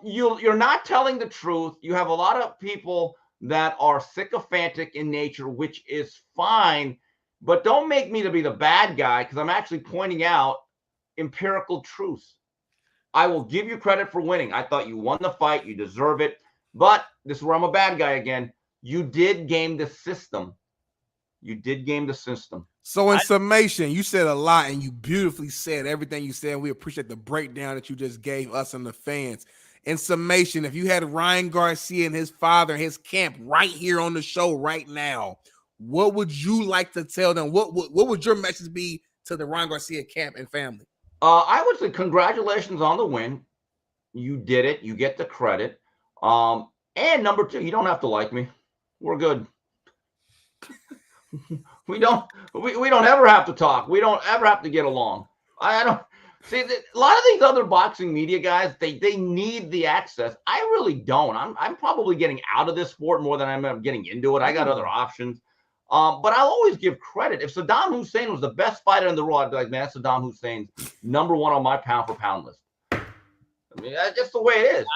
J: you're not telling the truth. You have a lot of people that are sycophantic in nature, which is fine. But don't make me to be the bad guy, because I'm actually pointing out empirical truths. I will give you credit for winning. I thought you won the fight. You deserve it. But this is where I'm a bad guy again. You did game the system. You did game the system.
H: So in summation, you said a lot, and you beautifully said everything you said. We appreciate the breakdown that you just gave us and the fans. In summation, if you had Ryan Garcia and his father, his camp right here on the show right now, what would you like to tell them? What would your message be to the Ryan Garcia camp and family?
J: I would say congratulations on the win. You did it. You get the credit. And number 2, you don't have to like me. We're good. we don't ever have to talk. We don't ever have to get along. I don't see a lot of these other boxing media guys. They need the access. I really don't. I'm probably getting out of this sport more than I'm getting into it. I got other options. But I'll always give credit. If Saddam Hussein was the best fighter in the world, I'd be like, man, that's Saddam Hussein's number 1 on my pound for pound list. I mean, that's just the way it is.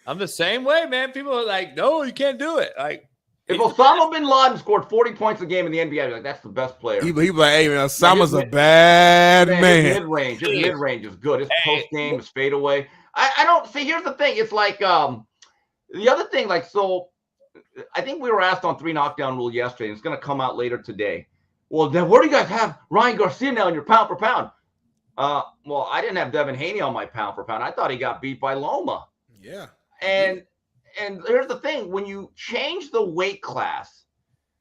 C: I'm the same way, man. People are like, no, you can't do it. Like,
J: if Osama bin Laden scored 40 points a game in the NBA, I'd be like, that's the best player.
H: He be like, hey, man, Osama's a bad man.
J: His mid-range is good. His post-game, his fadeaway. I don't see. Here's the thing. It's like the other thing. Like, so I think we were asked on 3 knockdown rule yesterday, and it's going to come out later today. Well, then where do you guys have Ryan Garcia now in your pound for pound? Well, I didn't have Devin Haney on my pound for pound. I thought he got beat by Loma.
H: Yeah.
J: And here's the thing. When you change the weight class,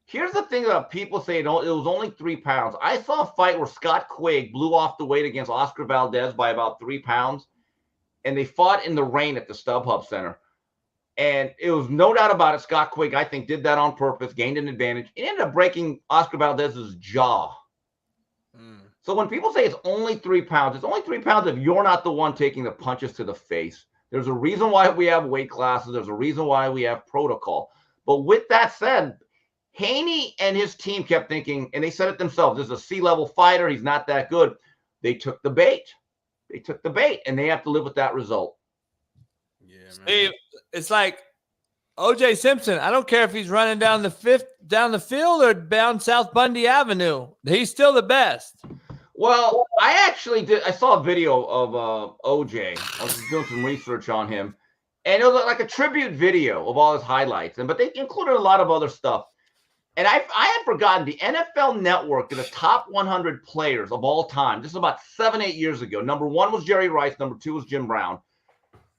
J: here's the thing that people say it was only 3 pounds. I saw a fight where Scott Quigg blew off the weight against Oscar Valdez by about 3 pounds, and they fought in the rain at the StubHub Center. And it was no doubt about it. Scott Quigg, I think, did that on purpose, gained an advantage. He ended up breaking Oscar Valdez's jaw. So when people say it's only 3 pounds, it's only 3 pounds if you're not the one taking the punches to the face. There's a reason why we have weight classes. There's a reason why we have protocol. But with that said, Haney and his team kept thinking, and they said it themselves, this is a C-level fighter. He's not that good. They took the bait. And they have to live with that result.
C: Yeah, man. Steve, it's like O.J. Simpson. I don't care if he's running down the field or down South Bundy Avenue. He's still the best.
J: Well, I saw a video of O.J. I was doing some research on him, and it was like a tribute video of all his highlights, but they included a lot of other stuff. And I had forgotten the NFL Network did the top 100 players of all time. This is about 7-8 years ago. Number 1 was Jerry Rice. Number 2 was Jim Brown.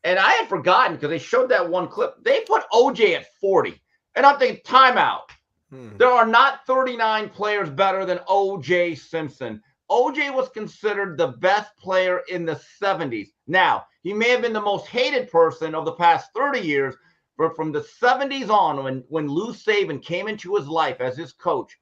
J: And I had forgotten because they showed that one clip. They put OJ at 40. And I'm thinking, timeout. There are not 39 players better than O.J. Simpson. OJ was considered the best player in the 70s. Now, he may have been the most hated person of the past 30 years, but from the 70s on, when Lou Saban came into his life as his coach,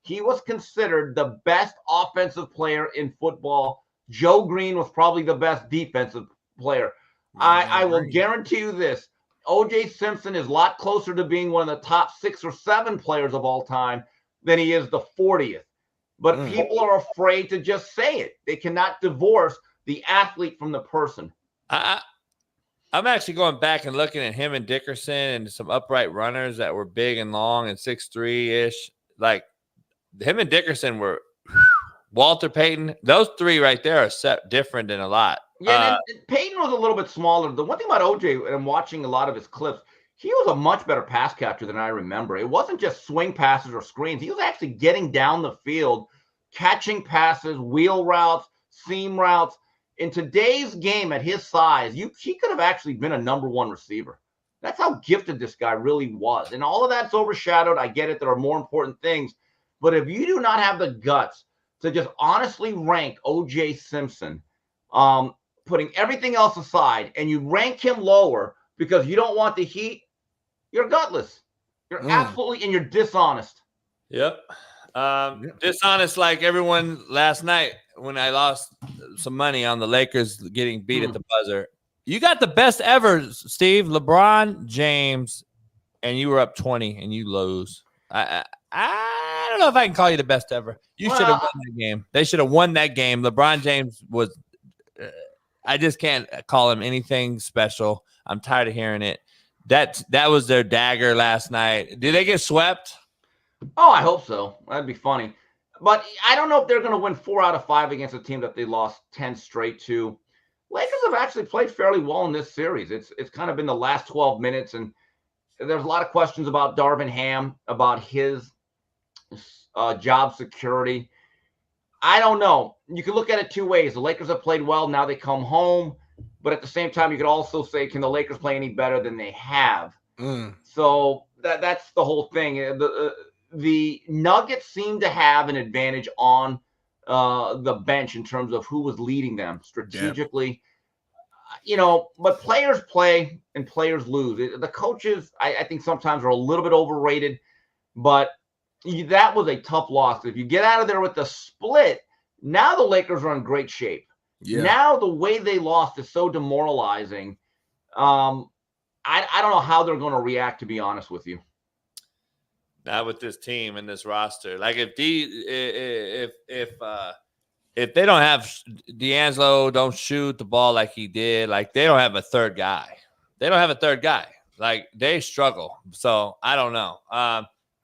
J: he was considered the best offensive player in football. Joe Green was probably the best defensive player. I will guarantee you this. O.J. Simpson is a lot closer to being one of the top 6 or 7 players of all time than he is the 40th. But people are afraid to just say it. They cannot divorce the athlete from the person.
C: I'm actually going back and looking at him and Dickerson and some upright runners that were big and long and 6'3"-ish. Like him and Dickerson were Walter Payton. Those 3 right there are set different than a lot.
J: Yeah, and Payton was a little bit smaller. The one thing about OJ, and I'm watching a lot of his clips, he was a much better pass catcher than I remember. It wasn't just swing passes or screens. He was actually getting down the field, catching passes, wheel routes, seam routes. In today's game at his size, he could have actually been a number 1 receiver. That's how gifted this guy really was. And all of that's overshadowed. I get it. There are more important things. But if you do not have the guts to just honestly rank O.J. Simpson, putting everything else aside, and you rank him lower because you don't want the heat, you're gutless. You're absolutely, and you're dishonest.
C: Yep. Dishonest like everyone last night when I lost some money on the Lakers getting beat at the buzzer. You got the best ever, Steve. LeBron James, and you were up 20 and you lose. I don't know if I can call you the best ever. You should have won that game. They should have won that game. LeBron James was I just can't call him anything special. I'm tired of hearing it. That was their dagger last night. Did they get swept?
J: Oh, I hope so. That'd be funny. But I don't know if they're going to win 4 out of 5 against a team that they lost 10 straight to. Lakers have actually played fairly well in this series. It's kind of been the last 12 minutes, and there's a lot of questions about Darvin Ham, about his job security. I don't know. You can look at it 2 ways. The Lakers have played well. Now they come home. But at the same time, you could also say, can the Lakers play any better than they have? So that's the whole thing. The Nuggets seem to have an advantage on the bench in terms of who was leading them strategically. But players play and players lose. The coaches, I think, sometimes are a little bit overrated. But that was a tough loss. If you get out of there with the split, now the Lakers are in great shape. Yeah. Now the way they lost is so demoralizing. I don't know how they're going to react, to be honest with you.
C: Not with this team and this roster. Like if they don't have D'Angelo, don't shoot the ball like he did. Like they don't have a third guy. Like they struggle. So I don't know.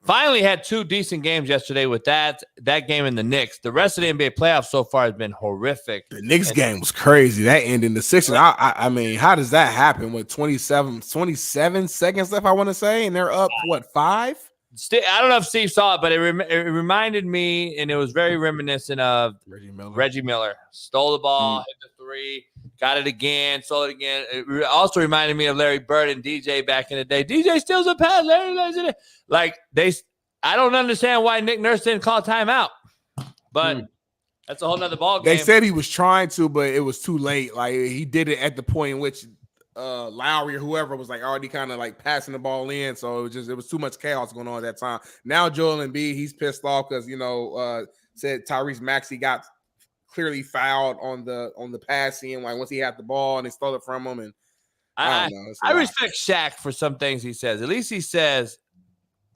C: Finally had 2 decent games yesterday with that game in the Knicks. The rest of the NBA playoffs so far has been horrific.
H: The Knicks game was crazy. That ended in the Sixers. I mean, how does that happen with 27 seconds left, I want to say, and they're up, 5?
C: I don't know if Steve saw it, but it reminded me, and it was very reminiscent of Reggie Miller. Stole the ball, hit the 3, got it again, stole it again. It also reminded me of Larry Bird and DJ back in the day. DJ steals a pass. I don't understand why Nick Nurse didn't call timeout, but that's a whole nother ball game.
H: They said he was trying to, but it was too late. Like he did it at the point in which Lowry or whoever was like already kind of like passing the ball in, so it was too much chaos going on at that time. Now Joel Embiid, he's pissed off because said Tyrese Maxey got clearly fouled on the passing, like once he had the ball and they stole it from him. And I don't know. It's a
C: I
H: lot.
C: respect Shaq for some things he says. At least he says,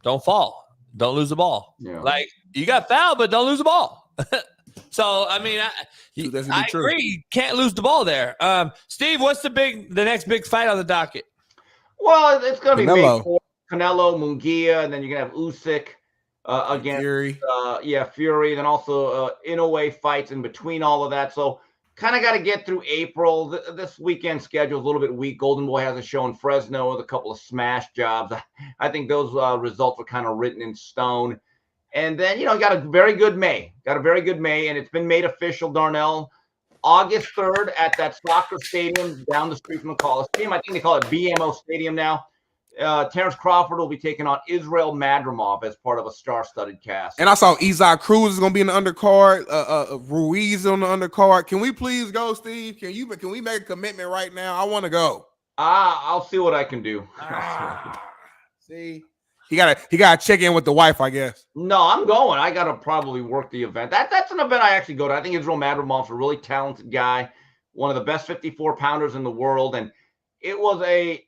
C: don't fall. Don't lose the ball.
J: Yeah.
C: Like, you got fouled, but don't lose the ball. So, I mean, I agree. You can't lose the ball there. Steve, what's the next big fight on the docket?
J: Well, it's going to be
H: Canelo.
J: May 4th. Canelo, Munguia, and then you're going to have Usyk against
H: Fury.
J: Fury. Then also Inoue fights in between all of that. So kind of got to get through April. This weekend schedule is a little bit weak. Golden Boy has a show in Fresno with a couple of smash jobs. I think those results are kind of written in stone. And then, you got a very good May. And it's been made official, Darnell. August 3rd at that soccer stadium down the street from the Coliseum. I think they call it BMO Stadium now. Terrence Crawford will be taking on Israel Madrimov as part of a star-studded cast.
H: And I saw Isaac Cruz is going to be in the undercard. Ruiz on the undercard. Can we please go, Steve? Can we make a commitment right now? I want to go.
J: I'll see what I can do.
H: See, he got to check in with the wife, I guess.
J: No, I'm going. I got to probably work the event. That's an event I actually go to. I think Israel Madrimov's a really talented guy, one of the best 54-pounders in the world, and it was a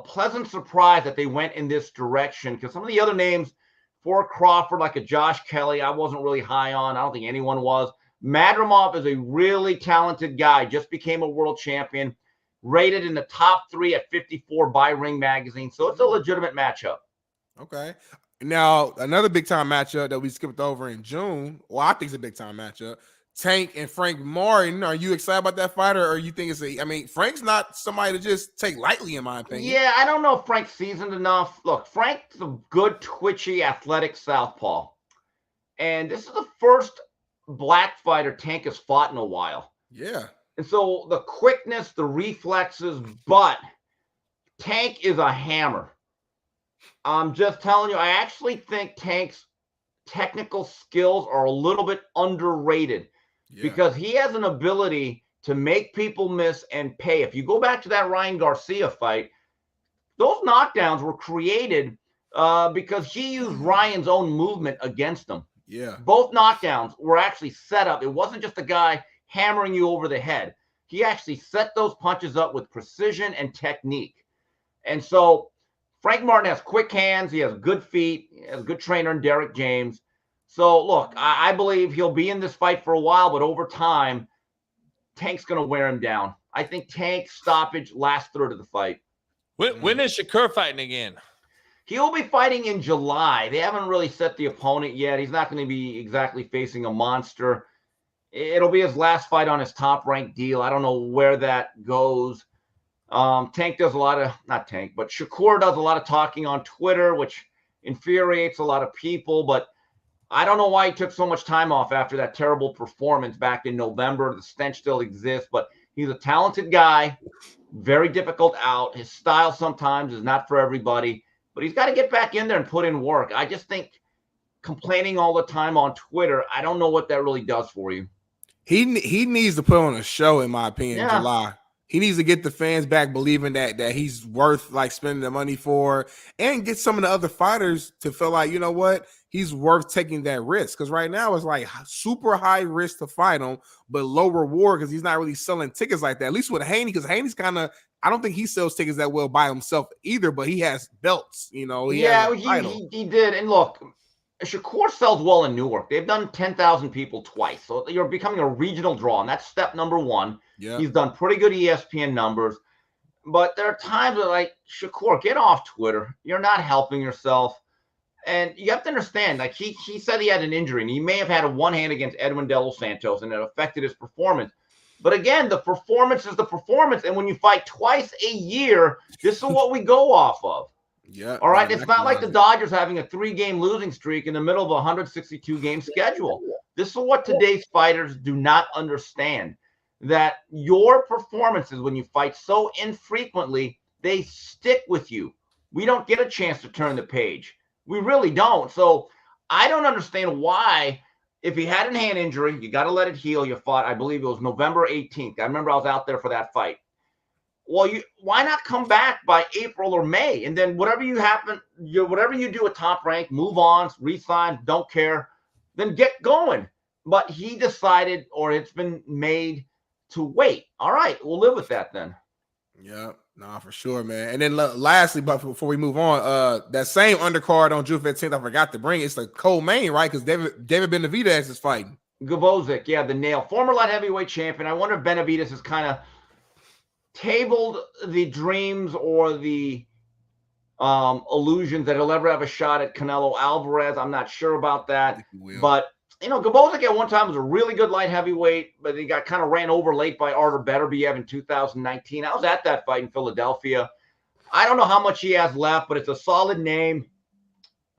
J: pleasant surprise that they went in this direction, because some of the other names for Crawford, like a Josh Kelly, I wasn't really high on. I don't think anyone was. Madrimov is a really talented guy, just became a world champion, rated in the top 3 at 54 by Ring Magazine. So it's a legitimate matchup.
H: Okay. Now, another big-time matchup that we skipped over in June, well, I think it's a big-time matchup, Tank and Frank Martin. Are you excited about that fight, or you think Frank's not somebody to just take lightly, in my opinion.
J: Yeah, I don't know if Frank's seasoned enough. Look, Frank's a good, twitchy, athletic southpaw. And this is the first black fighter Tank has fought in a while.
H: Yeah.
J: And so the quickness, the reflexes, but Tank is a hammer. I'm just telling you, I actually think Tank's technical skills are a little bit underrated. Yeah. Because he has an ability to make people miss and pay. If you go back to that Ryan Garcia fight, those knockdowns were created because he used Ryan's own movement against him.
H: Yeah.
J: Both knockdowns were actually set up. It wasn't just a guy hammering you over the head. He actually set those punches up with precision and technique. And so Frank Martin has quick hands. He has good feet. He has a good trainer in Derek James. So, look, I believe he'll be in this fight for a while, but over time, Tank's going to wear him down. I think Tank stoppage last third of the fight.
C: When is Shakur fighting again?
J: He'll be fighting in July. They haven't really set the opponent yet. He's not going to be exactly facing a monster. It'll be his last fight on his top-ranked deal. I don't know where that goes. Tank does Shakur does a lot of talking on Twitter, which infuriates a lot of people, but I don't know why he took so much time off after that terrible performance back in November. The stench still exists, but he's a talented guy, very difficult out. His style sometimes is not for everybody, but he's got to get back in there and put in work. I just think complaining all the time on Twitter, I don't know what that really does for you.
H: He needs to put on a show, in my opinion, in July. He needs to get the fans back believing that he's worth spending the money for, and get some of the other fighters to feel like, you know what, he's worth taking that risk. Because right now it's super high risk to fight him, but low reward because he's not really selling tickets like that. At least with Haney, because Haney's I don't think he sells tickets that well by himself either, but he has belts, He
J: did. And look, Shakur sells well in Newark. They've done 10,000 people twice. So you're becoming a regional draw, and that's step number one.
H: Yeah.
J: He's done pretty good ESPN numbers. But there are times where, Shakur, get off Twitter. You're not helping yourself. And you have to understand, he said he had an injury, and he may have had a one-hand against Edwin De Los Santos, and it affected his performance. But again, the performance is the performance. And when you fight twice a year, this is what we go off of.
H: Yeah.
J: All right. It's not like the Dodgers having a 3-game losing streak in the middle of a 162-game schedule. This is what today's fighters do not understand, that your performances, when you fight so infrequently, they stick with you. We don't get a chance to turn the page. We really don't. So I don't understand why, if he had a hand injury, you got to let it heal. You fought, I believe it was November 18th. I remember I was out there for that fight. Well, why not come back by April or May? And then whatever you do at Top Rank, move on, resign, don't care, then get going. But he decided, or it's been made, to wait. All right, we'll live with that then.
H: Yeah. Nah, for sure, man. And then lastly, but before we move on, that same undercard on June 15th, I forgot to bring it. It's the co-main, right? Because David Benavidez is fighting.
J: Gavozic, yeah, the nail. Former light heavyweight champion. I wonder if Benavidez has kind of tabled the dreams or the illusions that he'll ever have a shot at Canelo Alvarez. I'm not sure about that. But, Gavozic at one time was a really good light heavyweight, but he got kind of ran over late by Artur Beterbiev in 2019. I was at that fight in Philadelphia. I don't know how much he has left, but it's a solid name.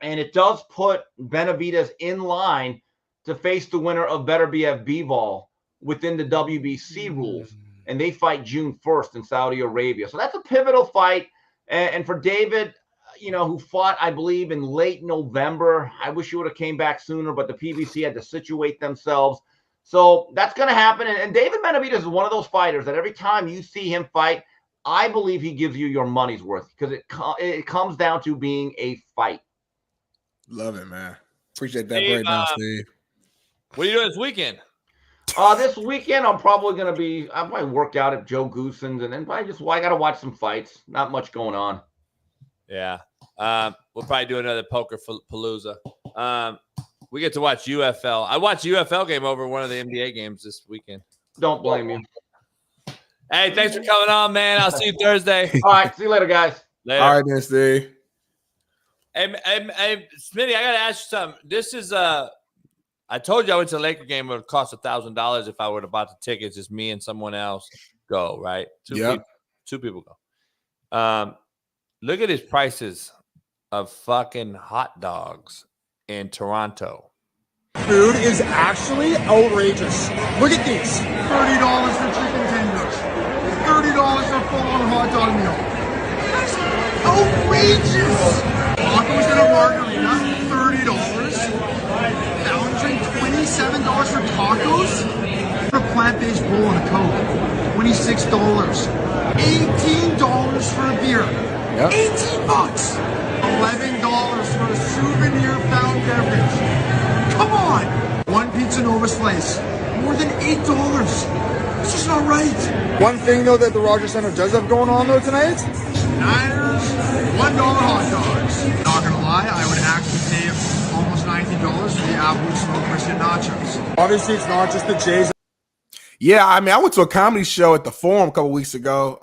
J: And it does put Benavidez in line to face the winner of Beterbiev-Bivol within the WBC rules. And they fight June 1st in Saudi Arabia. So that's a pivotal fight. And for David, who fought, I believe, in late November, I wish he would have came back sooner, but the PBC had to situate themselves. So that's going to happen. And David Benavidez is one of those fighters that every time you see him fight, I believe he gives you your money's worth because it comes down to being a fight.
H: Love it, man. Appreciate that breakdown, Steve.
C: What are you doing this weekend?
J: This weekend, I'll probably work out at Joe Goosens, and then I got to watch some fights. Not much going on.
C: Yeah. We'll probably do another poker palooza. We get to watch UFL. I watched UFL game over one of the NBA games this weekend.
J: Don't blame you.
C: Hey, thanks for coming on, man. I'll see you Thursday.
J: All right. See you later, guys.
C: Later.
H: All right, then, Steve.
C: Hey, Smitty, I got to ask you something. This is I told you I went to the Laker game. It would cost $1,000 if I would have bought the tickets. Just me and someone else go, right? Two people go. Look at his prices of fucking hot dogs in Toronto.
L: Food is actually outrageous. Look at these. $30 for chicken tenders. $30 for full-on hot dog meal. That's outrageous. Tacos and a margarita, $30. Fountain drink, $27 for tacos. For a plant-based bowl and a Coke, $26. $18 for a beer. Yep. $18. $11 for a souvenir fountain beverage. Come on. One Pizza Nova slice. More than $8. It's just not right. One thing, though, that the Rogers Center does have going on, though, tonight? Niners, $1 hot dogs. Not gonna lie, I would actually pay almost $19 for the Apple Smoke Brisket Nachos. Obviously, it's not just the Jays.
H: Yeah, I mean, I went to a comedy show at the Forum a couple weeks ago.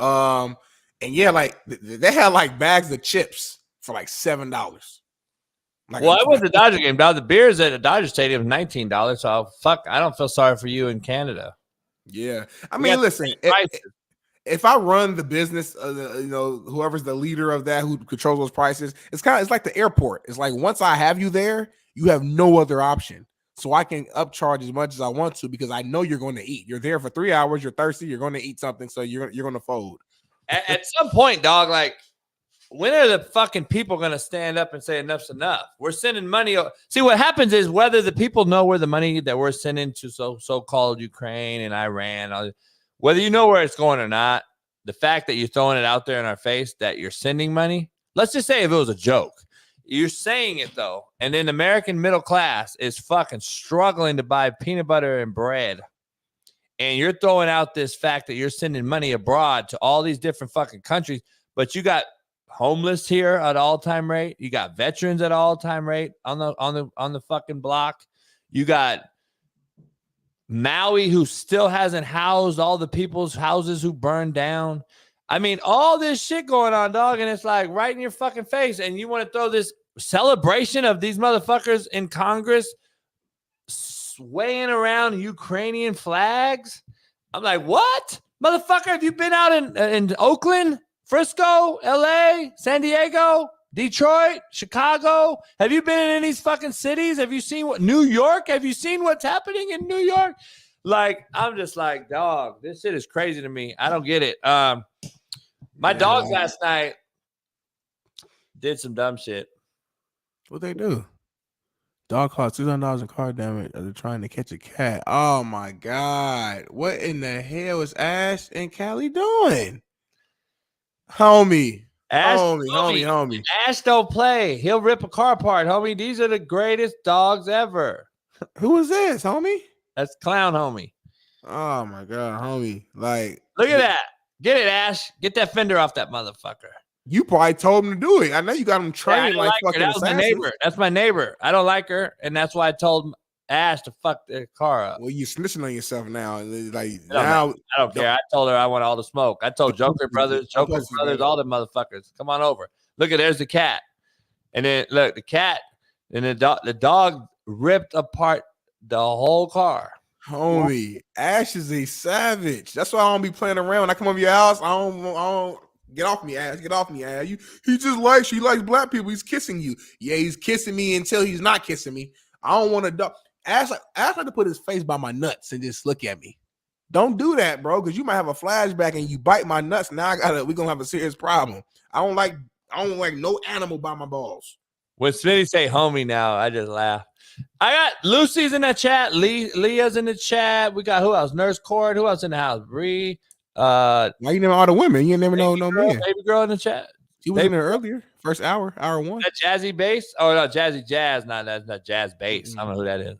H: And yeah, like they had like bags of chips for like $7. Like,
C: well, I went to the Dodger game. Now the beers at the Dodger Stadium $19. So I don't feel sorry for you in Canada.
H: Yeah, I mean, listen, if I run the business, whoever's the leader of that who controls those prices, it's like the airport. It's like once I have you there, you have no other option. So I can upcharge as much as I want to because I know you're going to eat. You're there for 3 hours. You're thirsty. You're going to eat something. So you're going to fold.
C: At some point, dog, like, when are the fucking people going to stand up and say enough's enough? We're sending money. See, what happens is whether the people know where the money that we're sending to so-called Ukraine and Iran, whether you know where it's going or not, the fact that you're throwing it out there in our face that you're sending money, let's just say if it was a joke. You're saying it, though, and then the American middle class is fucking struggling to buy peanut butter and bread. And you're throwing out this fact that you're sending money abroad to all these different fucking countries, but you got homeless here at all-time rate. You got veterans at all-time rate on the fucking block. You got Maui, who still hasn't housed all the people's houses who burned down. I mean, all this shit going on, dog, and it's like right in your fucking face. And you want to throw this celebration of these motherfuckers in Congress swaying around Ukrainian flags? I'm like, what? Motherfucker, have you been out in Oakland, Frisco, LA, San Diego, Detroit, Chicago? Have you been in any of these fucking cities? Have you seen New York? Have you seen what's happening in New York? Like, I'm just like, dog, this shit is crazy to me. I don't get it. My dogs last night did some dumb shit.
H: What'd they do? Dog cost $200 in car damage after trying to catch a cat. Oh my God. What in the hell is Ash and Callie doing? Homie. Homie.
C: Ash don't play. He'll rip a car apart, homie. These are the greatest dogs ever.
H: Who is this, homie?
C: That's Clown Homie.
H: Oh my God, homie. Like,
C: look at that. Get it, Ash. Get that fender off that motherfucker.
H: You probably told him to do it. I know you got him trained like fucking
C: her. That was my neighbor. That's my neighbor. I don't like her, and that's why I told Ash to fuck the car up.
H: Well, you snitching on yourself now. Like
C: now, I don't care. I told her I want all the smoke. I told Joker brothers, all the motherfuckers, come on over. Look at there's the cat, and then look the cat, and the dog ripped apart the whole car.
H: Homie, Ash is a savage. That's why I don't be playing around. When I come over your house, I don't get off me, Ash. Get off me, Ash. He likes black people. He's kissing you. Yeah, he's kissing me until he's not kissing me. I don't want to dog. Ash like to put his face by my nuts and just look at me. Don't do that, bro, because you might have a flashback and you bite my nuts. Now we're gonna have a serious problem. I don't like no animal by my balls.
C: When Smitty say homie now, I just laugh. I got Lucy's in the chat. Leah's in the chat. We got who else? Nurse Cord. Who else in the house? Bree.
H: Why you never all the women? You never know no man.
C: Baby girl in the chat.
H: She was in there earlier. First hour one.
C: That jazzy bass? Oh no, jazzy jazz. No, that's not jazz bass. I don't know who that is.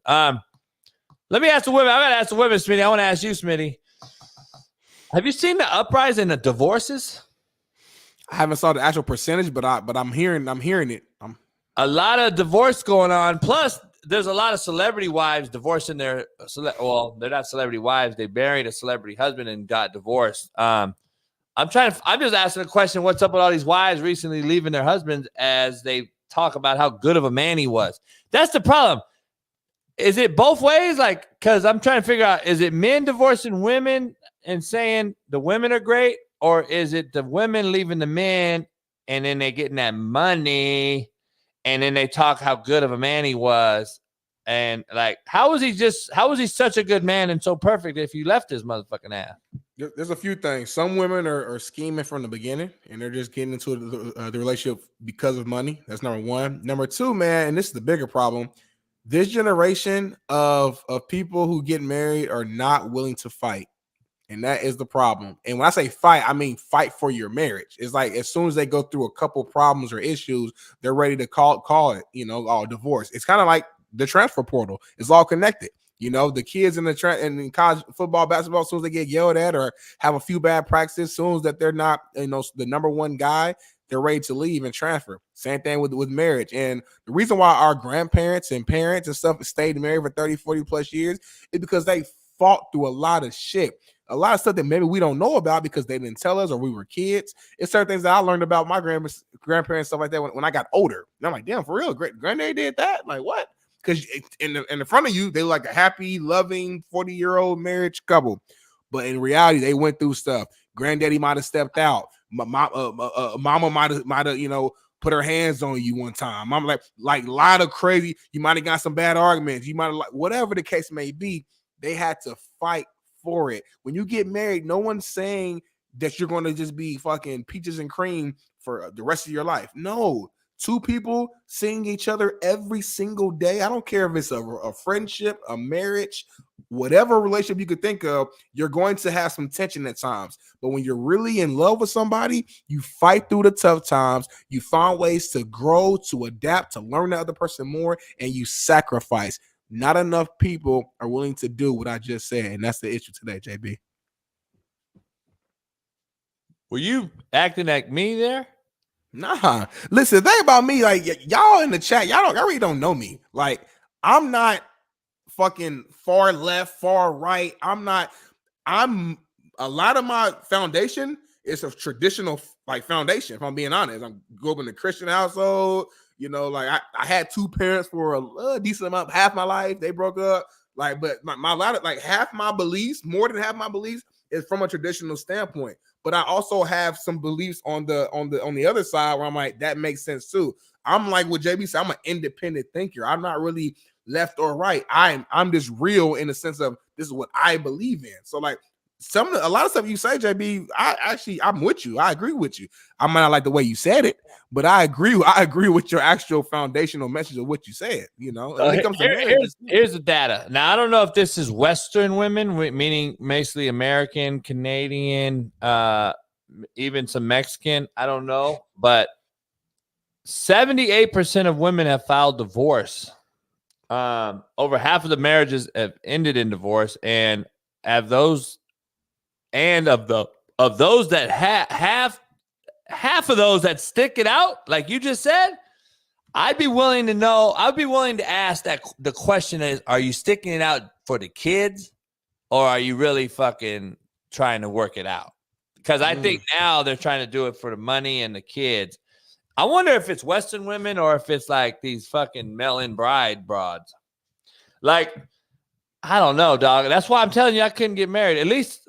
C: Let me ask the women. I gotta ask the women, Smitty. I want to ask you, Smitty. Have you seen the uprise in the divorces?
H: I haven't saw the actual percentage, but I'm hearing it.
C: A lot of divorce going on. Plus, there's a lot of celebrity wives divorcing their they're not celebrity wives. They married a celebrity husband and got divorced. I'm just asking a question. What's up with all these wives recently leaving their husbands as they talk about how good of a man he was? That's the problem. Is it both ways? Like, because I'm trying to figure out, is it men divorcing women and saying the women are great? Or is it the women leaving the men and then they getting that money and then they talk how good of a man he was? And like, how was he such a good man and so perfect if you left his motherfucking ass?
H: There's a few things. Some women are scheming from the beginning and they're just getting into the relationship because of money. That's number one. Number two, man, and this is the bigger problem. This generation of people who get married are not willing to fight. And that is the problem. And when I say fight, I mean fight for your marriage. It's like as soon as they go through a couple problems or issues, they're ready to call it, divorce. It's kind of like the transfer portal. It's all connected. The kids in college football, basketball, as soon as they get yelled at or have a few bad practices, as soon as that they're not, the number one guy, they're ready to leave and transfer. Same thing with marriage. And the reason why our grandparents and parents and stuff stayed married for 30, 40 plus years is because they fought through a lot of shit. A lot of stuff that maybe we don't know about because they didn't tell us or we were kids. It's certain things that I learned about my grandparents, stuff like that when I got older. And I'm like, damn, for real, granddaddy did that? Like, what? Because in the front of you, they were like a happy, loving 40-year-old marriage couple. But in reality, they went through stuff. Granddaddy might have stepped out. Mama might have, put her hands on you one time. I'm like a lot of crazy. You might have got some bad arguments. You might have whatever the case may be. They had to fight for it. When you get married, no one's saying that you're going to just be fucking peaches and cream for the rest of your life. No, two people seeing each other every single day. I don't care if it's a friendship, a marriage, whatever relationship you could think of, you're going to have some tension at times. But when you're really in love with somebody, you fight through the tough times. You find ways to grow, to adapt, to learn the other person more, and you sacrifice. Not enough people are willing to do what I just said, and that's the issue today, JB.
C: Were you acting like me there?
H: Nah. Listen, the thing about me, like y'all in the chat, y'all really don't know me. Like, I'm not fucking far left, far right. I'm a lot of my foundation is a traditional foundation, if I'm being honest. I grew up in a Christian household. I had two parents for a decent amount, half my life. They broke up. But half my beliefs, more than half my beliefs, is from a traditional standpoint. But I also have some beliefs on the other side where I'm like, that makes sense too. I'm like what JB said, I'm an independent thinker. I'm not really left or right. I'm just real in the sense of this is what I believe in. So a lot of stuff you say, JB, I'm with you. I agree with you. I might not like the way you said it, but I agree with your actual foundational message of what you said. When it comes to marriage,
C: here's the data. Now, I don't know if this is Western women, meaning mostly American, Canadian, even some Mexican. I don't know, but 78% of women have filed divorce. Over half of the marriages have ended in divorce, and of the of those that half of those that stick it out, like you just said, I'd be willing to know. I'd be willing to ask that. The question is, are you sticking it out for the kids, or are you really fucking trying to work it out? Because I think now they're trying to do it for the money and the kids. I wonder if it's Western women or if it's like these fucking mail-in bride broads. Like, I don't know, dog. That's why I'm telling you I couldn't get married. At least,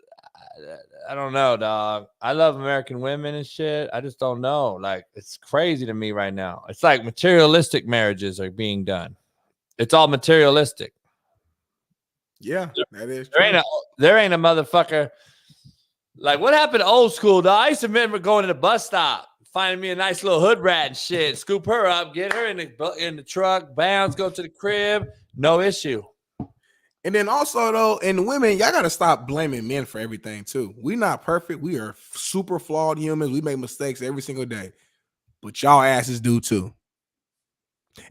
C: I don't know, dog. I love American women and shit. I just don't know. Like, it's crazy to me right now. It's like materialistic marriages are being done. It's all materialistic.
H: Yeah, that is true.
C: There ain't a motherfucker. Like, what happened to old school, dog? I used to remember going to the bus stop, finding me a nice little hood rat and shit, scoop her up, get her in the truck, bounce, go to the crib, no issue.
H: And then also, though, and women, y'all got to stop blaming men for everything, too. We're not perfect. We are super flawed humans. We make mistakes every single day. But y'all asses do, too.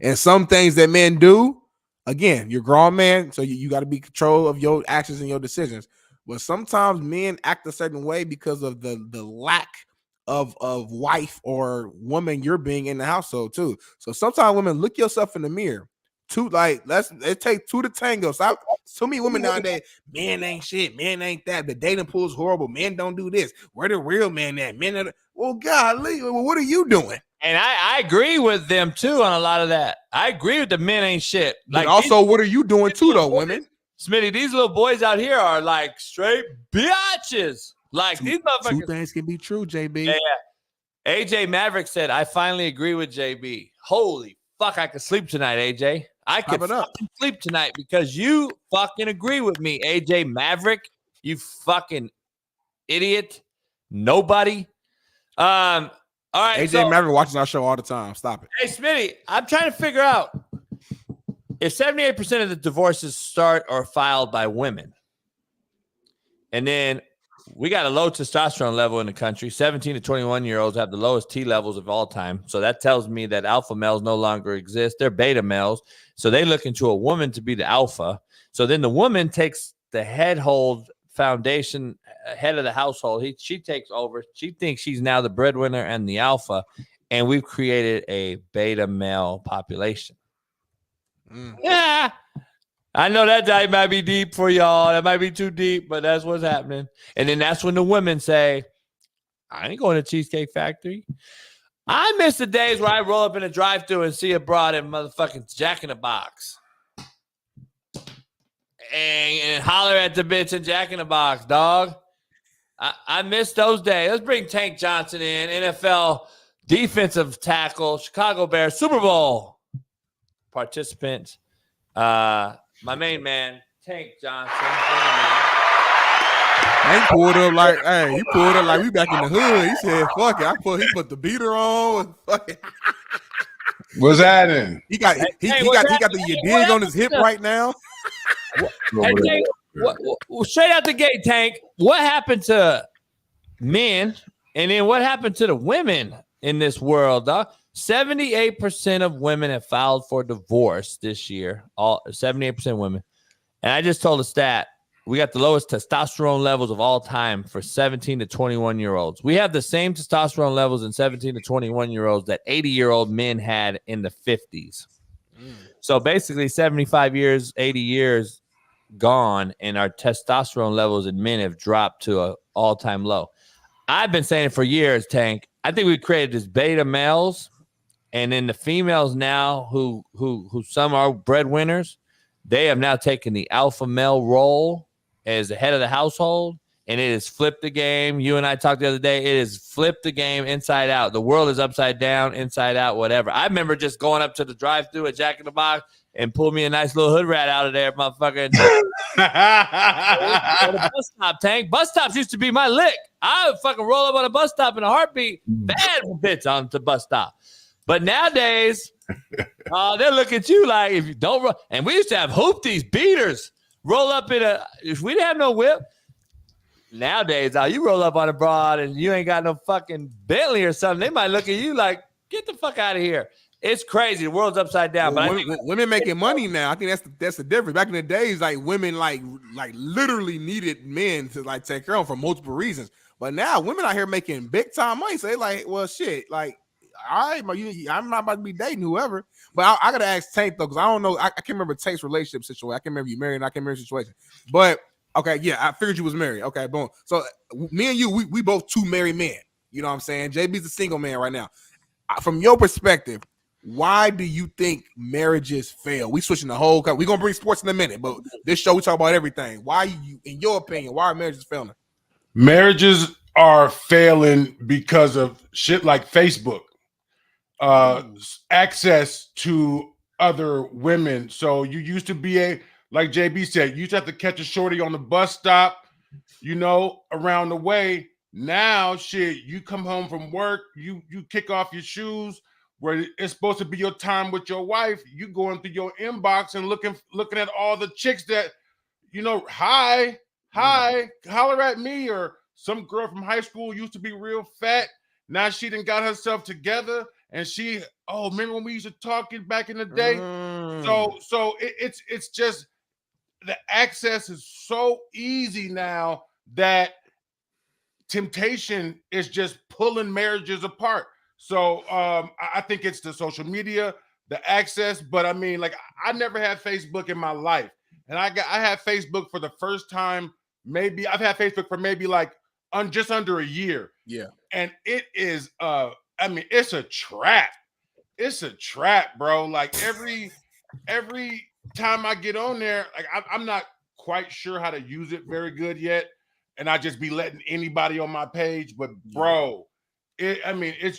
H: And some things that men do, again, you're a grown man, so you got to be in control of your actions and your decisions. But sometimes men act a certain way because of the lack of wife or woman you're being in the household, too. So sometimes women, look yourself in the mirror. It takes two to tango. So many women nowadays, men ain't shit, men ain't that. The dating pool is horrible. Men don't do this. Where the real men at? Well, golly, what are you doing?
C: And I agree with them too on a lot of that. I agree with the men ain't shit.
H: Like, also, what are you doing too, though, women?
C: Smitty, these little boys out here are like straight bitches. Like, these motherfuckers.
H: Two things can be true, JB.
C: Yeah. AJ Maverick said, I finally agree with JB. Holy fuck, I could sleep tonight, AJ. I could fucking sleep tonight because you fucking agree with me, AJ Maverick. You fucking idiot. Nobody. All right.
H: AJ Maverick watches our show all the time. Stop it.
C: Hey, Smitty, I'm trying to figure out if 78% of the divorces start or filed by women. And then we got a low testosterone level in the country. 17 to 21-year-olds have the lowest T levels of all time. So that tells me that alpha males no longer exist. They're beta males. So they look into a woman to be the alpha. So then the woman takes the head of the household. She takes over. She thinks she's now the breadwinner and the alpha. And we've created a beta male population. Yeah. I know that might be deep for y'all. That might be too deep, but that's what's happening. And then that's when the women say, I ain't going to Cheesecake Factory. I miss the days where I roll up in a drive-thru and see a broad in motherfucking Jack in the Box. And holler at the bitch in Jack in the Box, dog. I miss those days. Let's bring Tank Johnson in, NFL defensive tackle, Chicago Bears, Super Bowl participant. My main man, Tank Johnson.
H: He pulled up like, hey, we back in the hood. He said, fuck it. He put the beater on. Fuck it.
G: What's happening?
H: He got the dig on his hip right now.
C: Hey, Tank, straight out the gate, Tank, what happened to men and then what happened to the women in this world, dog? 78% of women have filed for divorce this year. 78% women. And I just told a stat. We got the lowest testosterone levels of all time for 17 to 21-year-olds. We have the same testosterone levels in 17 to 21-year-olds that 80-year-old men had in the 50s. So basically 75 years, 80 years gone, and our testosterone levels in men have dropped to an all-time low. I've been saying it for years, Tank. I think we created this beta males. And then the females now who some are breadwinners, they have now taken the alpha male role as the head of the household, and it has flipped the game. You and I talked the other day. It has flipped the game inside out. The world is upside down, inside out, whatever. I remember just going up to the drive-thru at Jack in the Box and pull me a nice little hood rat out of there, motherfucker. The bus stop, Tank. Bus stops used to be my lick. I would fucking roll up on a bus stop in a heartbeat. Bad bitch on the bus stop. But nowadays, they look at you like if you don't run. And we used to have hoopties, beaters, roll up if we didn't have no whip. Nowadays, you roll up on a broad and you ain't got no fucking Bentley or something. They might look at you like, get the fuck out of here. It's crazy. The world's upside down.
H: Well, women making money now. I think that's the difference. Back in the days, like women like literally needed men to like take care of for multiple reasons. But now women out here making big time money. So they like, well, shit, like, all right, I'm not about to be dating whoever. But I gotta ask Tank though, because I don't know. I can't remember Tank's relationship situation. I can't remember you married, and I can't remember the situation. But okay, yeah, I figured you was married. Okay, boom. So me and you, we both two married men. You know what I'm saying? JB's a single man right now. From your perspective, why do you think marriages fail? We switching the whole. We're gonna bring sports in a minute, but this show we talk about everything. Why you, in your opinion, why are marriages failing?
G: Marriages are failing because of shit like Facebook, access to other women. So you used to be like JB said, you used to have to catch a shorty on the bus stop, around the way. Now, shit, you come home from work, you kick off your shoes, where it's supposed to be your time with your wife. You going through your inbox and looking at all the chicks that, hi, holler at me. Or some girl from high school used to be real fat. Now she done got herself together, and remember when we used to talk back in the day? So it's just the access is so easy now that temptation is just pulling marriages apart. So I think it's the social media, the access. But I mean, like, I never had Facebook in my life, and I had Facebook for the first time. Maybe I've had Facebook for maybe like just under a year.
H: Yeah,
G: and it is it's a trap. It's a trap, bro. Like every time I get on there, like I'm not quite sure how to use it very good yet, and I just be letting anybody on my page. But bro, it's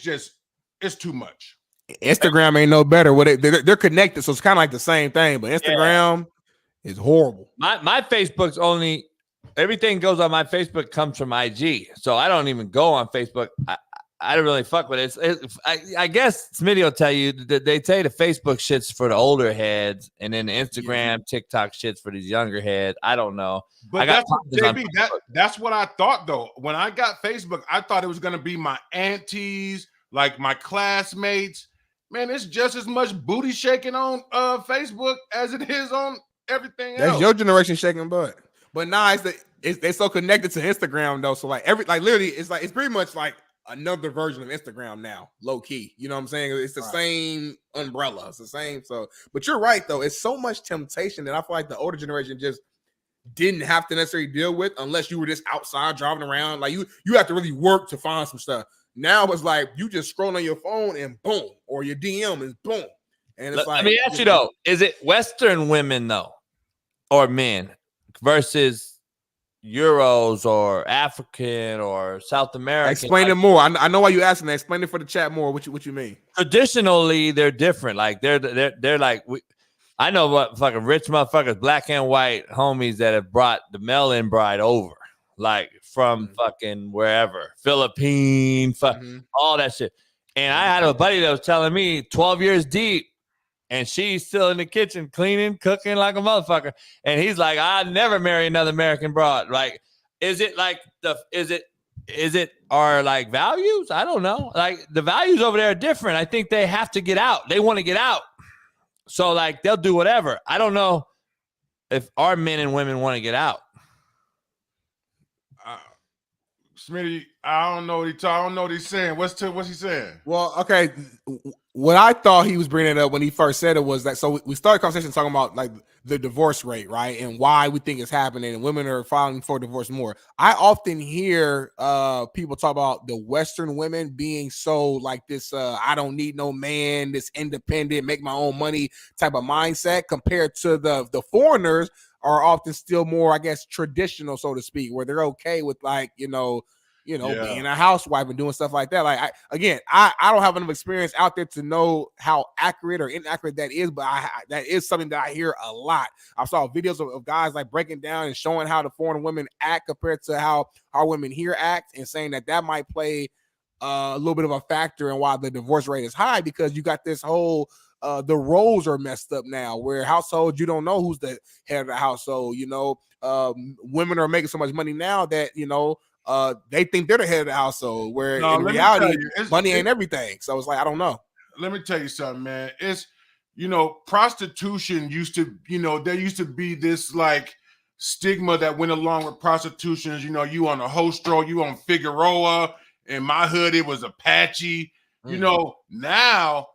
G: too much.
H: Instagram ain't no better. They're connected, so it's kind of like the same thing. But Instagram is horrible.
C: My Facebook's only everything goes on my Facebook comes from IG, so I don't even go on Facebook. I don't really fuck with it. I guess Smitty will tell you that they say the Facebook shit's for the older heads, and then the Instagram, TikTok shit's for these younger heads. I don't know.
G: But that's what I thought though. When I got Facebook, I thought it was gonna be my aunties, like my classmates. Man, it's just as much booty shaking on Facebook as it is on everything else.
H: That's your generation shaking butt. But now they're so connected to Instagram though. So literally it's pretty much like another version of Instagram now, low key. You know what I'm saying? It's the same umbrella. It's the same. So, but you're right though. It's so much temptation that I feel like the older generation just didn't have to necessarily deal with unless you were just outside driving around. Like you have to really work to find some stuff. Now it's like you just scroll on your phone and boom, or your DM is boom. And it's
C: let me ask you though, is it Western women though, or men versus Euros or African or South American?
H: Explain it more. I know why you asking that. Explain it for the chat more. What you mean?
C: Traditionally, they're different. Like they're like I know what fucking rich motherfuckers, black and white homies that have brought the mail-in bride over, like from fucking wherever, Philippines, all that shit. And I had a buddy that was telling me 12 years deep, and she's still in the kitchen cleaning, cooking like a motherfucker. And he's like, I'd never marry another American broad. Like, is it our like values? I don't know. Like the values over there are different. I think they have to get out. They want to get out. So like they'll do whatever. I don't know if our men and women want to get out.
G: Smitty, I don't know what he's saying. What's he saying?
H: Well, okay. What I thought he was bringing up when he first said it was that, so we started a conversation talking about like the divorce rate, right? And why we think it's happening and women are filing for divorce more. I often hear people talk about the Western women being so like this, I don't need no man, this independent, make my own money type of mindset, compared to the foreigners are often still more, I guess, traditional, so to speak, where they're okay with like, being a housewife and doing stuff like that. Like, I don't have enough experience out there to know how accurate or inaccurate that is, but that is something that I hear a lot. I saw videos of guys like breaking down and showing how the foreign women act compared to how our women here act, and saying that might play a little bit of a factor in why the divorce rate is high, because you got this whole the roles are messed up now, where households, you don't know who's the head of the household. Women are making so much money now that they think they're the head of the household, where in reality, money ain't everything. So it's like, I don't know.
G: Let me tell you something, man. It's, prostitution used to, there used to be this like stigma that went along with prostitution. You know, you on a Hostro, you on Figueroa. In my hood, it was Apache. You know, now,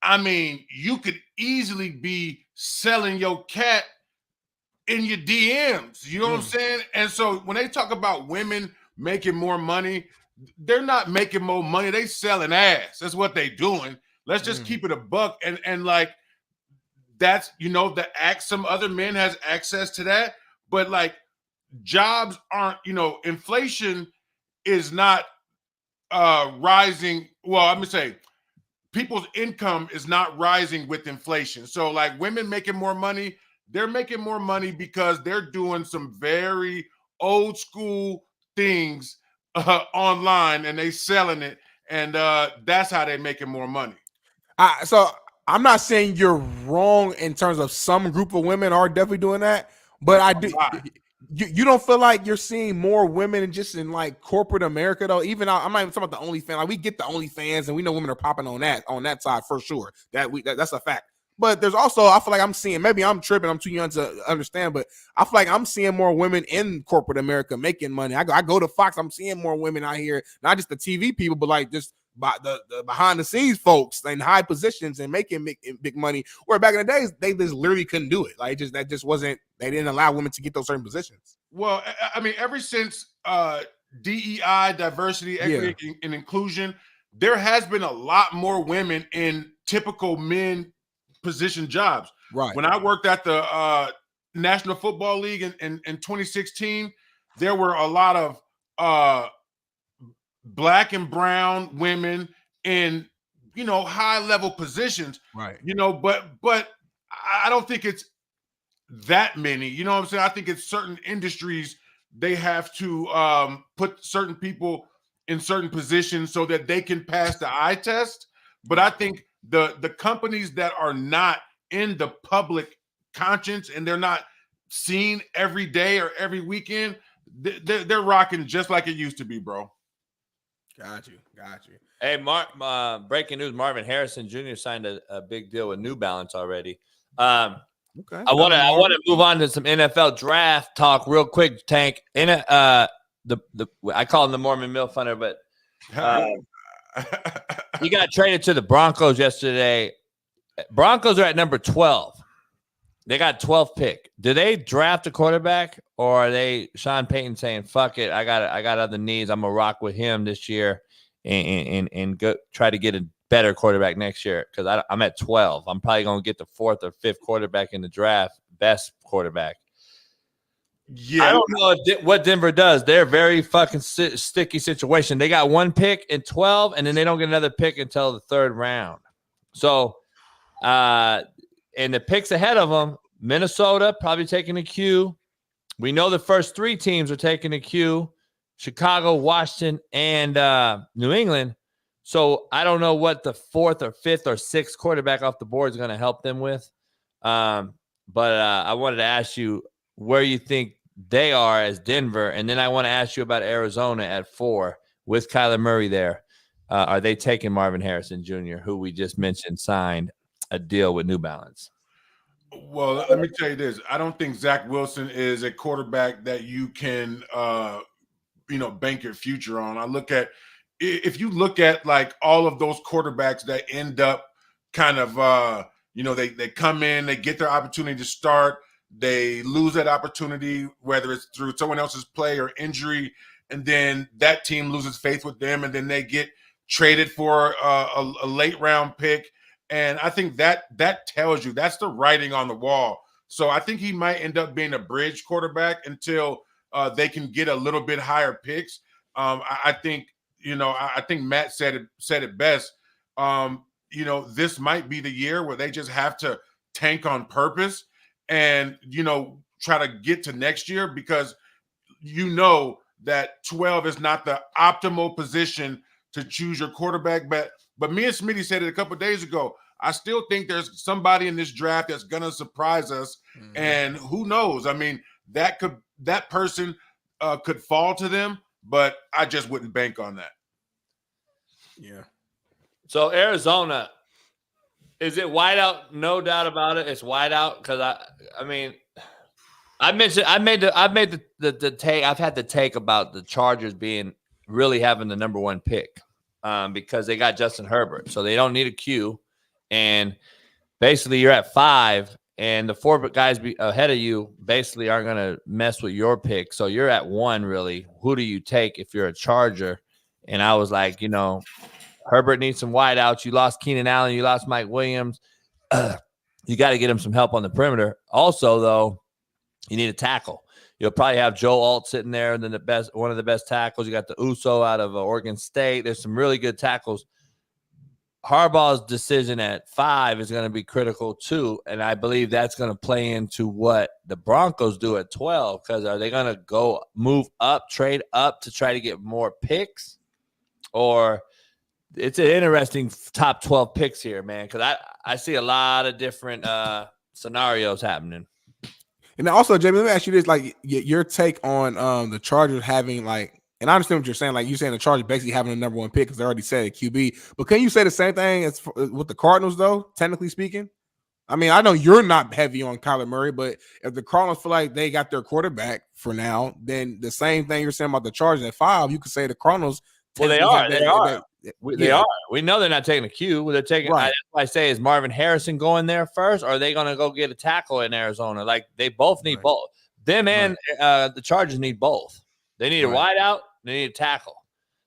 G: I mean, you could easily be selling your cat in your DMs. You know what I'm saying? And so when they talk about women making more money, they're not making more money. They selling ass. That's what they doing. Let's just keep it a buck. And like, that's, you know, some other men has access to that, but like jobs aren't, you know, inflation is not rising. Well, I'm gonna say people's income is not rising with inflation. So like women making more money, they're making more money because they're doing some very old school things online and they selling it. And that's how they're making more money.
H: So I'm not saying you're wrong in terms of some group of women are definitely doing that, but I do. You don't feel like you're seeing more women just in like corporate America though? Even I'm not even talking about the OnlyFans. Like we get the OnlyFans and we know women are popping on that side for sure. That's a fact. But there's also, I feel like I'm seeing, maybe I'm tripping, I'm too young to understand, but I feel like I'm seeing more women in corporate America making money. I go to Fox, I'm seeing more women out here, not just the TV people, but like just by the behind the scenes folks in high positions and making big money. Where back in the days, they just literally couldn't do it. Like that just wasn't, they didn't allow women to get those certain positions.
G: Well, I mean, ever since DEI, diversity, equity, and inclusion, there has been a lot more women in typical men position jobs.
H: Right.
G: When I worked at the National Football League in 2016, there were a lot of Black and brown women in, you know, high level positions.
H: Right.
G: You know, but I don't think it's that many. You know what I'm saying? I think it's certain industries they have to put certain people in certain positions so that they can pass the eye test. But I think the companies that are not in the public conscience and they're not seen every day or every weekend, they're rocking just like it used to be, bro.
H: Got you.
C: Hey, breaking news: Marvin Harrison Jr. signed a big deal with New Balance already.
H: Okay.
C: I want to move on to some NFL draft talk real quick, Tank. I call him the Mormon Milf Hunter, but he got traded to the Broncos yesterday. Broncos are at number 12. They got 12th pick. Do they draft a quarterback, or are they Sean Payton saying, "Fuck it, I got other needs. I'm gonna rock with him this year and go try to get a better quarterback next year"? Because I'm at 12. I'm probably gonna get the 4th or 5th quarterback in the draft, best quarterback.
G: Yeah,
C: I don't know what Denver does. They're a very fucking sticky situation. They got one pick in 12, and then they don't get another pick until the 3rd round. So, and the picks ahead of them, Minnesota probably taking a Q. We know the first 3 teams are taking a Q: Chicago, Washington, and New England. So I don't know what the 4th or 5th or 6th quarterback off the board is going to help them with. But I wanted to ask you where you think they are as Denver, and then I want to ask you about Arizona at 4 with Kyler Murray there. Are they taking Marvin Harrison Jr., who we just mentioned signed a deal with New Balance?
G: Well, let me tell you this. I don't think Zach Wilson is a quarterback that you can, bank your future on. If you look at like all of those quarterbacks that end up kind of, they come in, they get their opportunity to start, they lose that opportunity, whether it's through someone else's play or injury, and then that team loses faith with them, and then they get traded for a late round pick. And I think that tells you that's the writing on the wall. So I think he might end up being a bridge quarterback until they can get a little bit higher picks. I think Matt said it best. This might be the year where they just have to tank on purpose and, try to get to next year, because that 12 is not the optimal position to choose your quarterback. But me and Smitty said it a couple of days ago. I still think there's somebody in this draft that's going to surprise us. Mm-hmm. And who knows? I mean, that person could fall to them, but I just wouldn't bank on that.
H: Yeah.
C: So Arizona, is it wide out? No doubt about it. It's wide out because I mean, I made the take. I've had the take about the Chargers being really having the number one pick because they got Justin Herbert, so they don't need a Q, and basically you're at 5, and the 4 guys ahead of you basically aren't going to mess with your pick, so you're at 1 really. Who do you take if you're a Charger? And I was like, Herbert needs some wideouts. You lost Keenan Allen, you lost Mike Williams. You got to get him some help on the perimeter. Also, though, you need a tackle. You'll probably have Joe Alt sitting there, and then one of the best tackles. You got the Uso out of Oregon State. There's some really good tackles. Harbaugh's decision at 5 is going to be critical too, and I believe that's going to play into what the Broncos do at 12. Because are they going to move up, trade up to try to get more picks, or it's an interesting top 12 picks here, man? Because I see a lot of different scenarios happening.
H: And also, Jamie, let me ask you this: like your take on the Chargers having and I understand what you're saying. Like you're saying the Chargers basically having the number 1 pick because they already said a QB. But can you say the same thing as with the Cardinals, though? Technically speaking, I mean, I know you're not heavy on Kyler Murray, but if the Cardinals feel like they got their quarterback for now, then the same thing you're saying about the Chargers at 5, you could say the Cardinals.
C: Well, they are. They are. We know they're not taking a Q. They're taking. Right. That's why I say, is Marvin Harrison going there first, or are they going to go get a tackle in Arizona? Like they both need both. Them and the Chargers need both. They need a wideout. They need a tackle.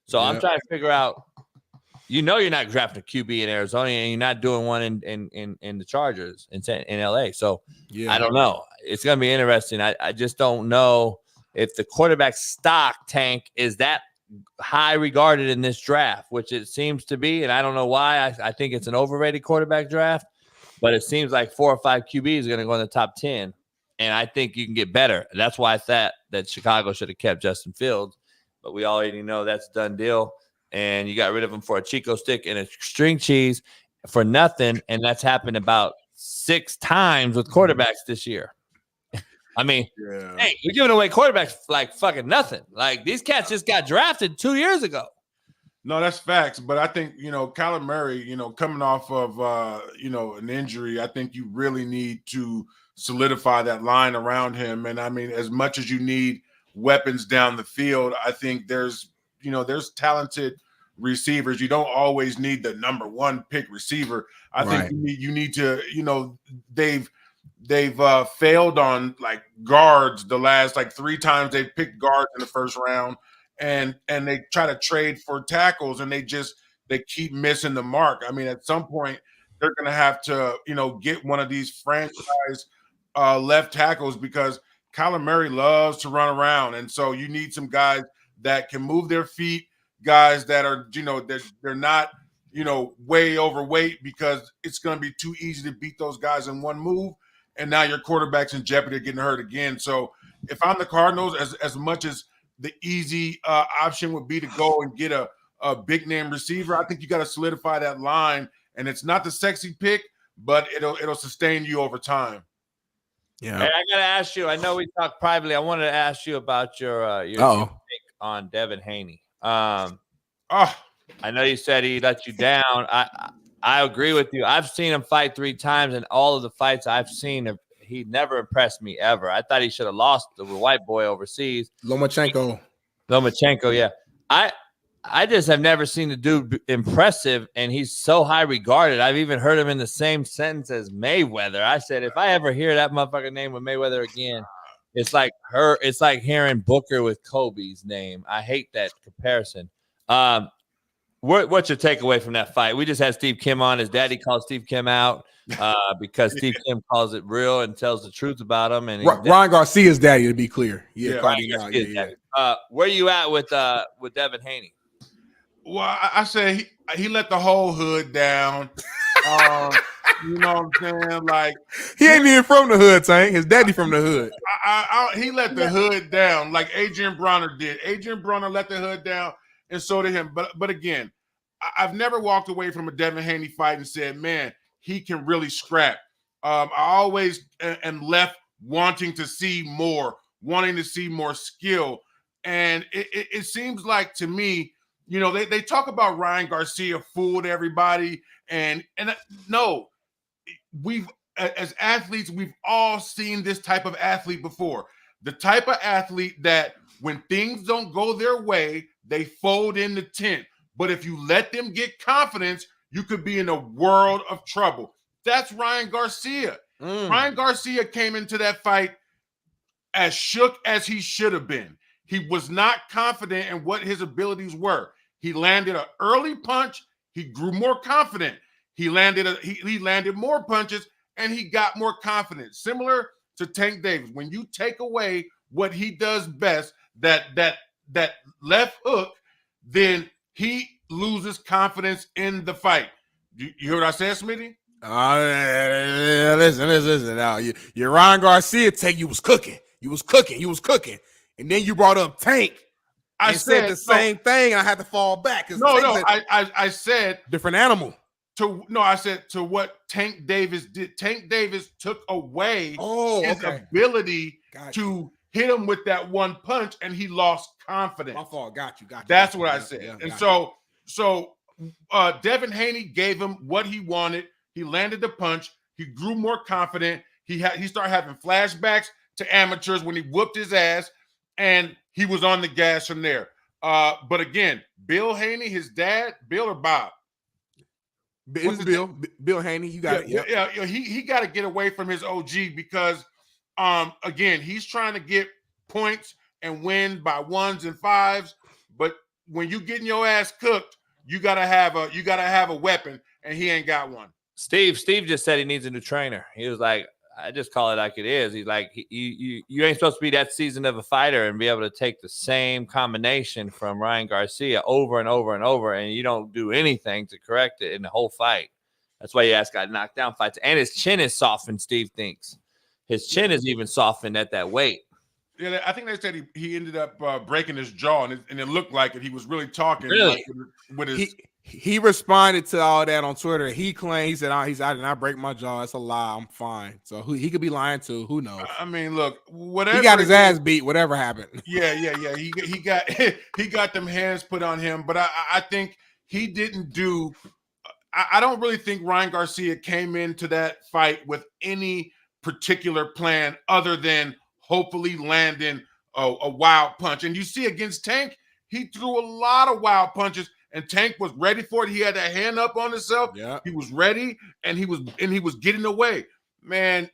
C: So I'm trying to figure out. You're not drafting a QB in Arizona, and you're not doing one in the Chargers in LA. So I don't know. It's going to be interesting. I just don't know if the quarterback stock tank is that high regarded in this draft, which it seems to be, and I don't know why. I think it's an overrated quarterback draft, but it seems like 4 or 5 QBs are going to go in the top 10, and I think you can get better. That's why I thought that Chicago should have kept Justin Fields, but we already know that's a done deal, and you got rid of him for a Chico stick and a string cheese for nothing, and that's happened about 6 times with quarterbacks this year. I mean, hey, we're giving away quarterbacks like fucking nothing. Like these cats just got drafted 2 years ago.
G: No, that's facts. But I think, Kyler Murray, coming off of, an injury, I think you really need to solidify that line around him. And I mean, as much as you need weapons down the field, I think there's talented receivers. You don't always need the number 1 pick receiver. I think you need to, they've failed on like guards the last 3 times they've picked guards in the first round, and they try to trade for tackles, and they keep missing the mark. I mean, at some point they're going to have to get one of these franchise left tackles, because Kyler Murray loves to run around, and so you need some guys that can move their feet, guys that are they're not way overweight, because it's going to be too easy to beat those guys in one move. And now your quarterback's in jeopardy of getting hurt again. So if I'm the Cardinals, as much as the easy option would be to go and get a big name receiver, I think you got to solidify that line. And it's not the sexy pick, but it'll sustain you over time.
C: Yeah. Hey, I gotta ask you. I know we talked privately. I wanted to ask you about your take on Devin Haney. I know you said he let you down. I agree with you. I've seen him fight 3 times, and all of the fights I've seen, he never impressed me ever. I thought he should have lost to the white boy overseas.
H: Lomachenko,
C: yeah. I just have never seen the dude impressive, and he's so high regarded. I've even heard him in the same sentence as Mayweather. I said, if I ever hear that motherfucker name with Mayweather again, it's like hearing Booker with Kobe's name. I hate that comparison. What's your takeaway from that fight? We just had Steve Kim on. His daddy called Steve Kim out because Steve Kim calls it real and tells the truth about him. And
H: Ryan Garcia's daddy, to be clear.
C: Ryan Garcia's daddy. Where you at with Devin Haney?
G: Well, I say he let the whole hood down. You know what I'm saying? Like,
H: he ain't even from the hood, Tank. His daddy from the hood.
G: He let the hood down like Adrian Bronner did. Adrian Bronner let the hood down, and so did him. But again, I've never walked away from a Devin Haney fight and said, man, he can really scrap. I always am left wanting to see more skill. And it seems like to me, they talk about Ryan Garcia fooled everybody. And no, as athletes, we've all seen this type of athlete before. The type of athlete that when things don't go their way, they fold in the tent. But if you let them get confidence, you could be in a world of trouble. That's Ryan Garcia. Ryan Garcia came into that fight as shook as he should have been. He was not confident in what his abilities were. He landed an early punch. He grew more confident. He landed more punches, and he got more confident. Similar to Tank Davis. When you take away what he does best, that left hook, then he loses confidence in the fight. You hear what I said, Smitty?
H: Listen. Now, you Ryan Garcia, Tank, you was cooking. And then you brought up Tank. I said the same thing. I had to fall back.
G: I said
H: different animal.
G: I said to what Tank Davis did. Tank Davis took away his ability to hit him with that one punch, and he lost confidence.
H: My fault. Got you.
G: That's what I said. So Devin Haney gave him what he wanted. He landed the punch. He grew more confident. He started having flashbacks to amateurs when he whooped his ass, and he was on the gas from there. But again, Bill Haney, his dad, Bill or Bob?
H: It's Bill Haney. You got it.
G: Yeah. He got to get away from his OG because, again, he's trying to get points and win by 1s and 5s. But when you getting your ass cooked, you gotta have a weapon, and he ain't got one.
C: Steve just said he needs a new trainer. He was like, I just call it like it is. He's like, you ain't supposed to be that seasoned of a fighter and be able to take the same combination from Ryan Garcia over and over and over, and you don't do anything to correct it in the whole fight. That's why your ass got knocked down fights. And his chin is softened, Steve thinks. His chin is even softened at that weight.
G: Yeah, I think they said he ended up breaking his jaw, and it looked like it. He was really talking.
C: Really?
G: With his...
H: He responded to all that on Twitter. He claimed, he said, I did not break my jaw. That's a lie. I'm fine. So he could be lying too. Who knows?
G: I mean, look, whatever.
H: He got his ass beat, whatever happened.
G: Yeah. He got them hands put on him. But I think he didn't do – I don't really think Ryan Garcia came into that fight with any particular plan other than hopefully landing a wild punch. And you see against Tank, he threw a lot of wild punches. And Tank was ready for it. He had that hand up on himself.
H: Yeah.
G: He was ready, and he was getting away. Man,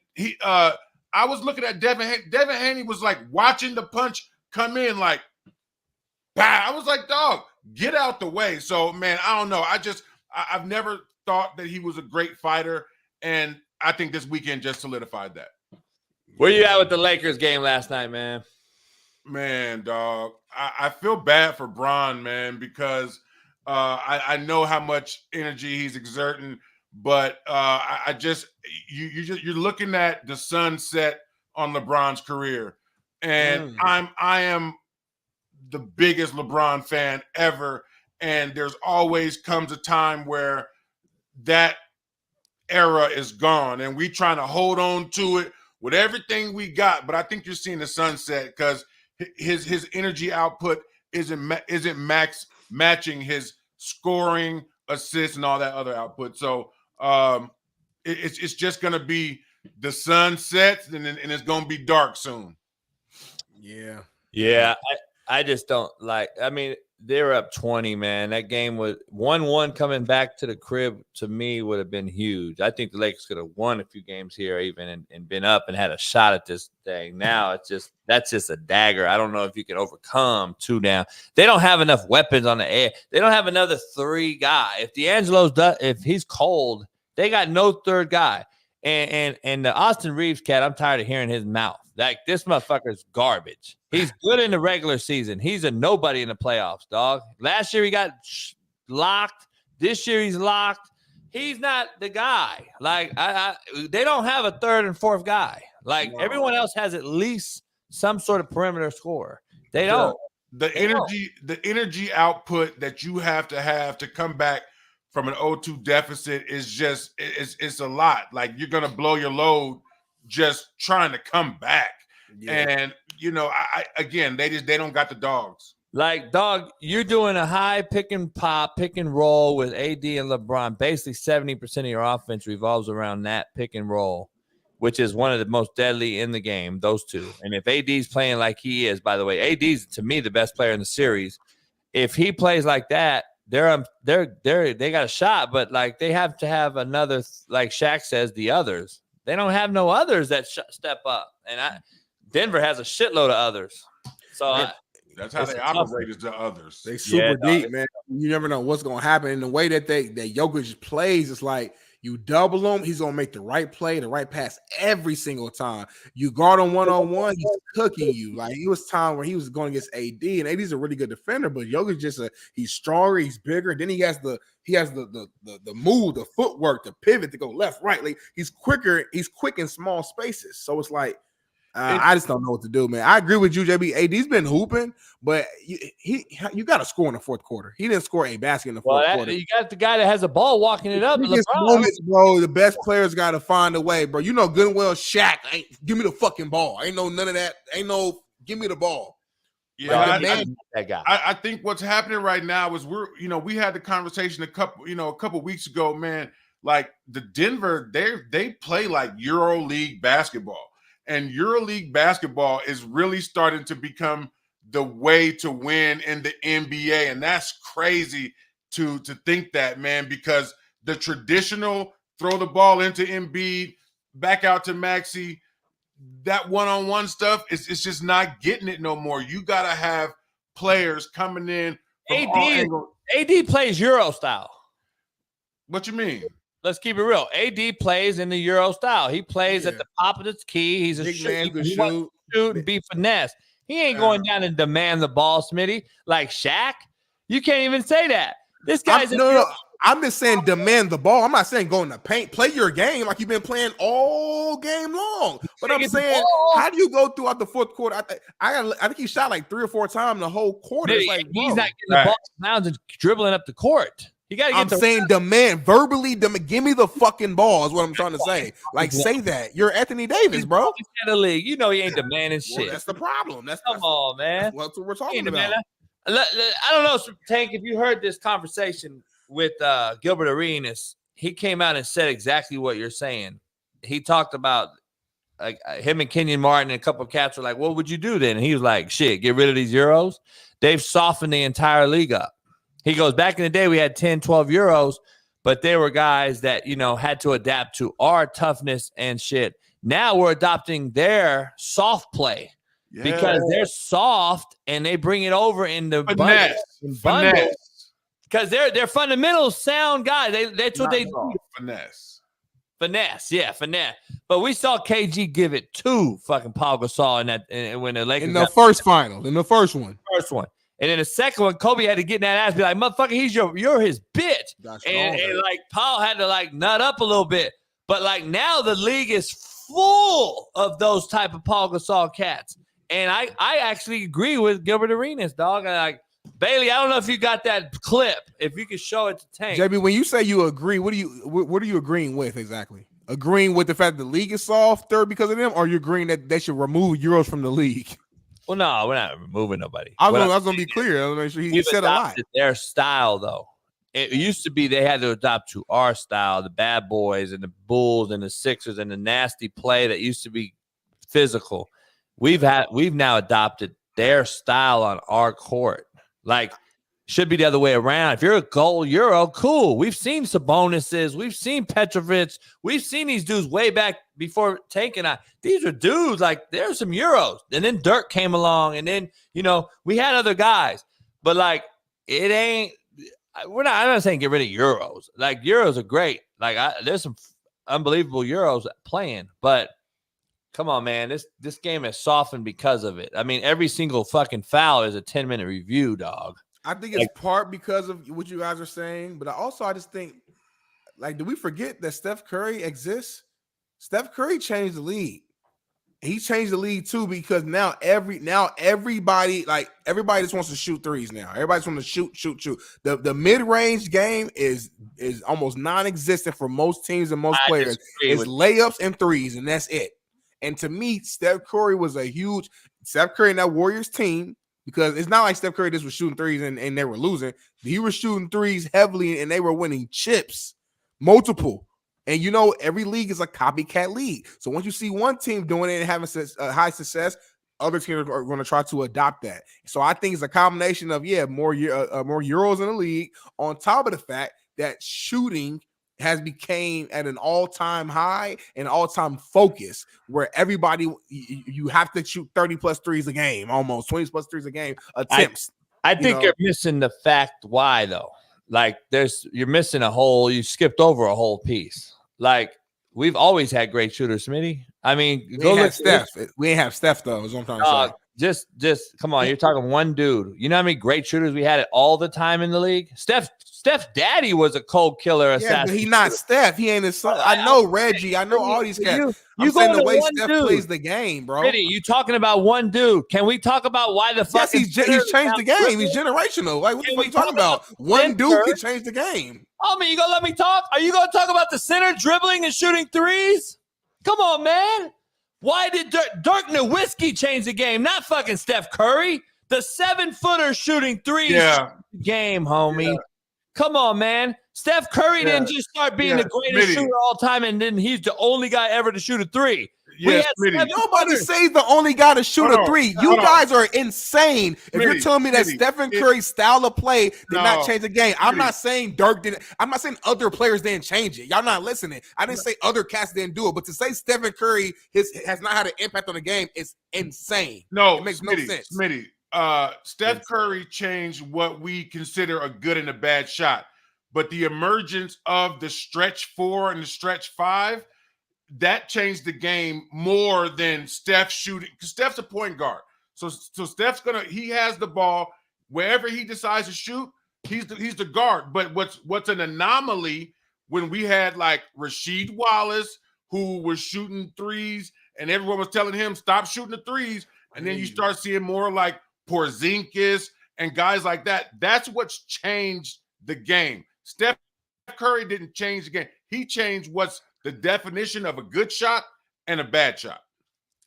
G: I was looking at Devin Haney. Devin Haney was like watching the punch come in, like, bah. I was like, dog, get out the way. So, man, I don't know. I've never thought that he was a great fighter, and I think this weekend just solidified that.
C: Where you at with the Lakers game last night, man?
G: Man, dog, I feel bad for Bron, man, because I know how much energy he's exerting, but you're looking at the sunset on LeBron's career, and I am the biggest LeBron fan ever, and there's always comes a time where that era is gone, and we trying to hold on to it with everything we got. But I think you're seeing the sunset because his energy output isn't matching his scoring, assists, and all that other output. So it's just gonna be the sun sets and it's gonna be dark soon.
H: Yeah.
C: I just don't like. I mean, they're up 20, man. That game was 1-1 coming back to the crib. To me, would have been huge. I think the Lakers could have won a few games here, even and been up and had a shot at this thing. Now that's just a dagger. I don't know if you can overcome 2 down. They don't have enough weapons on the air. They don't have another 3 guy. If if he's cold, they got no 3rd guy. And the Austin Reeves cat, I'm tired of hearing his mouth. Like, this motherfucker's garbage. He's good in the regular season. He's a nobody in the playoffs, dog. Last year he got locked. This year he's locked. He's not the guy. Like, they don't have a 3rd and 4th guy. Like, everyone else has at least some sort of perimeter scorer. They don't.
G: The energy output that you have to come back from an 0-2 deficit is just it's a lot. Like, you're gonna blow your load just trying to come back. And they don't got the dogs.
C: Like, dog, you're doing a high pick and pop, pick and roll with AD and LeBron. Basically 70% of your offense revolves around that pick and roll. which is one of the most deadly in the game, those two. And if AD's playing like he is, by the way, AD's to me the best player in the series. If he plays like that, they got a shot, but like they have to have another, like Shaq says, the others. They don't have no others that step up. And Denver has a shitload of others. So
G: that's how they operate, is the others.
H: They super deep, man. You never know what's gonna happen. And the way that Jokic plays, it's like you double him, he's gonna make the right play, the right pass every single time. You guard him one-on-one, he's cooking you. Like it was time where he was going against AD, and AD's a really good defender, but Jokic he's stronger, he's bigger. Then he has the move, the footwork, the pivot to go left, right. Like he's quicker, he's quick in small spaces. So it's like I just don't know what to do, man. I agree with you, JB. AD's been hooping, but you got to score in the fourth quarter. He didn't score a basket in the fourth quarter.
C: You got the guy that has a ball walking it up.
H: Moments, bro, the best players got to find a way, bro. You know good and well, Shaq, give me the fucking ball. Ain't no none of that. Ain't no give me the ball.
G: Yeah,
C: that guy.
G: I think what's happening right now is we had the conversation a couple weeks ago, man. Like the Denver, they play like EuroLeague basketball. And EuroLeague basketball is really starting to become the way to win in the NBA. And that's crazy to think that, man, because the traditional throw the ball into Embiid, back out to Maxey, that one-on-one stuff, it's just not getting it no more. You got to have players coming in.
C: AD plays Euro style.
G: What you mean?
C: Let's keep it real. AD plays in the Euro style. He plays at the top of the key. He's a
H: big man,
C: he shoot and be finesse. He ain't going down and demand the ball, Smitty, like Shaq. You can't even say that. This guy's
H: I'm just saying demand the ball. I'm not saying go in the paint. Play your game like you've been playing all game long. But I'm saying, how do you go throughout the fourth quarter? I think he shot like 3 or 4 times the whole quarter.
C: He's not getting the ball mounds and dribbling up the court. You got to get.
H: I'm saying demand verbally. Give me the fucking ball is what I'm trying to say. Like say that you're Anthony Davis, bro.
C: He's in the league. You know he ain't demanding shit.
H: Well, that's the problem.
C: Come on, man.
H: That's what we're talking about.
C: I don't know, Tank. If you heard this conversation with Gilbert Arenas, he came out and said exactly what you're saying. He talked about like him and Kenyon Martin and a couple of cats were like, "What would you do then?" And he was like, "Shit, get rid of these Euros." They've softened the entire league up. He goes, back in the day, we had 10, 12 Euros, but they were guys that, had to adapt to our toughness and shit. Now we're adopting their soft play because they're soft and they bring it over in the bundles. Because they're fundamental sound guys. That's what they do. Finesse. But we saw KG give it to fucking Paul Gasol when the Lakers
H: in the first one.
C: And then the second one, Kobe had to get in that ass, be like, motherfucker, you're his bitch. And like Paul had to like nut up a little bit. But like now the league is full of those type of Paul Gasol cats. And I actually agree with Gilbert Arenas, dog. And like Bailey, I don't know if you got that clip. If you could show it to Tank.
H: JB, when you say you agree, what are you agreeing with exactly? Agreeing with the fact that the league is softer because of them, or you agreeing that they should remove Euros from the league?
C: Well, no, we're not removing nobody.
H: I was going to be clear. I was make sure he said a lot.
C: Their style, though. It used to be they had to adopt to our style, the bad boys and the Bulls and the Sixers and the nasty play that used to be physical. We've now adopted their style on our court. Like, should be the other way around. If you're a goal Euro, cool. We've seen Sabonis's. We've seen Petrovic. We've seen these dudes way back before Tank and I. These are dudes, like, there's some Euros. And then Dirk came along. And then, we had other guys. But, like, it ain't – I'm not saying get rid of Euros. Like, Euros are great. Like, there's some unbelievable Euros playing. But, come on, man. This game has softened because of it. I mean, every single fucking foul is a 10-minute review, dog.
H: I think it's part because of what you guys are saying, but I just think, like, do we forget that Steph Curry exists? Steph Curry changed the league. He changed the league too because now everybody just wants to shoot threes now. Everybody just wants to shoot. The mid-range game is almost non-existent for most teams and most players. It's layups and threes, and that's it. And to me, Steph Curry was Steph Curry and that Warriors team. Because it's not like Steph Curry just was shooting threes and they were losing. He was shooting threes heavily and they were winning chips. Multiple. And you know, every league is a copycat league. So once you see one team doing it and having high success, other teams are going to try to adopt that. So I think it's a combination of more Euros in the league, on top of the fact that shooting has became at an all-time high and all-time focus, where everybody, you have to shoot 30 plus threes a game, almost 20 plus threes a game attempts.
C: I think you're missing the fact why though. Like you're missing you skipped over a whole piece. Like, we've always had great shooters, Smitty. I mean,
H: go look Steph. We ain't have Steph though, is what I'm trying to say.
C: Just come on. You're talking one dude. You know how many great shooters we had it all the time in the league? Steph's daddy was a cold killer assassin.
H: But he not Steph. He ain't his son. I know Reggie. I know all these cats. I'm saying the way Steph plays the game, bro.
C: Smitty, you talking about one dude. Can we talk about why the fuck?
H: Yes, he's changed the game. He's generational. Like, what the fuck are you talking about? One dude can change the game.
C: Oh, man, you gonna let me talk? Are you gonna talk about the center dribbling and shooting threes? Come on, man. Why did Dirk Nowitzki change the game? Not fucking Steph Curry. The 7-footer shooting threes game, homie. Yeah. Come on, man. Steph Curry didn't just start being the greatest shooter all time, and then he's the only guy ever to shoot a three.
H: Nobody says the only guy to shoot a three. You guys are insane. If you're telling me that Stephen Curry's style of play did not change the game, I'm not saying Dirk didn't. I'm not saying other players didn't change it. Y'all not listening. I didn't say other cats didn't do it, but to say Stephen Curry has not had an impact on the game is insane.
G: No,
H: it makes no sense.
G: Smitty, Steph Curry changed what we consider a good and a bad shot, but the emergence of the stretch 4 and the stretch 5, that changed the game more than Steph shooting, because Steph's a point guard. So Steph's he has the ball wherever he decides to shoot. He's the guard. But what's an anomaly when we had like Rasheed Wallace, who was shooting threes, and everyone was telling him stop shooting the threes, and then you start seeing more like Porzingis and guys like that. That's what's changed the game. Steph Curry didn't change the game. He changed what's the definition of a good shot and a bad shot.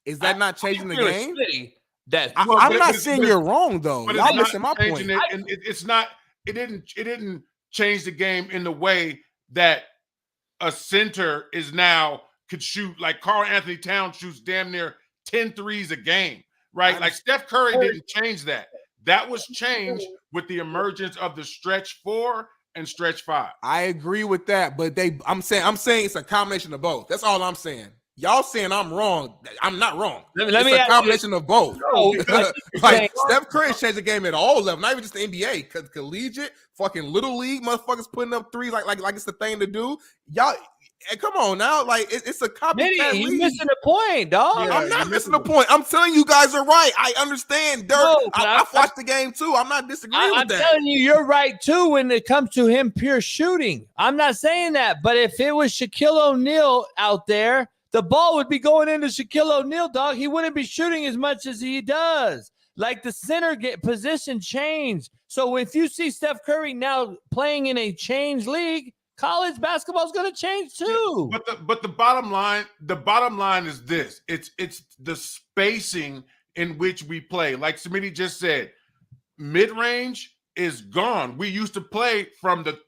H: Is that not changing the game?
C: I'm
H: not saying you're wrong though. Y'all missing my point.
G: It didn't change the game in the way that a center could shoot, like Karl Anthony Towns shoots damn near 10 threes a game, right? Like Steph Curry didn't change that. That was changed with the emergence of the stretch 4 and stretch 5.
H: I agree with that, but I'm saying it's a combination of both. That's all I'm saying. Y'all saying I'm wrong. I'm not wrong.
C: It's
H: a combination of both. Like Steph Curry changed the game at all levels, not even just the NBA. Collegiate, fucking little league, motherfuckers putting up threes like it's the thing to do. Y'all, come on now, like it's a copycat league.
C: You're missing the point, dog.
H: Yeah, I'm not missing the point. I'm telling you guys are right. I understand, Dirk. I watched the game too. I'm not disagreeing with that.
C: I'm telling you, you're right too when it comes to him pure shooting. I'm not saying that, but if it was Shaquille O'Neal out there, the ball would be going into Shaquille O'Neal, dog. He wouldn't be shooting as much as he does. Like the center position changed. So if you see Steph Curry now playing in a changed league, college basketball is going to change too.
G: But the bottom line is this: it's the spacing in which we play. Like Smitty just said, mid range is gone. We used to play from the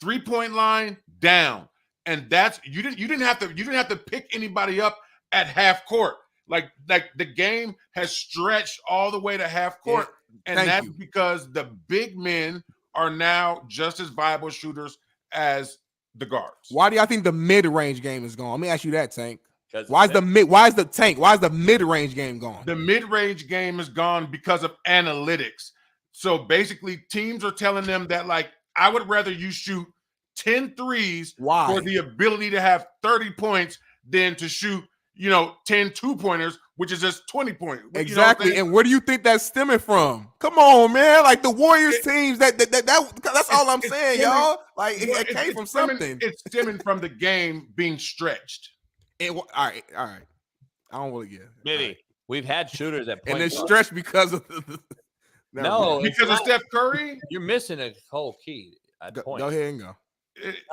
G: 3-point line down. And that's you didn't have to pick anybody up at half court. Like the game has stretched all the way to half court, and that's because the big men are now just as viable shooters as the guards.
H: Why do y'all think the mid-range game is gone? Let me ask you that, Tank. Why is the mid-range game gone?
G: The mid-range game is gone because of analytics. So basically, teams are telling them that, like, I would rather you shoot 10 threes for the ability to have 30 points than to shoot, 10 two-pointers, which is just 20 points.
H: Exactly. And where do you think that's stemming from? Come on, man. Like the Warriors teams, that's all I'm saying, y'all. Like it came from something.
G: It's stemming from the game being stretched.
H: All right. I don't want to get
C: Smitty, we've had shooters at point
H: and it's stretched because of
G: because of Steph Curry.
C: You're missing a whole key.
H: Go ahead and go.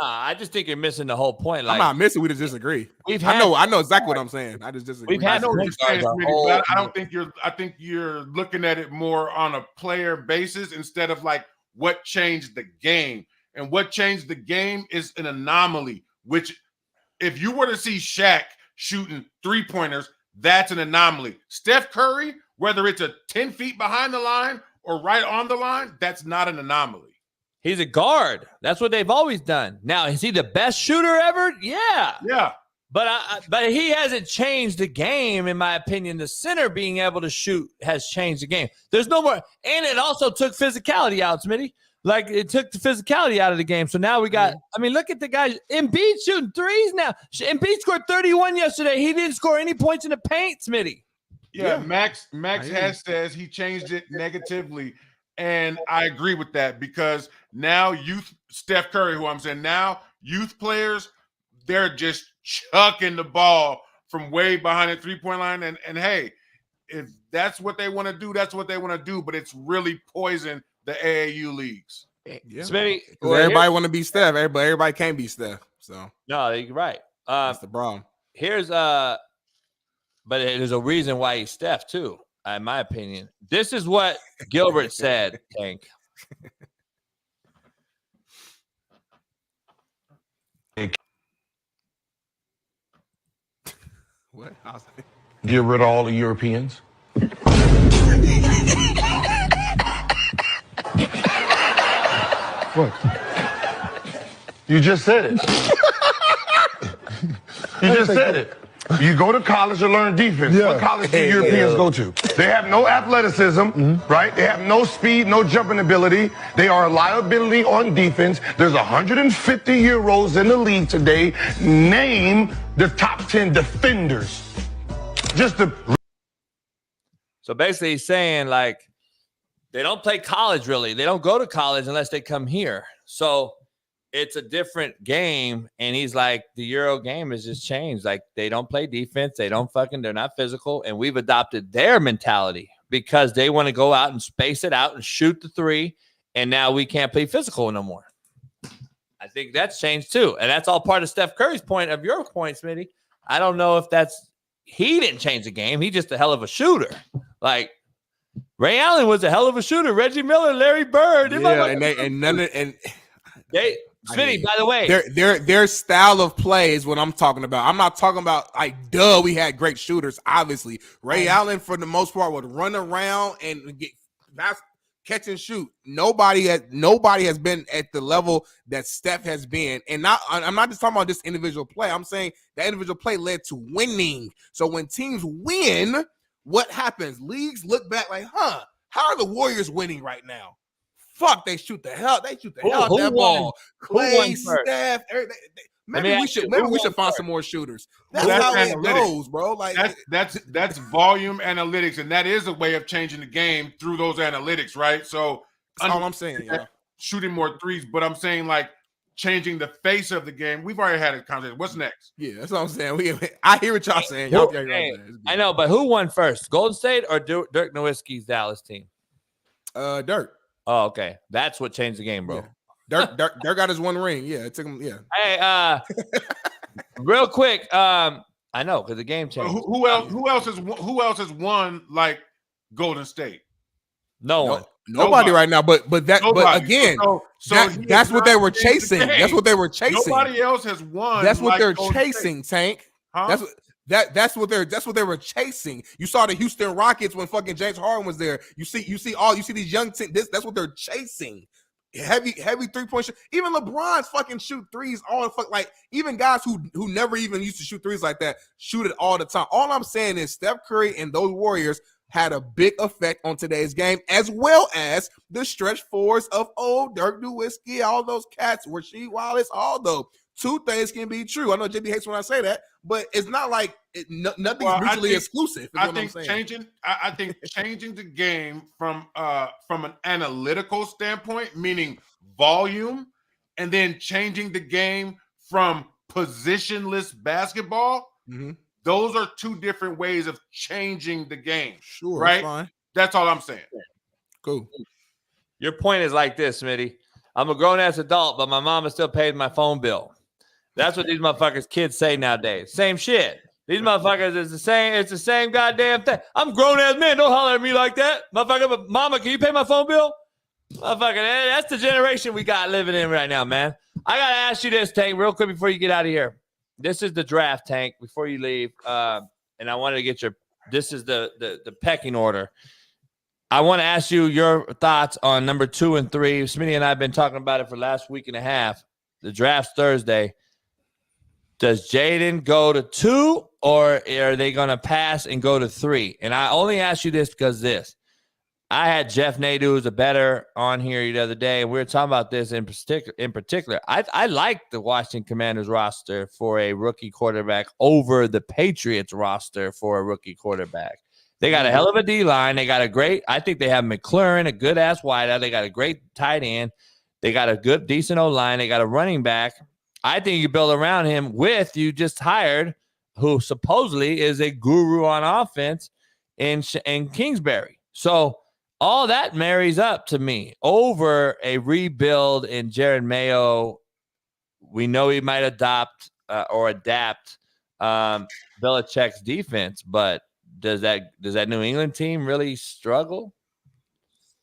C: I just think you're missing the whole point. Like,
H: I'm not missing. We just disagree. I know exactly what I'm saying. I just disagree.
G: I know what you're saying, Smitty, but I don't think you're. I think you're looking at it more on a player basis instead of like what changed the game. And what changed the game is an anomaly. which if you were to see Shaq shooting 3-pointers, that's an anomaly. Steph Curry, whether it's a 10 feet behind the line or right on the line, that's not an anomaly.
C: He's a guard. That's what they've always done. Now, is he the best shooter ever? Yeah.
G: Yeah.
C: But he hasn't changed the game, in my opinion. The center being able to shoot has changed the game. There's no more. And it also took physicality out, Smitty. Like, it took the physicality out of the game. So now we got, I mean, look at the guys. Embiid shooting threes now. Embiid scored 31 yesterday. He didn't score any points in the paint, Smitty.
G: Yeah. Max Hess says he changed it negatively. And I agree with that because now Steph Curry, who I'm saying now, youth players, they're just chucking the ball from way behind the three-point line. And hey, if that's what they want to do, that's what they want to do. But it's really poisoned the AAU leagues.
H: Yeah.
C: Smitty,
H: everybody want to be Steph. Everybody can't be Steph. So
C: no, you're right.
H: That's the problem.
C: But there's a reason why he's Steph too, in my opinion. This is what Gilbert said, Tank.
H: What?
M: Get rid of all the Europeans. What? You just said it. You just said it. You go to college to learn defense. Yeah. What college do Europeans go to? They have no athleticism, right? They have no speed, no jumping ability. They are a liability on defense. There's 150-year-olds in the league today. Name the top 10 defenders.
C: So basically he's saying, like, they don't play college really. They don't go to college unless they come here. So it's a different game. And he's like, the Euro game has just changed. Like, they don't play defense. They're not physical. And we've adopted their mentality because they want to go out and space it out and shoot the three. And now we can't play physical no more. I think that's changed too. And that's all part of Steph Curry's point of your point, Smitty. I don't know if he didn't change the game. He's just a hell of a shooter. Like, Ray Allen was a hell of a shooter. Reggie Miller, Larry Bird. Smitty, by the way,
H: their style of play is what I'm talking about. I'm not talking about like, we had great shooters. Obviously, Ray Allen for the most part would run around and catch and shoot. Nobody has been at the level that Steph has been. And I'm not just talking about this individual play. I'm saying that individual play led to winning. So when teams win, what happens? Leagues look back like, how are the Warriors winning right now? Fuck, they shoot the hell out of that ball. Clay, Steph, maybe we should find some more shooters. That's how it goes, bro. Like
G: that's volume analytics, and that is a way of changing the game through those analytics, right? So
H: that's all I'm saying. Yeah.
G: Shooting more threes, but I'm saying like changing the face of the game. We've already had a conversation. What's next?
H: Yeah, that's what I'm saying. I hear what y'all saying.
C: I know, but who won first, Golden State or Dirk Nowitzki's Dallas team?
H: Dirk.
C: Oh, okay. That's what changed the game, bro.
H: Yeah. Dirk got his one ring. Yeah, it took him. Yeah.
C: Hey, real quick. I know because the game changed.
G: Who else has won like Golden State?
C: No one.
H: Nobody right now. But again, that's what they were chasing. That's what they were chasing.
G: Nobody else has won.
H: That's what they're
G: Golden
H: chasing,
G: State.
H: Tank. Huh? That's what they were chasing. You saw the Houston Rockets when fucking James Harden was there. You see these young teams. That's what they're chasing. Heavy 3-point shot. Even LeBron's fucking shoot threes all the fuck. Like, even guys who never even used to shoot threes like that shoot it all the time. All I'm saying is Steph Curry and those Warriors had a big effect on today's game, as well as the stretch fours of old Dirk Nowitzki, all those cats, Rasheed Wallace, all those. Two things can be true. I know JB hates when I say that, but it's not like nothing's mutually exclusive.
G: I think changing the game from an analytical standpoint, meaning volume, and then changing the game from positionless basketball. Mm-hmm. Those are two different ways of changing the game.
H: Sure,
G: right?
H: Fine.
G: That's all I'm saying.
H: Cool.
C: Your point is like this, Smitty. I'm a grown-ass adult, but my mama still paid my phone bill. That's what these motherfuckers kids say nowadays. Same shit. These motherfuckers is the same. It's the same goddamn thing. I'm a grown-ass man. Don't holler at me like that. Motherfucker, but mama, can you pay my phone bill? Motherfucker, that's the generation we got living in right now, man. I got to ask you this, Tank, real quick before you get out of here. This is the draft, Tank, before you leave. And I wanted to get this is the pecking order. I want to ask you your thoughts on number 2 and 3. Smitty and I have been talking about it for the last week and a half. The draft's Thursday. Does Jaden go to 2 or are they going to pass and go to 3? And I only ask you this because I had Jeff Nadu as a better on here the other day, and we were talking about this in particular. I like the Washington Commanders roster for a rookie quarterback over the Patriots roster for a rookie quarterback. They got a hell of a D-line. They got I think they have McLaurin, a good-ass wideout. They got a great tight end. They got a good, decent O-line. They got a running back. I think you build around him you just hired, who supposedly is a guru on offense in Kingsbury. So all that marries up to me over a rebuild in Jared Mayo. We know he might adapt Belichick's defense, but does that New England team really struggle?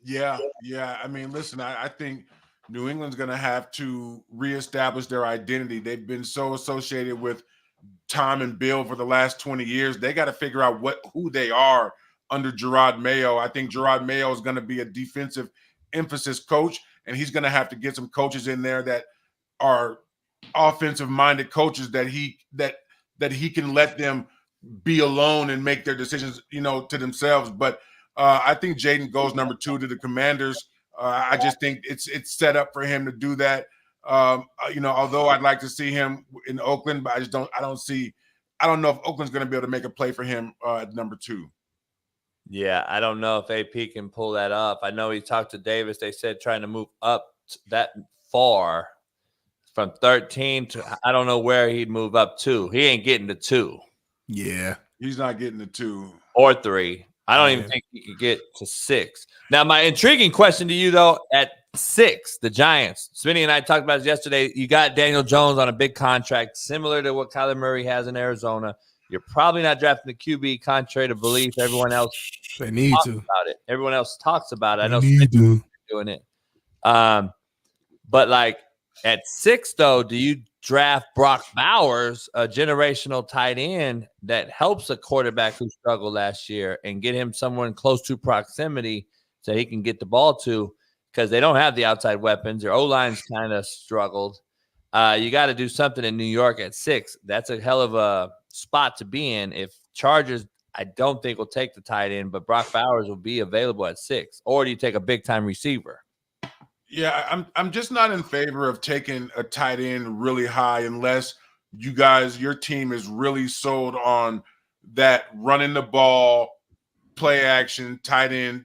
G: Yeah. I mean, listen, I think New England's going to have to reestablish their identity. They've been so associated with Tom and Bill for the last 20 years. They got to figure out who they are under Gerard Mayo. I think Gerard Mayo is going to be a defensive emphasis coach, and he's going to have to get some coaches in there that are offensive-minded coaches that he can let them be alone and make their decisions, to themselves. But I think Jaden goes number 2 to the Commanders. I just think it's set up for him to do that. Although I'd like to see him in Oakland, but I don't know if Oakland's going to be able to make a play for him at number 2.
C: Yeah, I don't know if AP can pull that up. I know he talked to Davis. They said trying to move up that far from 13 to I don't know where he'd move up to. He ain't getting to 2.
H: Yeah.
G: He's not getting to 2.
C: Or 3. I don't even think he could get to 6. Now, my intriguing question to you, though, at 6, the Giants. Smitty and I talked about this yesterday. You got Daniel Jones on a big contract, similar to what Kyler Murray has in Arizona. You're probably not drafting the QB, contrary to belief. Everyone else talks about it. Everyone else talks about it. I know Smitty's doing it. But like at 6, though, do you draft Brock Bowers, a generational tight end that helps a quarterback who struggled last year, and get him someone close to proximity so he can get the ball to, because they don't have the outside weapons. Their O-line's kind of struggled. You got to do something in New York at 6. That's a hell of a spot to be in. If Chargers, I don't think will take the tight end, but Brock Bowers will be available at 6. Or do you take a big-time receiver?
G: Yeah, I'm just not in favor of taking a tight end really high unless your team is really sold on that running the ball, play action, tight end,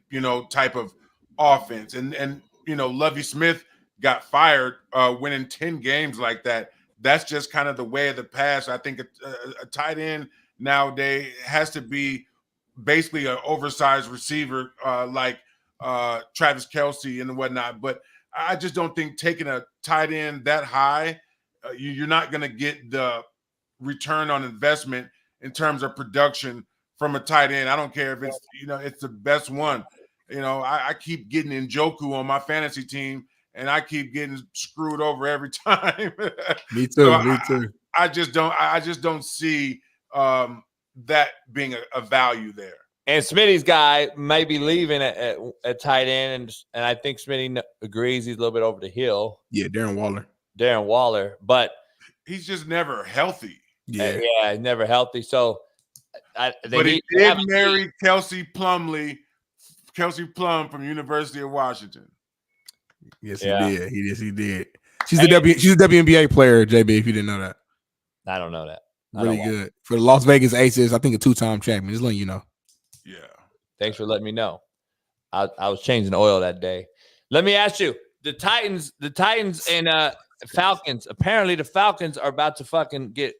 G: type of offense. And Lovie Smith got fired winning 10 games like that. That's just kind of the way of the past. I think a tight end nowadays has to be basically an oversized receiver like Travis Kelce and whatnot. But I just don't think taking a tight end that high, you're not going to get the return on investment in terms of production from a tight end. I don't care if it's, it's the best one. I keep getting Joku on my fantasy team, and I keep getting screwed over every time.
H: Me too.
G: I just don't see that being a value there.
C: And Smitty's guy may be leaving at tight end, and I think Smitty agrees he's a little bit over the hill.
H: Yeah, Darren
C: Waller, but
G: he's just never healthy.
C: Yeah, he's never healthy. So,
G: but he did marry Kelsey Plum from University of Washington.
H: Yes, he did. He did. She's a WNBA player, JB. If you didn't know that,
C: I don't know that.
H: Really good for the Las Vegas Aces. I think a 2-time champion. Just letting you know.
G: Yeah.
C: Thanks for letting me know. I was changing the oil that day. Let me ask you: the Titans and Falcons. Apparently, the Falcons are about to fucking get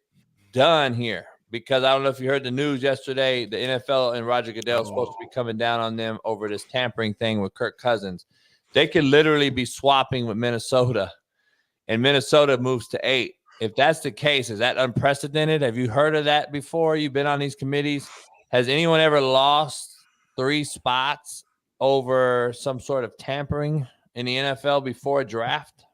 C: done here, because I don't know if you heard the news yesterday. The NFL and Roger Goodell is supposed to be coming down on them over this tampering thing with Kirk Cousins. They could literally be swapping with Minnesota, and Minnesota moves to 8. If that's the case, is that unprecedented? Have you heard of that before? You've been on these committees. Has anyone ever lost 3 spots over some sort of tampering in the NFL before a draft?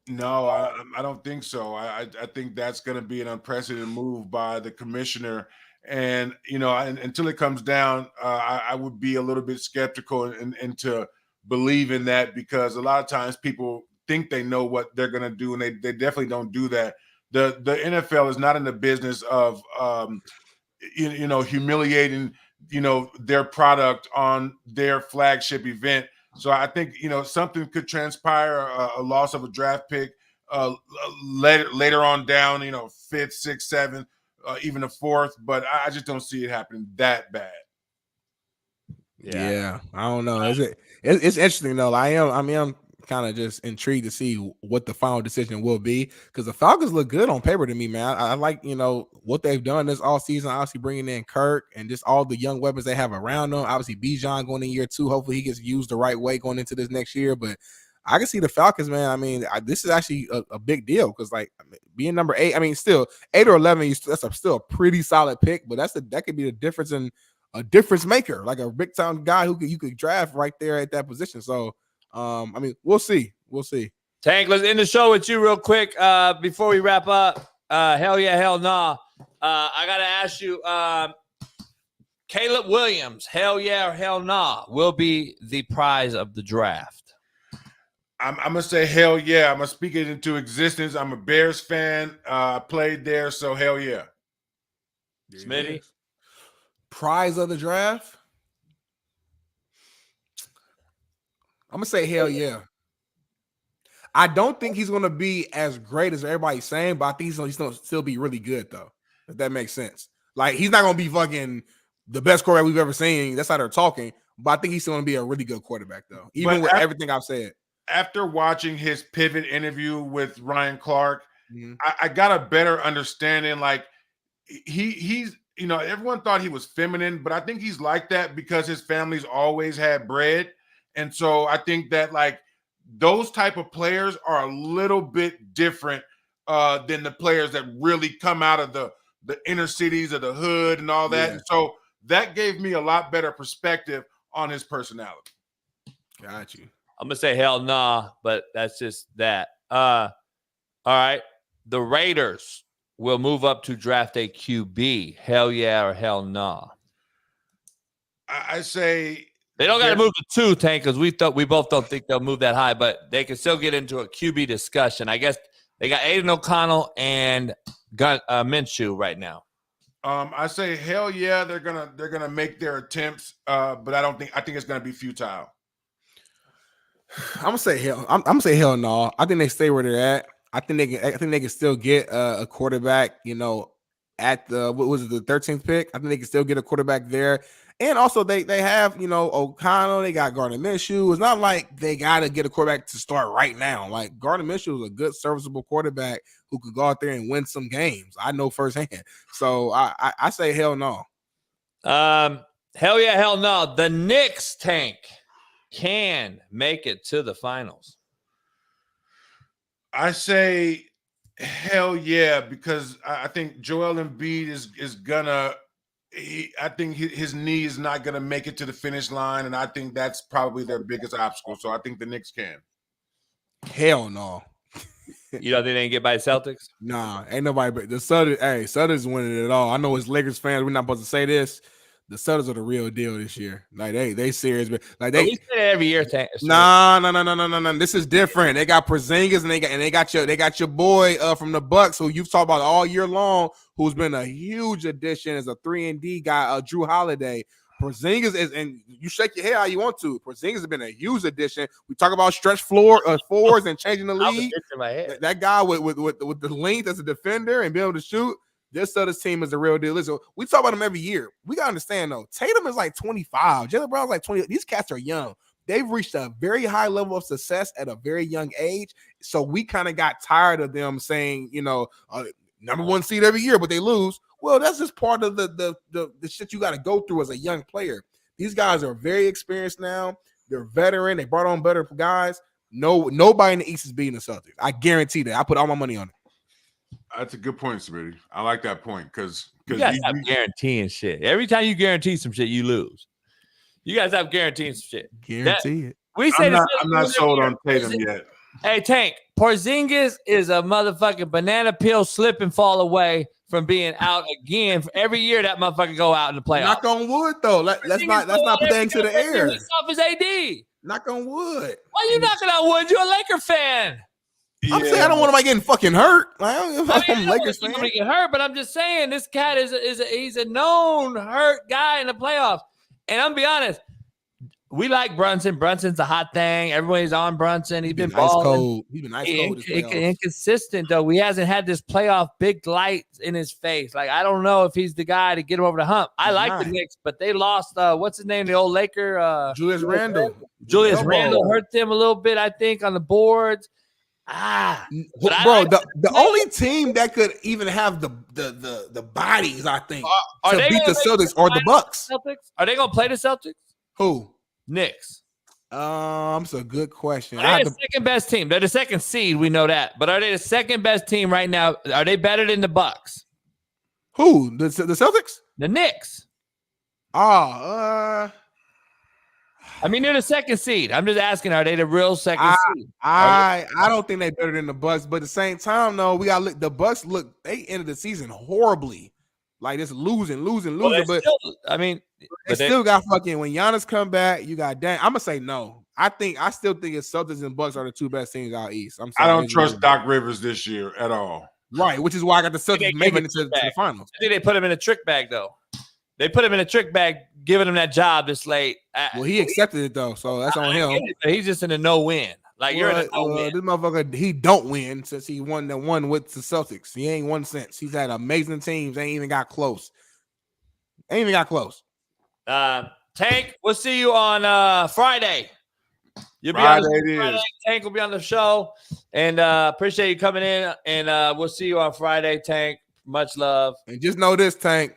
G: No, I don't think so. I think that's going to be an unprecedented move by the commissioner. And, until it comes down, I would be a little bit skeptical and to believe in that, because a lot of times people think they know what they're going to do, and they definitely don't do that. The NFL is not in the business of, humiliating, their product on their flagship event. So I think, something could transpire, a loss of a draft pick later on down, 5th, 6th, 7th, even a 4th. But I just don't see it happening that bad.
H: Yeah, I don't know. It's interesting though. I'm kind of just intrigued to see what the final decision will be, because the Falcons look good on paper to me, man. I like, what they've done this all season, obviously bringing in Kirk and just all the young weapons they have around them. Obviously Bijan going in year 2. Hopefully he gets used the right way going into this next year. But I can see the Falcons, man. I mean, this is actually a big deal, because being number 8, I mean, still 8 or 11, that's still a pretty solid pick, but that could be the difference in a difference maker, like a big time guy who you could draft right there at that position. So, I mean, we'll see.
C: Tank, let's end the show with you real quick before we wrap up. Hell yeah, hell nah. I got to ask you, Caleb Williams, hell yeah or hell nah, will be the prize of the draft.
G: I'm going to say hell yeah. I'm going to speak it into existence. I'm a Bears fan. I played there, so hell yeah.
C: Smitty?
H: Prize of the draft? I'm going to say hell yeah. I don't think he's going to be as great as everybody's saying, but I think he's going to still be really good, though, if that makes sense. Like, he's not going to be fucking the best quarterback we've ever seen. That's how they're talking. But I think he's still going to be a really good quarterback, though, even with everything I've said.
G: After watching his pivot interview with Ryan Clark, I got a better understanding. Like, he's, everyone thought he was feminine, but I think he's like that because his family's always had bread. And so I think that, like, those type of players are a little bit different than the players that really come out of the inner cities of the hood and all that.
H: Yeah.
G: And so that gave me a lot better perspective on his personality.
H: Got you.
C: I'm going to say hell nah, but that's just that. All right. The Raiders will move up to draft a QB. Hell yeah or hell nah?
G: I say
C: they don't got to move to 2, Tank, because we both don't think they'll move that high, but they can still get into a QB discussion. I guess they got Aiden O'Connell and Minshew right now.
G: I say hell yeah, they're gonna make their attempts, but I think it's gonna be futile.
H: I'm gonna say hell. I'm gonna say hell no. I think they stay where they're at. I think they can still get a quarterback. At the what was it, the 13th pick? I think they can still get a quarterback there. And also they have O'Connell. They got Gardner Minshew. It's not like they got to get a quarterback to start right now. Like, Gardner Minshew is a good serviceable quarterback who could go out there and win some games. I know firsthand. So I say hell no.
C: Hell yeah, hell no. The Knicks, Tank, can make it to the finals.
G: I say hell yeah, because I think Joel Embiid is gonna. I think his knee is not gonna make it to the finish line, and I think that's probably their biggest obstacle. So I think the Knicks can.
H: Hell no.
C: You don't think they can get by the Celtics?
H: Nah, ain't nobody. But the Sutters, Sutters winning it all. I know as Lakers fans, we're not supposed to say this. The Sutters are the real deal this year. Like they serious, but like
C: we say that every year.
H: No. This is different. They got Porzingis and they got your boy from the Bucks, who you've talked about all year long, who's been a huge addition as a 3-and-D guy, Drew Holiday. Porzingis is, and you shake your head how you want to. Porzingis has been a huge addition. We talk about stretch fours and changing the league. That guy with the length as a defender and being able to shoot. This other team is the real deal. Listen, we talk about him every year. We got to understand, though. Tatum is like 25. Jaylen Brown's like 20. These cats are young. They've reached a very high level of success at a very young age. So we kind of got tired of them saying, number 1 seed every year, but they lose. Well, that's just part of the shit you got to go through as a young player. These guys are very experienced now. They're veteran. They brought on better guys. Nobody in the East is beating the Celtics. I guarantee that. I put all my money on it.
G: That's a good point, Smitty. I like that point because
C: you guys stop guaranteeing shit. Every time you guarantee some shit, you lose. You guys stop guaranteeing some shit.
H: Guarantee it.
C: We say
G: I'm not sold on Tatum yet.
C: Hey, Tank, Porzingis is a motherfucking banana peel slip and fall away from being out again. Every year that motherfucker go out in the playoffs.
H: Knock on wood, though. Let's not put that into the air.
C: Off his AD.
H: Knock on wood.
C: Why you knocking on wood? You're a Laker fan.
H: I'm saying I don't want him getting fucking hurt. I'm a Lakers fan.
C: Somebody get hurt, but I'm just saying this cat he's a known hurt guy in the playoffs. And I'm gonna be honest, we like Brunson. Brunson's a hot thing. Everybody's on Brunson. He's been
H: ice
C: balling.
H: cold. He's been ice cold.
C: Inconsistent though. He hasn't had this playoff big light in his face. Like I don't know if he's the guy to get him over the hump. I like the Knicks, but they lost. What's his name? The old Laker.
H: Julius Randle.
C: Julius Randle hurt them a little bit, I think, on the boards.
H: Bro, the only team that could even have the bodies, I think, to beat the Celtics or the Bucks.
C: Are they gonna play the Celtics?
H: Who?
C: Knicks.
H: It's a good question.
C: They're the second best team. They're the second seed. We know that, but are they the second best team right now? Are they better than the Bucks?
H: Who? The Celtics?
C: The Knicks. I mean, they're the second seed. I'm just asking, are they the real second seed?
H: I don't think they're better than the Bucks, but at the same time, though, we got the Bucks. Look, they ended the season horribly, like just losing.
C: Well,
H: but
C: still, I mean,
H: they still got fucking when Giannis come back. You got I'm gonna say no. I still think it's Celtics and Bucks are the two best teams out east.
G: I don't trust Doc Rivers this year at all.
H: Right, which is why I got the Celtics making it to the finals.
C: I think they put him in a trick bag, though. They put him in a trick bag, giving him that job this late.
H: Well, he accepted it though, so that's on him.
C: He's just in a no-win. Like you're in a no-win.
H: This motherfucker, he don't win since he won the one with the Celtics. He ain't won since. He's had amazing teams. Ain't even got close.
C: Tank, we'll see you on Friday. You'll be
G: Friday
C: on Friday. Tank will be on the show, and appreciate you coming in. And we'll see you on Friday, Tank. Much love.
H: And just know this, Tank.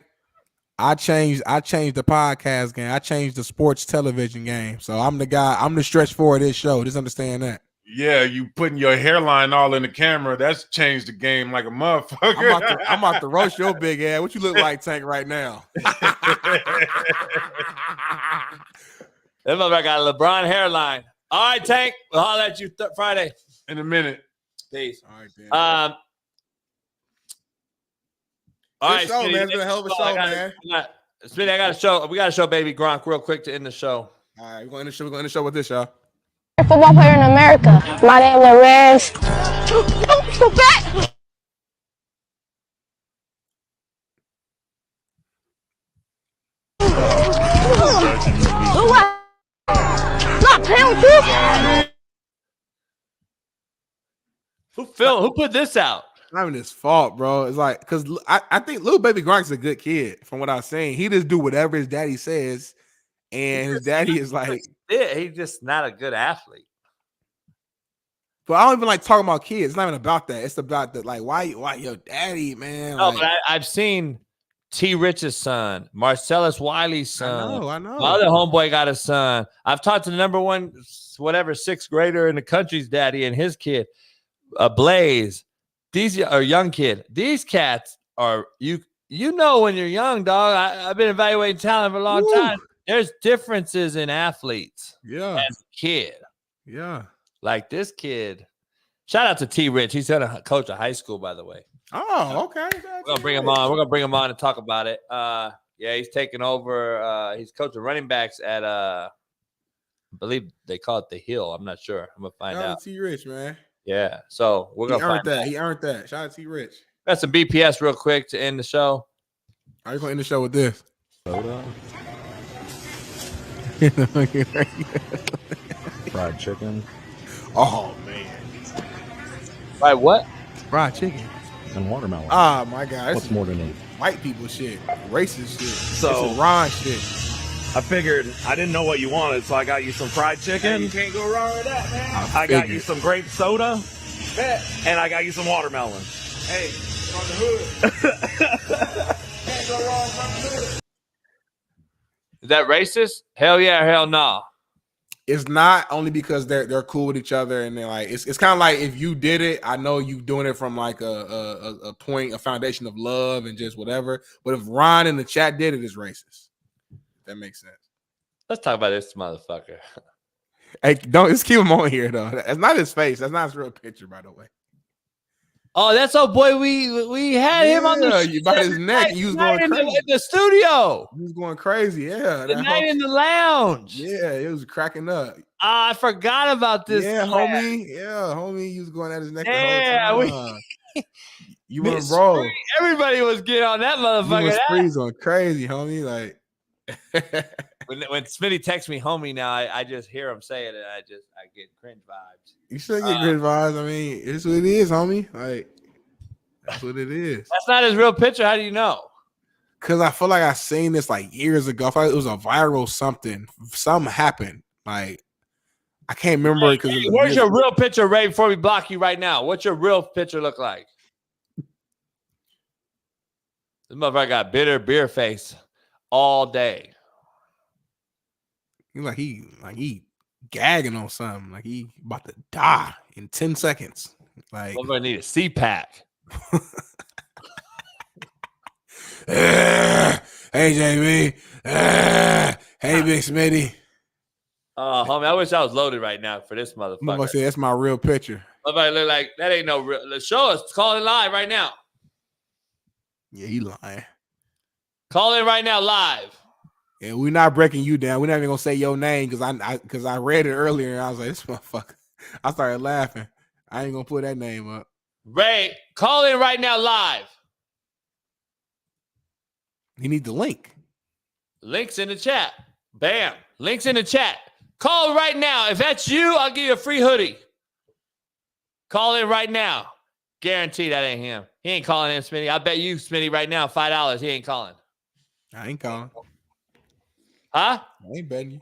H: I changed the podcast game. I changed the sports television game. So I'm the guy. I'm the stretch for this show. Just understand that.
G: Yeah, you putting your hairline all in the camera. That's changed the game like a motherfucker.
H: I'm about to roast your big ass. What you look like, Tank, right now?
C: That motherfucker got a LeBron hairline. All right, Tank. We'll holler at you Friday.
G: In a minute.
C: Peace.
H: All right, man.
C: All right,
H: show,
C: Smitty,
H: man. It's been a hell of a show, man.
C: Smitty, I got a show. We got to show Baby Gronk real quick to end the show.
H: All right, we're going to end the show with this, y'all.
N: Football player in America. My name is realest. Don't so bad. Not penalty.
C: Who put this out?
H: Not even his fault, bro. It's like because I think little Baby Gronk's a good kid. From what I'm saying, he just do whatever his daddy says, and his daddy is like,
C: yeah, he's just not a good athlete.
H: But I don't even like talking about kids. It's not even about that. It's about the like why your daddy, man.
C: No,
H: like,
C: but I've seen T. Rich's son, Marcellus Wiley's son.
H: I know.
C: My other homeboy got a son. I've talked to the number one, whatever, sixth grader in the country's daddy and his kid, Blaze. These are young kid. These cats are you know when you're young, dog. I've been evaluating talent for a long time. There's differences in athletes.
H: Yeah,
C: as a kid.
H: Yeah,
C: like this kid. Shout out to T. Rich. He's gonna coach a high school, by the way.
H: Oh, okay.
C: We're gonna bring him on. We're gonna bring him on and talk about it. Yeah, he's taking over. He's coaching running backs at I believe they call it the Hill. I'm not sure. I'm gonna find out.
H: T. Rich, man.
C: Yeah, so we're gonna find
H: that. He earned that. Shout out to T. Rich.
C: Got some BPS real quick to end the show.
H: Are you gonna end the show with this?
O: Soda. Fried chicken.
H: Oh man.
C: Fried what?
H: Fried chicken.
O: And watermelon.
H: Oh my God.
O: What's more than it?
H: White people shit. Racist shit.
O: So
H: this is Ron shit.
O: I figured I didn't know what you wanted, so I got you some fried chicken.
C: Hey, you can't go wrong with that, man.
O: I got you some grape soda. And I got you some watermelon.
C: Hey, on the hood. Can't go wrong from the hood. Is that racist? Hell yeah, hell no.
H: It's not, only because they're cool with each other, and they're like it's kind of like if you did it, I know you doing it from like a foundation of love and just whatever. But if Ron in the chat did it, it's racist. That makes sense.
C: Let's talk about this motherfucker.
H: Hey, don't just keep him on here though. That's not his face. That's not his real picture, by the way.
C: Oh, that's our boy. We had him on the
H: you by his neck. You was going crazy
C: in the studio.
H: He was going crazy. Yeah,
C: The night in the lounge.
H: Yeah, it was cracking up.
C: I forgot about this.
H: Yeah, homie. Yeah, homie. You was going at his neck.
C: Yeah,
H: the whole time. You went bro.
C: Everybody was getting on that motherfucker.
H: You was going crazy, homie. Like
C: when Smitty texts me homie now, I just hear him say it and I get cringe vibes.
H: You should get good vibes. I mean, it's what it is, homie. Like that's what it is.
C: That's not his real picture. How do you know?
H: Because I feel like I seen this like years ago. I feel like it was a viral something. Something happened. Like I can't remember it because
C: where's your real picture, Ray? Before we block you right now, what's your real picture look like? This motherfucker got bitter beer face all day.
H: He gagging on something. Like he about to die in 10 seconds. Like
C: motherfucker need a CPAC.
H: Hey JB. Hey Big Smitty.
C: Homie, I wish I was loaded right now for this motherfucker.
H: Motherfucker say that's my real picture.
C: Motherfucker look like that ain't no real. Let's show us. Call it live right now.
H: Yeah, he lying.
C: Call in right now live.
H: Yeah, we're not breaking you down. We're not even gonna say your name because I read it earlier and I was like, this motherfucker. I started laughing. I ain't gonna put that name up.
C: Ray, call in right now live.
H: You need the link.
C: Links in the chat. Bam. Links in the chat. Call right now. If that's you, I'll give you a free hoodie. Call in right now. Guarantee that ain't him. He ain't calling in, Smitty. I bet you, Smitty, right now, $5. He ain't calling.
H: I ain't calling.
C: Huh?
H: I ain't betting you.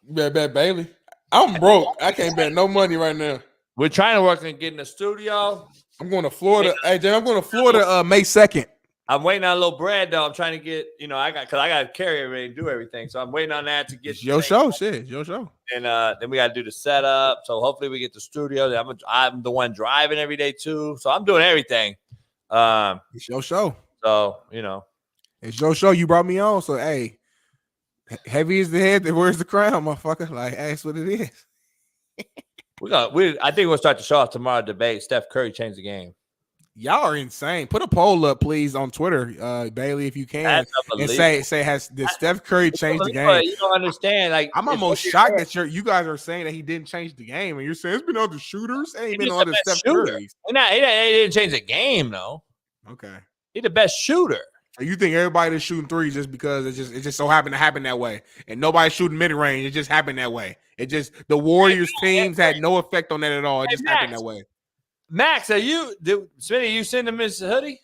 H: You better bet Bailey. I'm broke. I can't bet no money right now.
C: We're trying to work on getting the studio.
H: I'm going to Florida. Hey, Jay, I'm going to Florida May 2nd.
C: I'm waiting on a little bread, though. I'm trying to get, I got to carry everything and do everything. So I'm waiting on that to get
H: it's your show. Shit, it's your show.
C: And then we got to do the setup. So hopefully we get the studio. I'm the one driving every day, too. So I'm doing everything.
H: It's your show.
C: So,
H: It's your show. You brought me on. So, hey, heavy is the head. Where's the crown, motherfucker? Like, that's what it is.
C: I think we'll start the show off tomorrow. Debate Steph Curry changed the game.
H: Y'all are insane. Put a poll up, please, on Twitter, Bailey, if you can, and say did Steph Curry change the game?
C: You don't understand. Like
H: I'm almost shocked that you guys are saying that he didn't change the game, and you're saying it's been other shooters. It ain't been other Steph Currys.
C: He didn't change the game though.
H: Okay,
C: he's the best shooter.
H: So you think everybody that's shooting threes just because it just so happened to happen that way, and nobody's shooting mid range? It just happened that way. It just the Warriors teams had no effect on that at all. It just happened that way.
C: Max, Smitty, you send him his hoodie?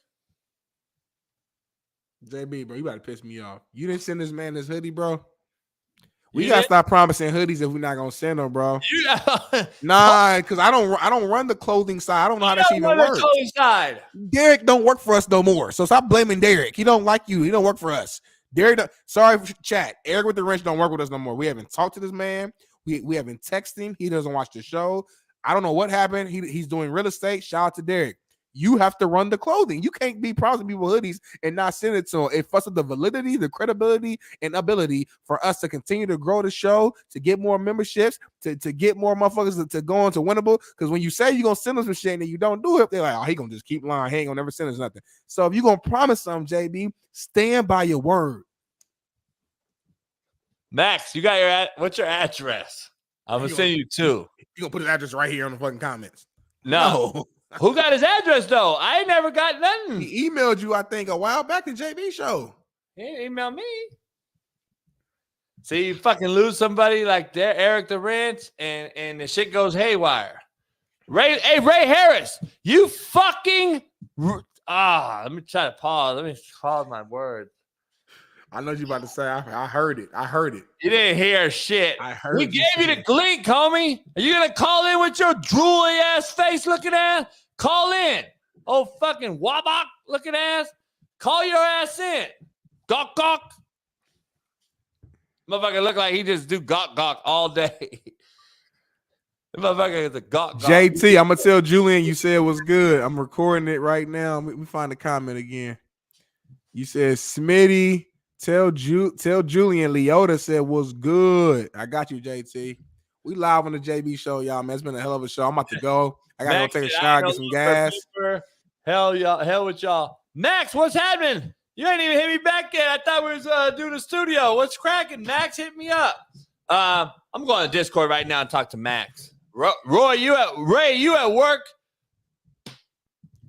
H: JB, bro, you about to piss me off. You didn't send this man this hoodie, bro. We gotta stop promising hoodies if we're not gonna send them, bro. Nah, because I don't run the clothing side. I don't know how that even works.
C: Side.
H: Derek don't work for us no more. So stop blaming Derek. He don't like you. He don't work for us. Derek, sorry for chat. Eric with the wrench don't work with us no more. We haven't talked to this man. We haven't texted him. He doesn't watch the show. I don't know what happened. He's doing real estate. Shout out to Derek. You have to run the clothing. You can't be promising people hoodies and not send it to them. It fucks with the validity, the credibility, and ability for us to continue to grow the show, to get more memberships, to get more motherfuckers to go on to Winnable. Because when you say you're going to send us some shit and then you don't do it, they're like, oh, he going to just keep lying. He ain't going to never send us nothing. So if you're going to promise something, JB, stand by your word.
C: Max, you got what's your address? I'm going to send you two.
H: You're going to put his address right here on the fucking comments.
C: No. Who got his address, though? I ain't never got nothing.
H: He emailed you, I think, a while back in JB show.
C: He didn't email me. See, you fucking lose somebody like that, Eric the Ranch, and the shit goes haywire. Ray Harris, you fucking... let me try to pause. Let me pause my words.
H: I know you about to say. I heard it.
C: You didn't hear shit.
H: I heard.
C: We gave you the link, homie. Are you gonna call in with your drooly ass face looking ass? Call in. Oh, fucking wabak looking ass. Call your ass in. Gawk gawk. Motherfucker look like he just do gawk gawk all day. The motherfucker is a gawk gawk.
H: JT, I'm gonna tell Julian you said it was good. I'm recording it right now. Let me find the comment again. You said Smitty Tell Julian Leota said was good. I got you, JT. We live on the JB show, y'all, man. It's been a hell of a show. I'm about to go. I gotta go take a shower, get some gas.
C: Hell with y'all. Max, what's happening? You ain't even hit me back yet. I thought we was doing the studio. What's cracking? Max, hit me up. I'm going to Discord right now and talk to Max. Roy, you at work?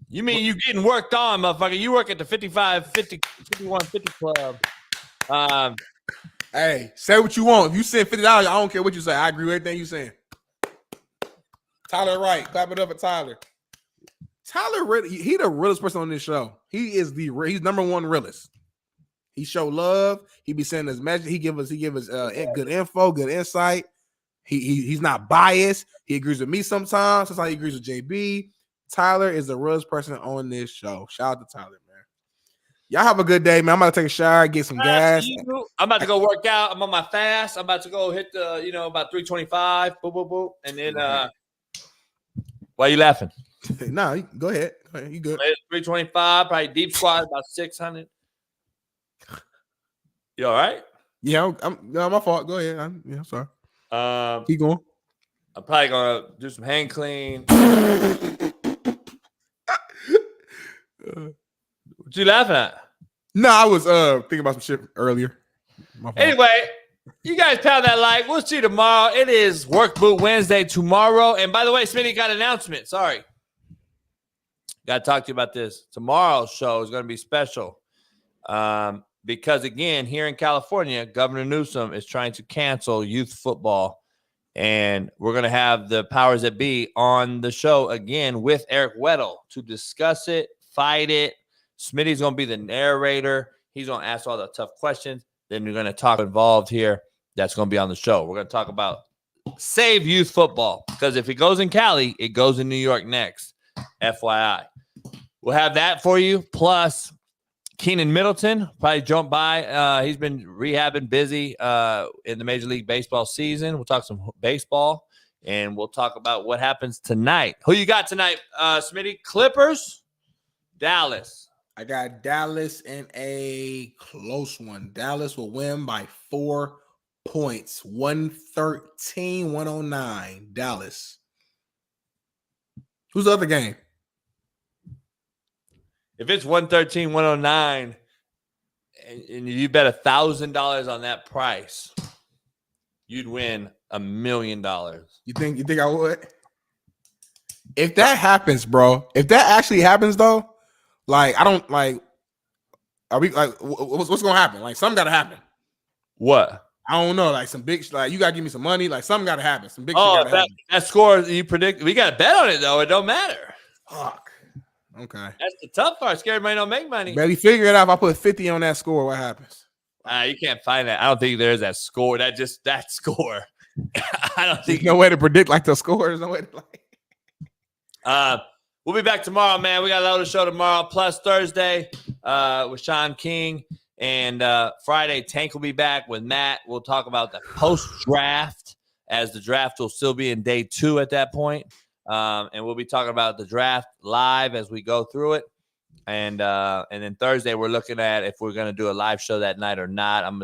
C: You mean you getting worked on, motherfucker? You work at the 5150 club.
H: Hey, say what you want. If you send $50, I don't care what you say. I agree with everything you saying. Tyler Wright, clap it up for Tyler. Tyler, he the realest person on this show. He's number one realest. He show love. He be sending his message. He give us good info, good insight. He's not biased. He agrees with me sometimes. Sometimes he agrees with JB. Tyler is the realest person on this show. Shout out to Tyler, man. Y'all have a good day, man. I'm about to take a shower, get some gas.
C: I'm about to go work out. I'm on my fast. I'm about to go hit the, about 325. Boop, boop, boop. And then, why are you laughing?
H: No, go ahead. You good.
C: 325, probably deep squat, about 600. You all right?
H: Yeah, my fault. Go ahead. I'm sorry. Keep going.
C: I'm probably going to do some hand clean. What you laughing at?
H: No, I was thinking about some shit earlier.
C: Anyway, you guys pound that like. We'll see you tomorrow. It is Work Boot Wednesday tomorrow. And by the way, Smitty got an announcement. Sorry. Got to talk to you about this. Tomorrow's show is going to be special. Because, again, here in California, Governor Newsom is trying to cancel youth football. And we're going to have the powers that be on the show again with Eric Weddle to discuss it, fight it. Smitty's going to be the narrator. He's going to ask all the tough questions. Then we're going to talk involved here. That's going to be on the show. We're going to talk about save youth football. Because if it goes in Cali, it goes in New York next. FYI. We'll have that for you. Plus, Keynan Middleton probably jumped by. He's been rehabbing, busy in the Major League Baseball season. We'll talk some baseball, and we'll talk about what happens tonight. Who you got tonight, Smitty? Clippers, Dallas.
H: I got Dallas in a close one. Dallas will win by 4 points. 113-109. Dallas. Who's the other game?
C: If it's 113-109 and you bet $1,000 on that price, you'd win $1 million.
H: You think I would? If that happens, bro, if that actually happens though, like I don't like are we like what's gonna happen? Like something gotta happen.
C: What?
H: I don't know, like some big like you gotta give me some money, like something gotta happen. Some big shit gotta happen.
C: That score you predict, we gotta bet on it though, it don't matter.
H: Fuck. Okay.
C: That's the tough part. Scared money don't make money.
H: Barely figure it out. If I put 50 on that score, what happens?
C: You can't find that. I don't think there's that score. That score. I don't think.
H: There's no way to predict like the score. There's no way to like.
C: We'll be back tomorrow, man. We got a load of show tomorrow. Plus Thursday with Shaun King. And Friday, Tank will be back with Matt. We'll talk about the post-draft as the draft will still be in day 2 at that point. And we'll be talking about the draft live as we go through it. And then Thursday, we're looking at if we're going to do a live show that night or not. I'm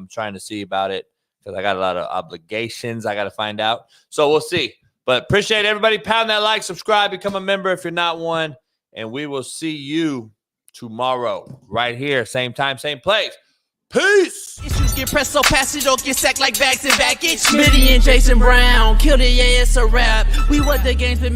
C: trying to see about it because I got a lot of obligations I got to find out. So we'll see. But appreciate everybody. Pound that like, subscribe, become a member if you're not one. And we will see you tomorrow right here. Same time, same place. Peace.
A: Issues get pressed so fast you don't get sacked like bags and baggage. Smitty and Jason Brown killed it, yeah, it's a rap. We what the game's been